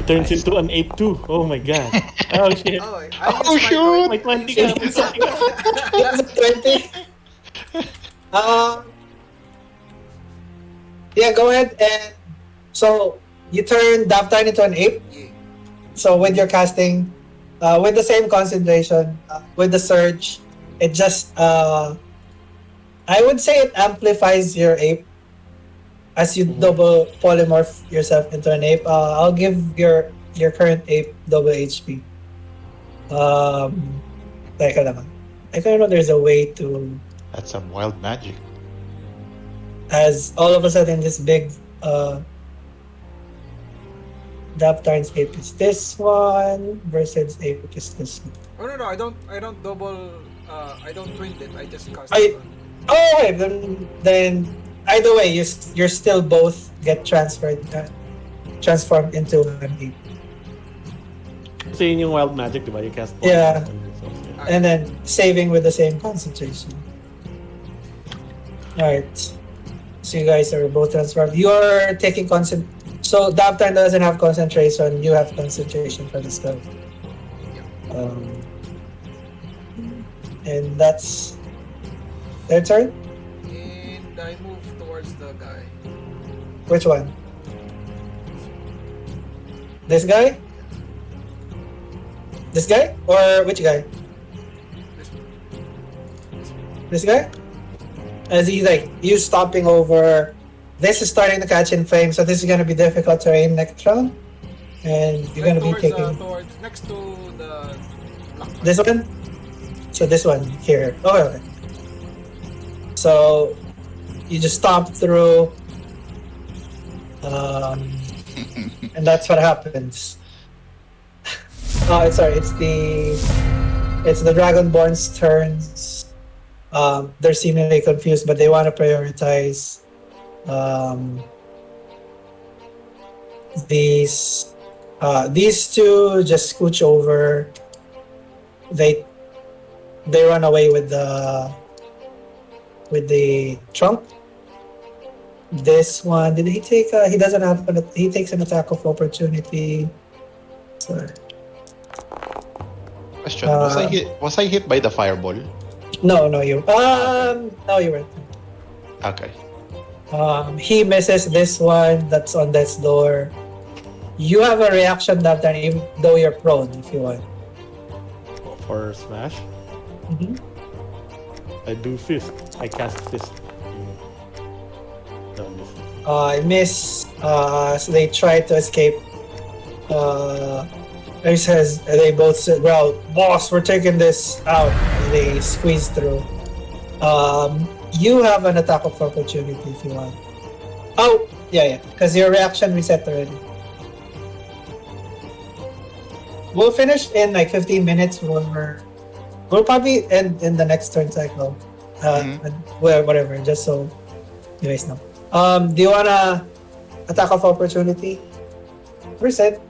turns Nice. into an ape too. Oh my god. Oh shit. Oh, Oh, shoot! My 20 Yeah. ka, my 20 ka. That's a 20. Yeah, go ahead and so you turn Davtarn into an ape. Yeah. So with your casting, with the same concentration, with the surge, it just I would say it amplifies your ape as you double polymorph yourself into an ape. I'll give your current ape double HP. Teka lang. I don't know there's a way to That's some wild magic. as all of a sudden this big Davtarn's ape is this one, Vyrsed's ape is this one. Oh no, I don't double. I don't twin it. I just cast I- it. On. Oh, okay. Then either way, you're still both get transformed into an ape, Kasi yun yung wild magic, di ba? You cast Yeah. So, yeah. and then saving with the same concentration. All right. So you guys are both transformed. You're taking So Davtarn doesn't have concentration. You have concentration for the spell. And that's their turn. And I move towards the guy. Which one? This guy? This guy? Or which guy? This one. This guy? As he's like, you stomping over. This is starting to catch in flame, so this is going to be difficult to aim next round. And you're going to be taking towards next to the black one. this one. So this one here. Oh, okay. So you just stomp through. And that's what happens. Sorry, it's the Dragonborn's turns. They're seemingly confused, but they want to prioritize these two. Just scooch over. They run away with the trunk. This one, did he take? He doesn't have. He takes an attack of opportunity. Sorry. Question: Was I hit by the fireball? No, you. No, you weren't. Okay. He misses this one. That's on death's door. You have a reaction that time, even though you're prone, if you want. For smash, Mm-hmm. I do fist. I cast fist. Don't miss. I miss. So they try to escape. He says they both growl, "Boss, we're taking this out." And they squeeze through. You have an attack of opportunity if you want. Oh, yeah, because your reaction reset already. We'll finish in like 15 minutes. We'll probably end in the next turn cycle. Whatever, just so you guys know. Do you wanna attack of opportunity? Vyrsed?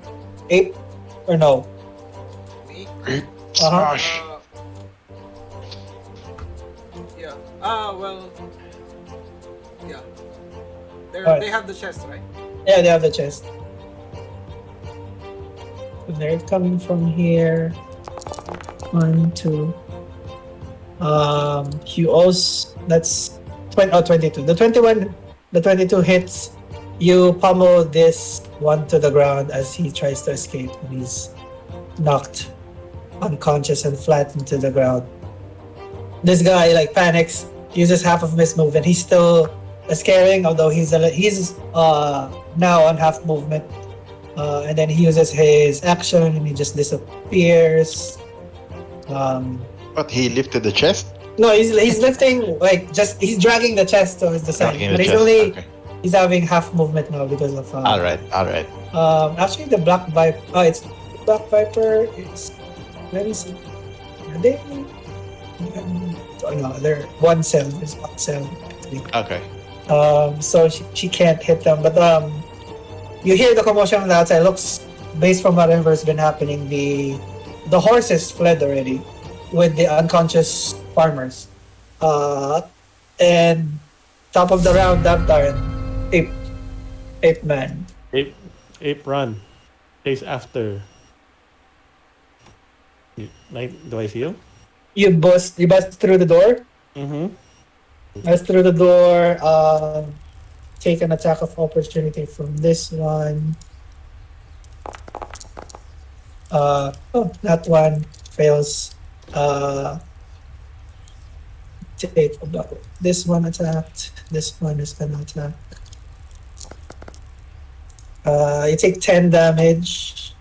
8 or no? Me? Smash. Yeah. Well. Yeah. Alright. They have the chest, right? Yeah, they have the chest. So they're coming from here. 1, 2. You also that's 22. The 22 hits. You pummel this one to the ground as he tries to escape, and he's knocked unconscious and flat into the ground. This guy like panics, uses half of his movement. He's still scaring, although he's now on half movement. And then he uses his action and he just disappears. But he lifted the chest. No, he's lifting he's dragging the chest towards the side, Dragging but the he's chest, only okay. he's having half movement now because of. All right. Actually, the Black Viper. Oh, it's Black Viper. It's let me see. Are they? Oh no, they're one cell. It's one cell. Actually. Okay. So she can't hit them, but you hear the commotion on the outside. Looks based from whatever's been happening, the horses fled already with the unconscious farmers. And top of the round, Davtarn, ape man. Ape run. chase after. Like, do I see you? You bust through the door. Mm-hmm. Bust through the door. Take an attack of opportunity from this one. That one fails. Take this one attacked. This one is gonna attack. You take 10 damage.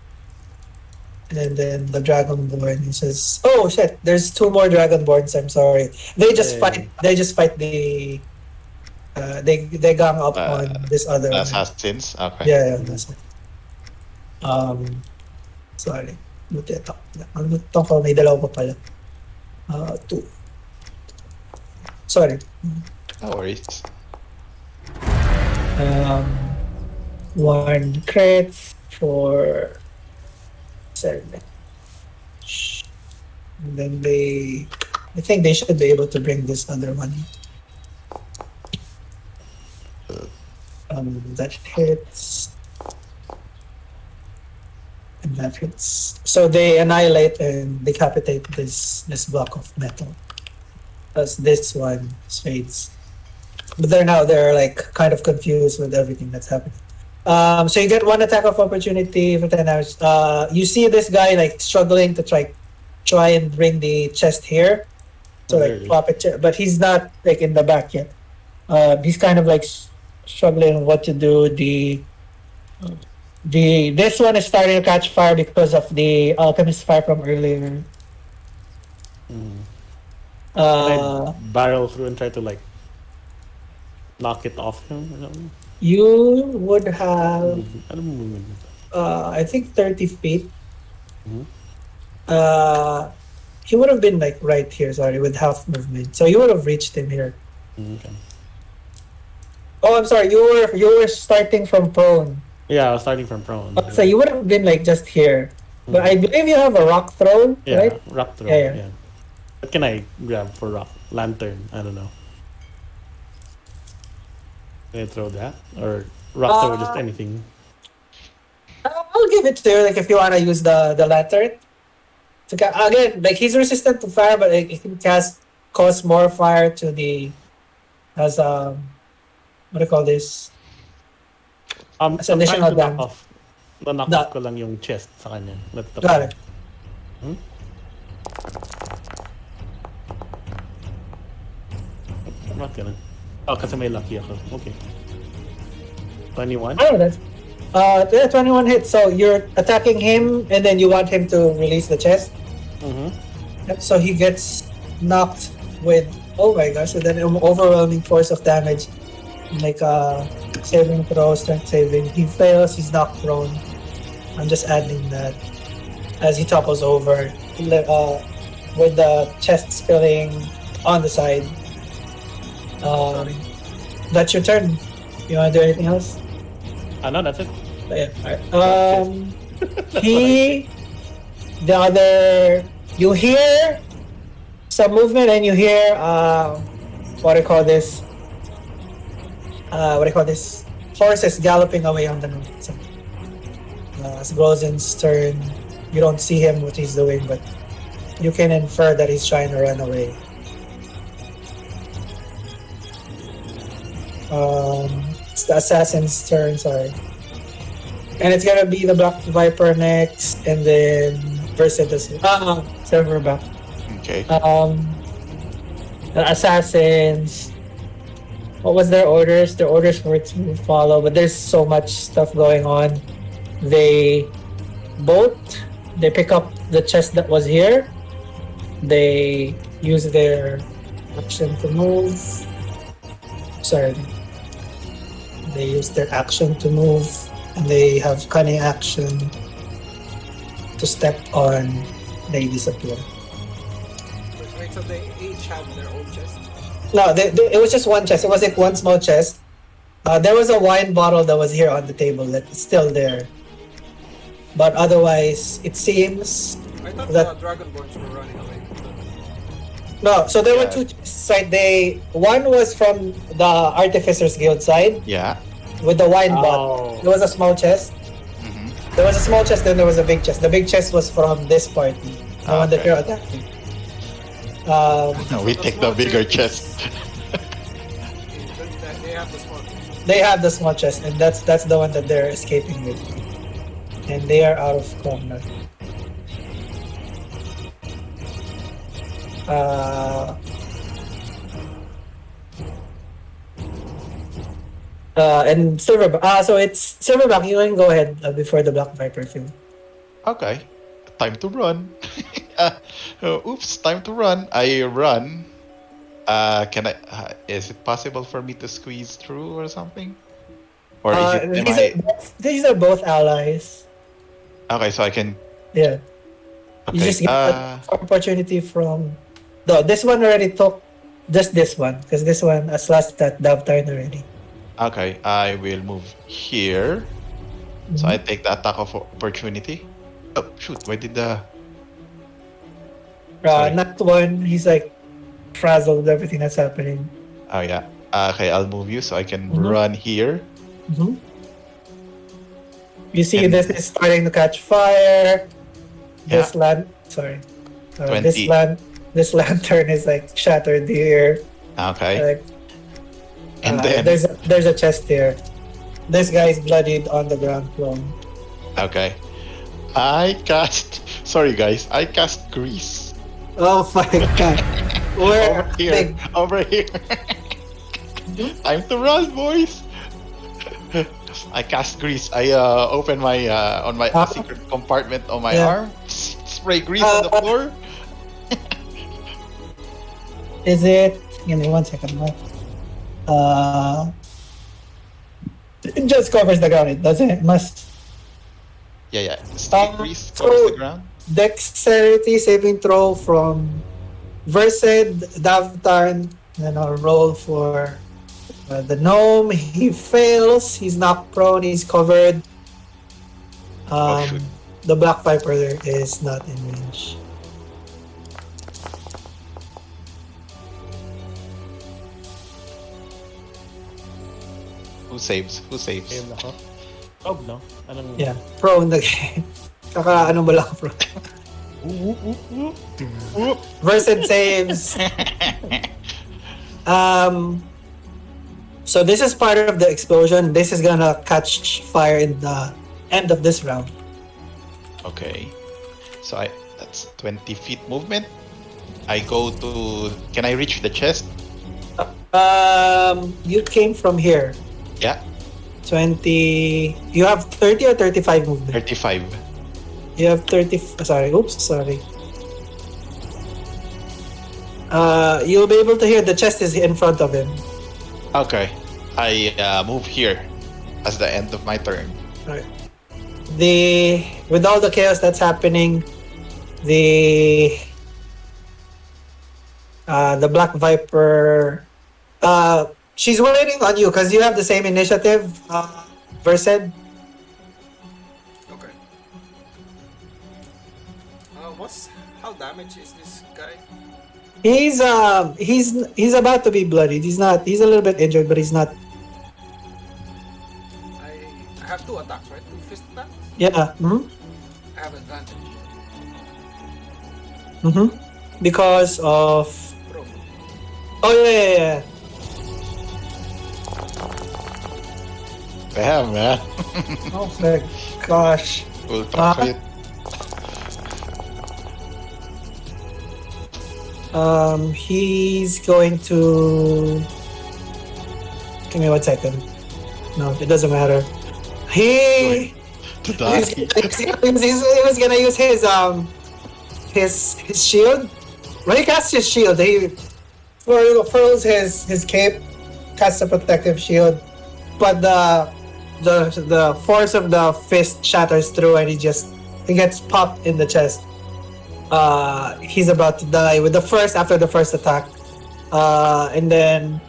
And then the Dragonborn, he says, "Oh shit! There's 2 more Dragonborns. I'm sorry. They just fight. They just fight the. They gang up on this other one. Assassins. Okay. Yeah, that's it. Sorry. Buti ito. Ano ko? May dalawa pa pala. 2. Sorry. No worries. 1 crit for 7. And then I think they should be able to bring this other one. That hits. And that hits. So they annihilate and decapitate this block of metal. As this one fades. But they're like kind of confused with everything that's happening. So you get 1 attack of opportunity for 10 hours. You see this guy like struggling to try and bring the chest here. So like flop it, but he's not like in the back yet. He's kind of like struggling what to do. This one is starting to catch fire because of the alchemist fire from earlier. Can I barrel through and try to like knock it off him or something? You would have, I don't move. I think 30 feet. Mhm. He would have been like right here, sorry, with half movement. So you would have reached him here. Okay. Oh, I'm sorry. You were starting from prone. Yeah, I was starting from prone. So you would have been like just here. But I believe you have a rock throw, Yeah, right? rock throw. Yeah, yeah. Yeah. What can I grab for rock? Lantern. I don't know. Can I throw that or rock throw? Just anything. I'll give it to you, like if you wanna use the lantern. Again, like he's resistant to fire, but like, he can cause more fire to the what do you call this? As I'm additional trying to knock damage. off. Na-knock off ko lang yung chest sa kanya. That's the Got it. Bakit ganun? Oh, kasi may lucky ako. Okay. 21? Oh, that's 21 hits. So you're attacking him, and then you want him to release the chest. Mm-hmm. Yep, so he gets knocked with, oh my gosh, with an overwhelming force of damage. Like saving throw, strength saving. He fails, he's knocked prone. I'm just adding that as he topples over with the chest spilling on the side. That's your turn. You want to do anything else? No, that's it. Yeah. Alright. You hear some movement and you hear what do you call this? Horses galloping away on the north. So, it's Grozen's turn. You don't see him what he's doing, but you can infer that he's trying to run away. It's the assassin's turn, sorry. And it's gonna be the Black Viper next, and then Vyrsed as Silverback. Okay. The assassins. What was their orders? Their orders were to follow, but there's so much stuff going on. They pick up the chest that was here. They use their action to move. Sorry. They use their action to move, and they have cunning action to step on. They disappear. Wait, so they each have their own chest? No, it was just one chest. It was like one small chest. There was a wine bottle that was here on the table that's still there. But otherwise, it seems I thought that the Dragonborns were running away. no. So there were Yeah. two side. One was from the Artificers Guild side Yeah. with the wine Oh. bottle. It was a small chest, Mm-hmm. There was a small chest, then there was a big chest. The big chest was from this party, the one that Okay. you're attacking. No, we take the bigger chest. They have the small chest. They have the small chest, and that's the one that they're escaping with. And they are out of combat. And Silverback. So it's Silverback. You can go ahead before the Black Viper field. Okay, time to run. Oops, time to run. I run. Can I? Is it possible for me to squeeze through or something? Or is it? Am I? These are both allies. Okay, so I can. Yeah. You Okay. just get an opportunity from. No, this one already took just this one because this one has last that Davtarn already. Okay, I will move here. So I take the attack of opportunity. Oh shoot! Why did the? Sorry. Not one. He's like frazzled with everything that's happening. Oh yeah. Okay, I'll move you so I can Mhm. run here. Mm-hmm. You see, And- this is starting to catch fire. This Yeah. sorry, 20. this lantern is like shattered here. Okay, Like, and then there's a chest here. This guy is bloodied on the ground prone. okay, I cast. Sorry guys, I cast grease Oh my god! We're over here. big. Over here. Time to run, boys. I cast grease. I open my on my secret compartment on my Yeah. arm. Spray grease on the floor. Is it? Give me 1 second. It just covers the ground. It doesn't. It must. Yeah. Stick grease so- covers the ground. Dexterity saving throw from Vyrsed, Davtarn, then I'll roll for the gnome. He fails. He's knocked prone. He's covered. Shoot. The Black Viper is not in range. Who saves? Who saves? Ayun ako. Oh, no? Anong... Yeah, prone the game. Kaka ano mo lang prone. Vyrsed saves. So this is part of the explosion. This is gonna catch fire in the end of this round. Okay. So that's 20 feet movement. I go to. Can I reach the chest? You came from here. Yeah. 20. You have 30 or 35 movement? 35. You have 30. Sorry. Oops. Sorry. You'll be able to hear the chest is in front of him. Okay. I move here as the end of my turn. Alright. With all the chaos that's happening, the Black Viper, she's waiting on you because you have the same initiative, Vyrsed. Okay. How damaged is this guy? He's about to be bloodied. He's not. He's a little bit injured, but he's not. I have 2 attacks, right? 2 fist attacks. Yeah. Mm-hmm. I have advantage. Mm-hmm. Because of. Bro. Oh yeah. Damn, man. Oh my gosh. Ultra crit. He's going to. Give me 1 second. No, it doesn't matter. He To die. he was gonna use his shield. When he casts his shield, he furls his cape, casts a protective shield, but the force of the fist shatters through, and he gets popped in the chest. He's about to die after the first attack, and then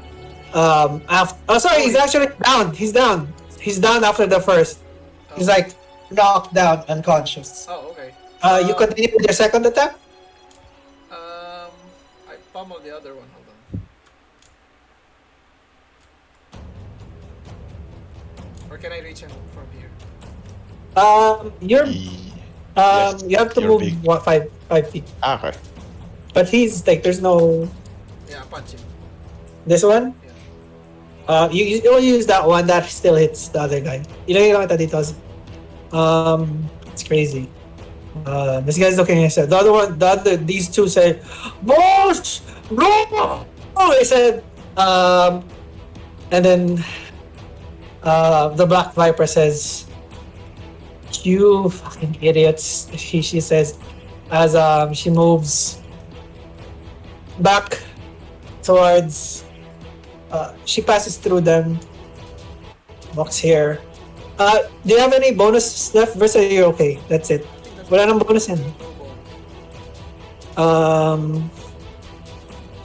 he's actually down. He's down after the first. He's like knocked down, unconscious. Oh, okay. You continue with your second attack? I pummel the other one. Hold on. Or can I reach him from here? You're Yes, you have to you're move big. 5 feet, Okay. but he's like there's no Yeah, punch him. this one. Yeah. You only use that one that still hits the other guy. Ilagay lang kita dito. It's crazy. This guy's looking at it. These two say, "Boss, no!" They said, and then the Black Viper says, "You fucking idiots!" She says, as she moves back towards. She passes through them. Walks here. Do you have any bonus left? Versus you're okay. That's it. Wala nang bonus yan.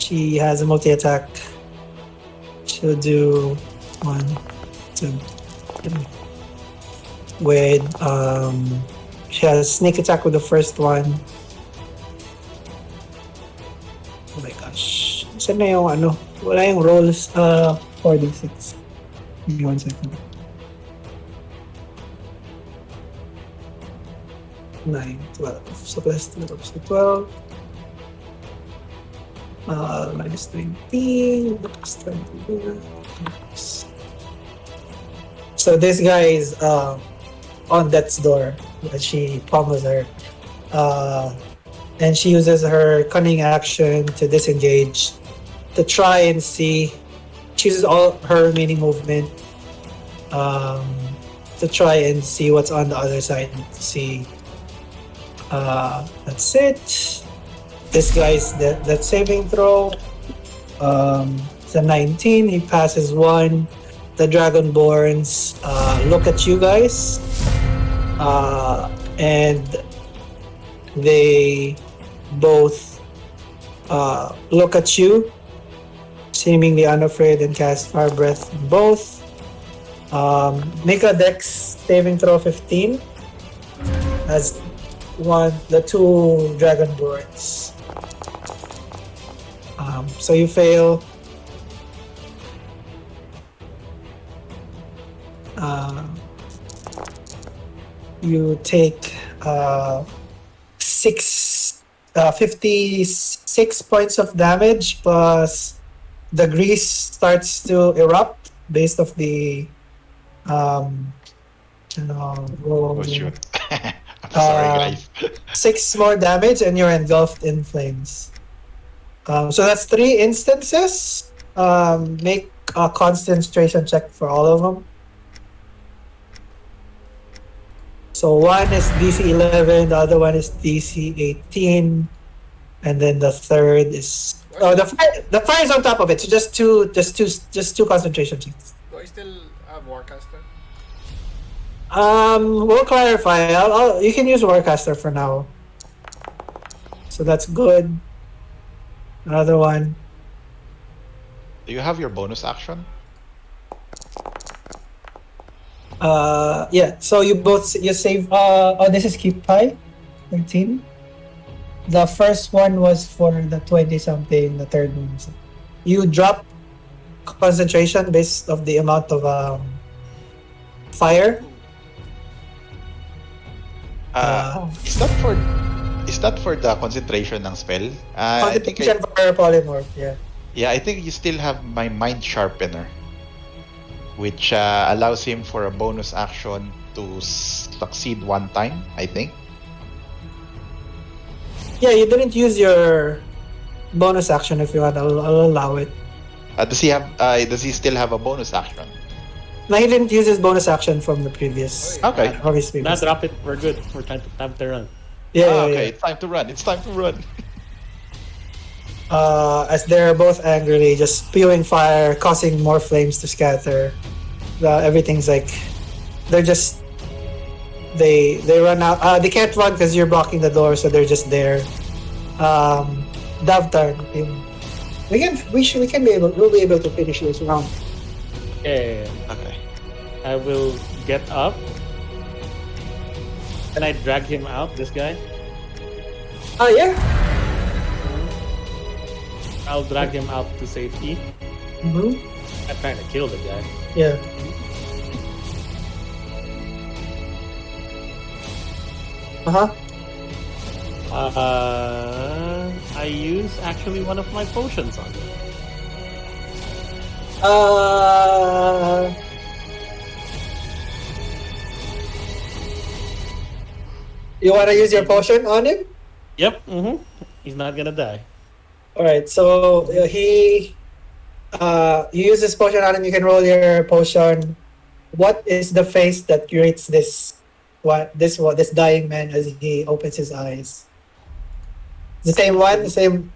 She has a multi-attack. She'll do 1, 2, 3. With she has sneak attack with the first one. Oh my gosh. Saan na yung ano? Wala yung rolls 4d6. Give me 1 second. 9, 12. So plus 12. So 12. Minus 20. Plus 20. So this guy is on death's door. She pummels her. And she uses her cunning action to disengage. To try and see. She uses all her remaining movement. To try and see what's on the other side. To see. That's it. This guy's that saving throw. It's a 19. He passes 1. The Dragonborns look at you guys, and they both look at you, seemingly unafraid, and cast Fire Breath on both. Make a Dex saving throw 15. As the 2 Dragonborns. So you fail. You take 56 points of damage, plus the grease starts to erupt based off the Oh shoot. I'm sorry, guys. 6 more damage, and you're engulfed in flames. So that's 3 instances. Make a concentration check for all of them. So one is DC 11, the other one is DC 18, and then the third is the fire is on top of it. So just two concentration checks. Do I still have Warcaster? We'll clarify. You can use Warcaster for now. So that's good. Another one. Do you have your bonus action? Yeah. So you save. This is keep high, 13. The first one was for the 20 something. The third one. You drop concentration based of the amount of fire. Is that for the concentration ng spell? I think Concentration for polymorph. Yeah. yeah, I think you still have my mind sharpener, which allows him for a bonus action to succeed 1 time, I think. Yeah, you didn't use your bonus action. If you want, I'll allow it. Does he still have a bonus action? No, he didn't use his bonus action from the previous. Okay. Obviously. Now drop it. We're good. We're time to run. Yeah. Okay, it's time to run. It's time to run. As they're both angrily just spewing fire, causing more flames to scatter. Everything's like they run out. They can't run because you're blocking the door, so they're just there. Davtarn, we'll be able to finish this round. Okay. Okay. I will get up. Can I drag him out? This guy. Yeah. I'll drag him out to safety. Mm-hmm. I'm trying to kill the guy. Yeah. Uh-huh. I use actually one of my potions on it. You want to use your potion on him? Yep. He's not gonna die. All right. So you use this potion on him. You can roll your potion. What is the face that greets this dying man as he opens his eyes? The same one,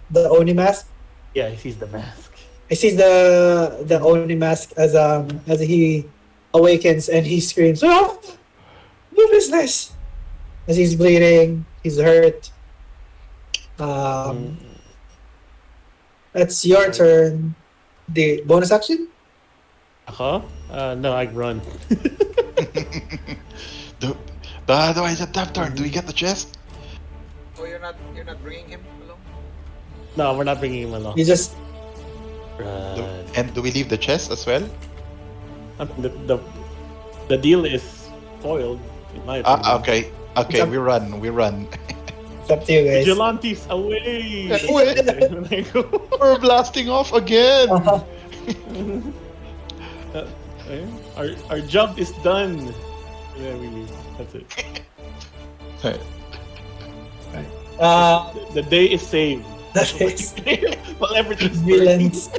the Oni mask. Yeah, he sees the mask. He sees the Oni mask as he awakens and he screams, "Oh, what is this?" As he's bleeding, he's hurt. That's your turn. The bonus action? No, I run. Otherwise, at Davtarn, do we get the chest? Oh, you're not bringing him along? No, we're not bringing him along. You just Run. And do we leave the chest as well? The deal is spoiled, in my opinion. Okay, It's up- we run. it's up to you guys. Vigilantes, away! Away! When I go. We're blasting off again! Uh-huh. Our job is done. And then we leave. That's it. The day is saved. That is Well, everything's villains.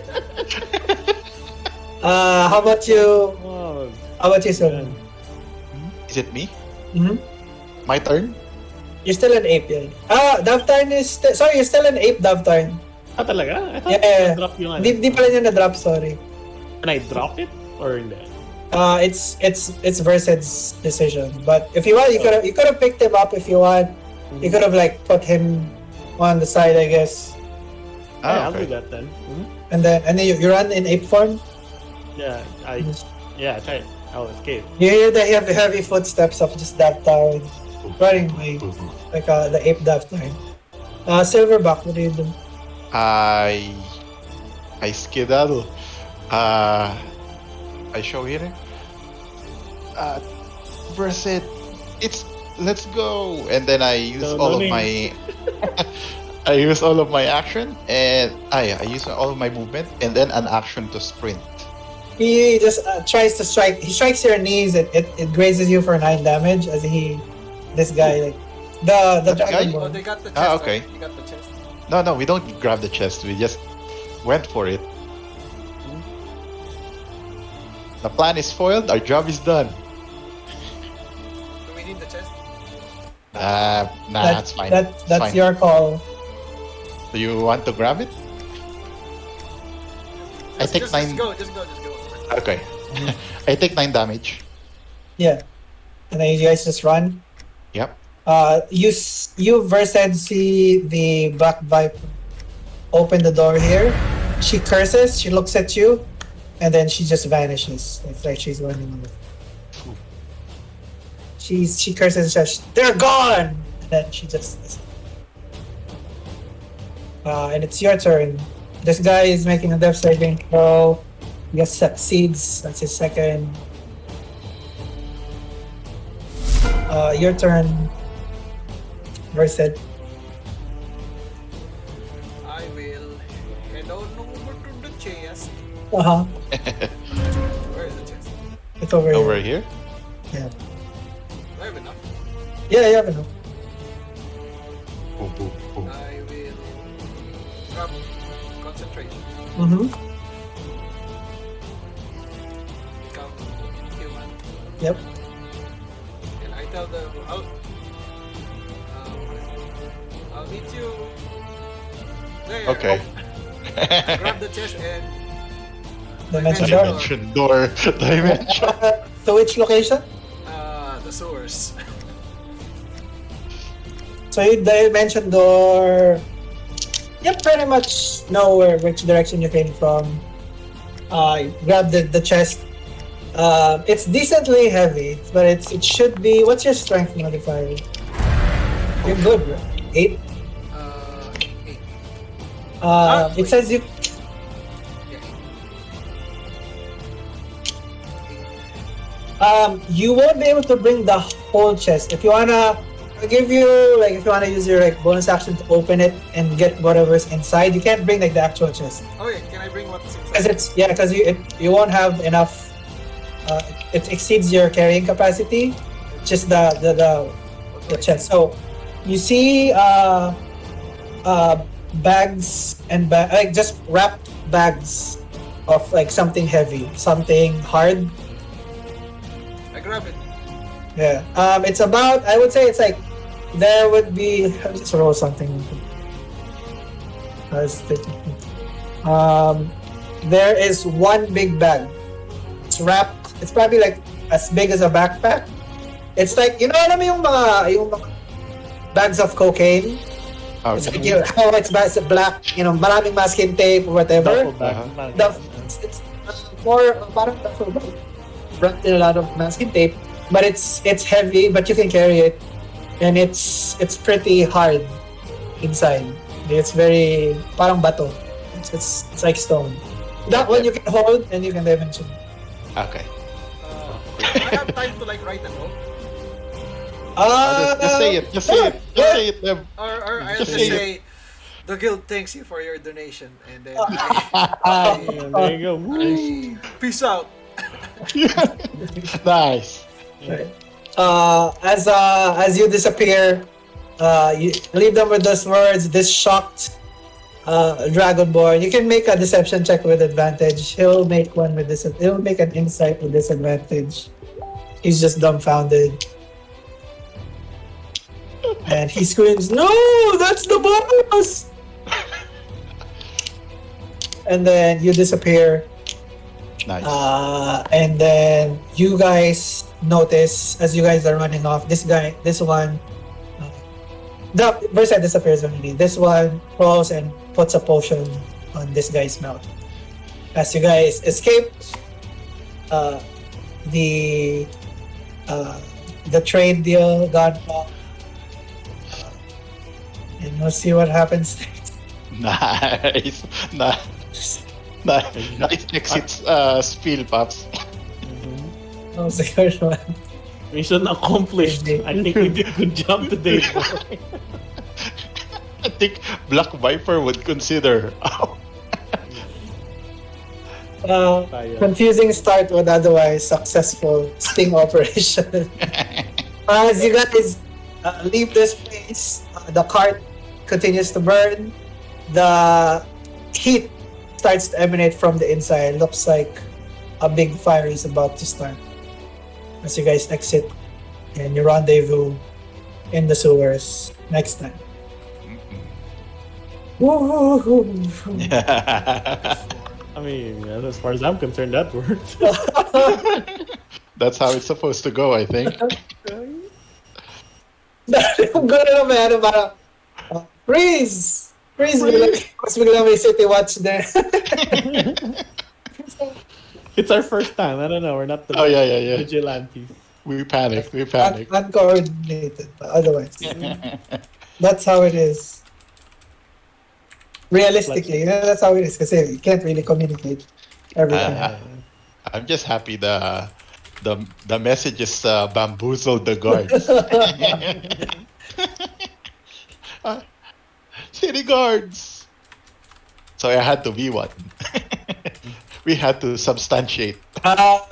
How about you? Oh, How about you, Son? Is it me? Mm-hmm. My turn? You're still an ape, yan. Davtarn is... sorry, you're still an ape, Davtarn. talaga? I thought Yeah. I dropped yung ano. Di pala niya na-drop, sorry. Can I drop it? Or hindi? It's Vyrsed's decision. But if you want, you could have picked him up if you want. You could have like put him on the side, I guess. Yeah, I'll okay. do that then. And then you run in ape form. Yeah, I try it. I'll escape. You hear the heavy footsteps of just Davtarn running away, like the ape Davtarn. Silverback, what do you do? I skedaddle. I show here. Vyrsed, let's go. And then I use all of my I use all of my action and I use all of my movement and then an action to sprint. He just tries to strike. He strikes your knees. It grazes you for 9 damage as this guy like the That guy? dragon Oh, ball. they got the chest. Ah, okay. Right? They got the chest. No, we don't grab the chest. We just went for it. The plan is foiled. Our job is done. Do we need the chest? That's fine. That's fine. your call. Do you want to grab it? I take Just 9. go. Okay. I take 9 damage. Yeah, and then you guys just run. Yep. You Vyrsed see the Black Viper open the door here. She curses. She looks at you, and then she just vanishes. It's like she's running away. She curses and says, "They're gone!" And then she just. And it's your turn. This guy is making a death saving throw. He succeeds. That's his second. Your turn, Vyrsed. I will head on over to the chest. Uh-huh. Where is the chest? It's over Over here. here. Yeah. Do I have enough? Yeah, you have enough. Boom, boom, boom. I will grab concentration. Mm-hmm. Become human. Yep. And I tell them, I'll meet you there. Okay. Grab the chest and Dimension door. Dimension door. Dimension. To which location? the source. So you dimension door. You pretty much know which direction you came from. You grab the chest. It's decently heavy, but it should be. What's your strength modifier? You're good, bro. 8. 8. It says you. Yeah, 8. You won't be able to bring the whole chest. If you wanna I'll give you like if you want to use your like bonus action to open it and get whatever's inside. You can't bring like the actual chest Okay, can I bring what's because inside? because you won't have enough. It exceeds your carrying capacity. Just the chest. So you see bags and like just wrapped bags of like something heavy, something hard. I grab it. Yeah. It's about. I would say it's like there would be. I'll just roll something. There is one big bag. It's wrapped. It's probably like as big as a backpack. It's like alam mo yung mga bags of cocaine. It's like how it's black. Maraming masking tape or whatever. Duffel bag. It's more parang duffel bag wrapped in a lot of masking tape. But it's heavy, but you can carry it, and it's pretty hard inside. It's very parang bato. It's like stone. That one you can hold and you can dimension. Okay. Do I have time to like write a note? Just say it. Just say it. Just say it. Lev. Or I'll Just just say say, the guild thanks you for your donation, and then There you go. Woo. peace out. Nice. Right. As you disappear, you leave them with those words. This shocked Dragonborn. You can make a deception check with advantage. He'll make one with this. He'll make an insight with disadvantage. He's just dumbfounded, and he screams, "No, that's the boss!" And then you disappear. Nice. And then you guys notice as you guys are running off, this one, the Vyrsed disappears already. This one crawls and puts a potion on this guy's mouth. As you guys escape, the trade deal got off, and we'll see what happens next. Nice. Nice exit spiel, Pops. That was the first one. Mission accomplished. I think we did a good job today. I think Black Viper would consider. Confusing start with otherwise successful sting operation. As you guys leave this place, the cart continues to burn. The heat starts to emanate from the inside. Looks like a big fire is about to start. As you guys exit and you rendezvous in the sewers next time. Woo-hoo-hoo. I mean, as far as I'm concerned, that worked. That's how it's supposed to go, I think. Yung gano'n naman, parang, freeze! Freeze! Mas biglang may city watch there. It's our first time. I don't know. We're not the Yeah. Vigilantes. We panicked. Uncoordinated, but otherwise. That's how it is. Realistically, that's how it is kasi you can't really communicate everything. I'm just happy the messages bamboozled the guards. City guards. So I had to be one. We had to substantiate. I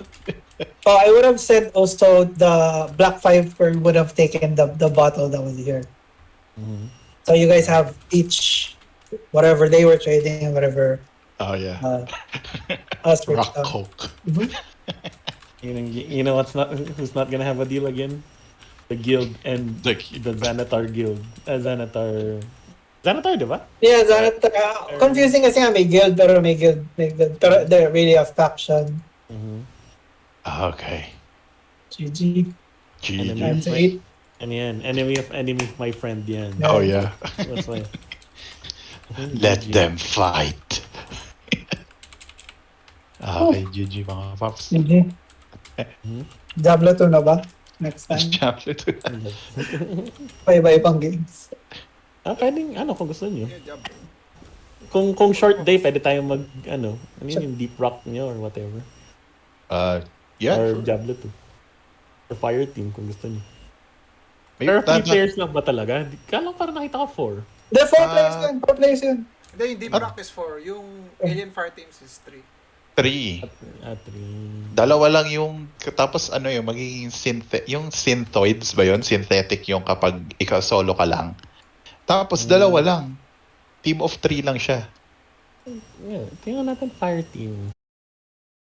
would have said also the Black Viper would have taken the bottle that was here. Mm-hmm. So you guys have each whatever they were trading, whatever. Oh yeah. Us were Rock Coke. You know who's not gonna have a deal again? The guild and the Xanatar guild. Xanatar, diba? Yeah, confusing kasi nga may guild pero pero they're really a faction. Mm-hmm. Okay. GG. GG. And yan, enemy of my friend yan. Oh yeah. That's why. Let them fight. Okay, GG mga paps. GG. Diablo 2 na ba? Next time. Diablo 2. Iba-ibang games. Pwedeng, kung gusto nyo. Yeah, job. Kung short day, pwede tayong yung Deep Rock nyo or whatever. Yeah. Or Diablo 2. Or Fire Team kung gusto nyo. Pero 3 that- players lang ba talaga? Kala ko parang nakita ko 4. Hindi, 4 Ah. players yun. 4 players yun. Hindi, yung D-Brack is 4. Yung Alien Fireteams is 3. 3. At 3. Dalawa lang yung, tapos ano yung magiging yung synthoids ba yun? Synthetic yung kapag ikaw solo ka lang. Tapos dalawa lang. Team of 3 lang siya. Yeah, tingnan natin fire team.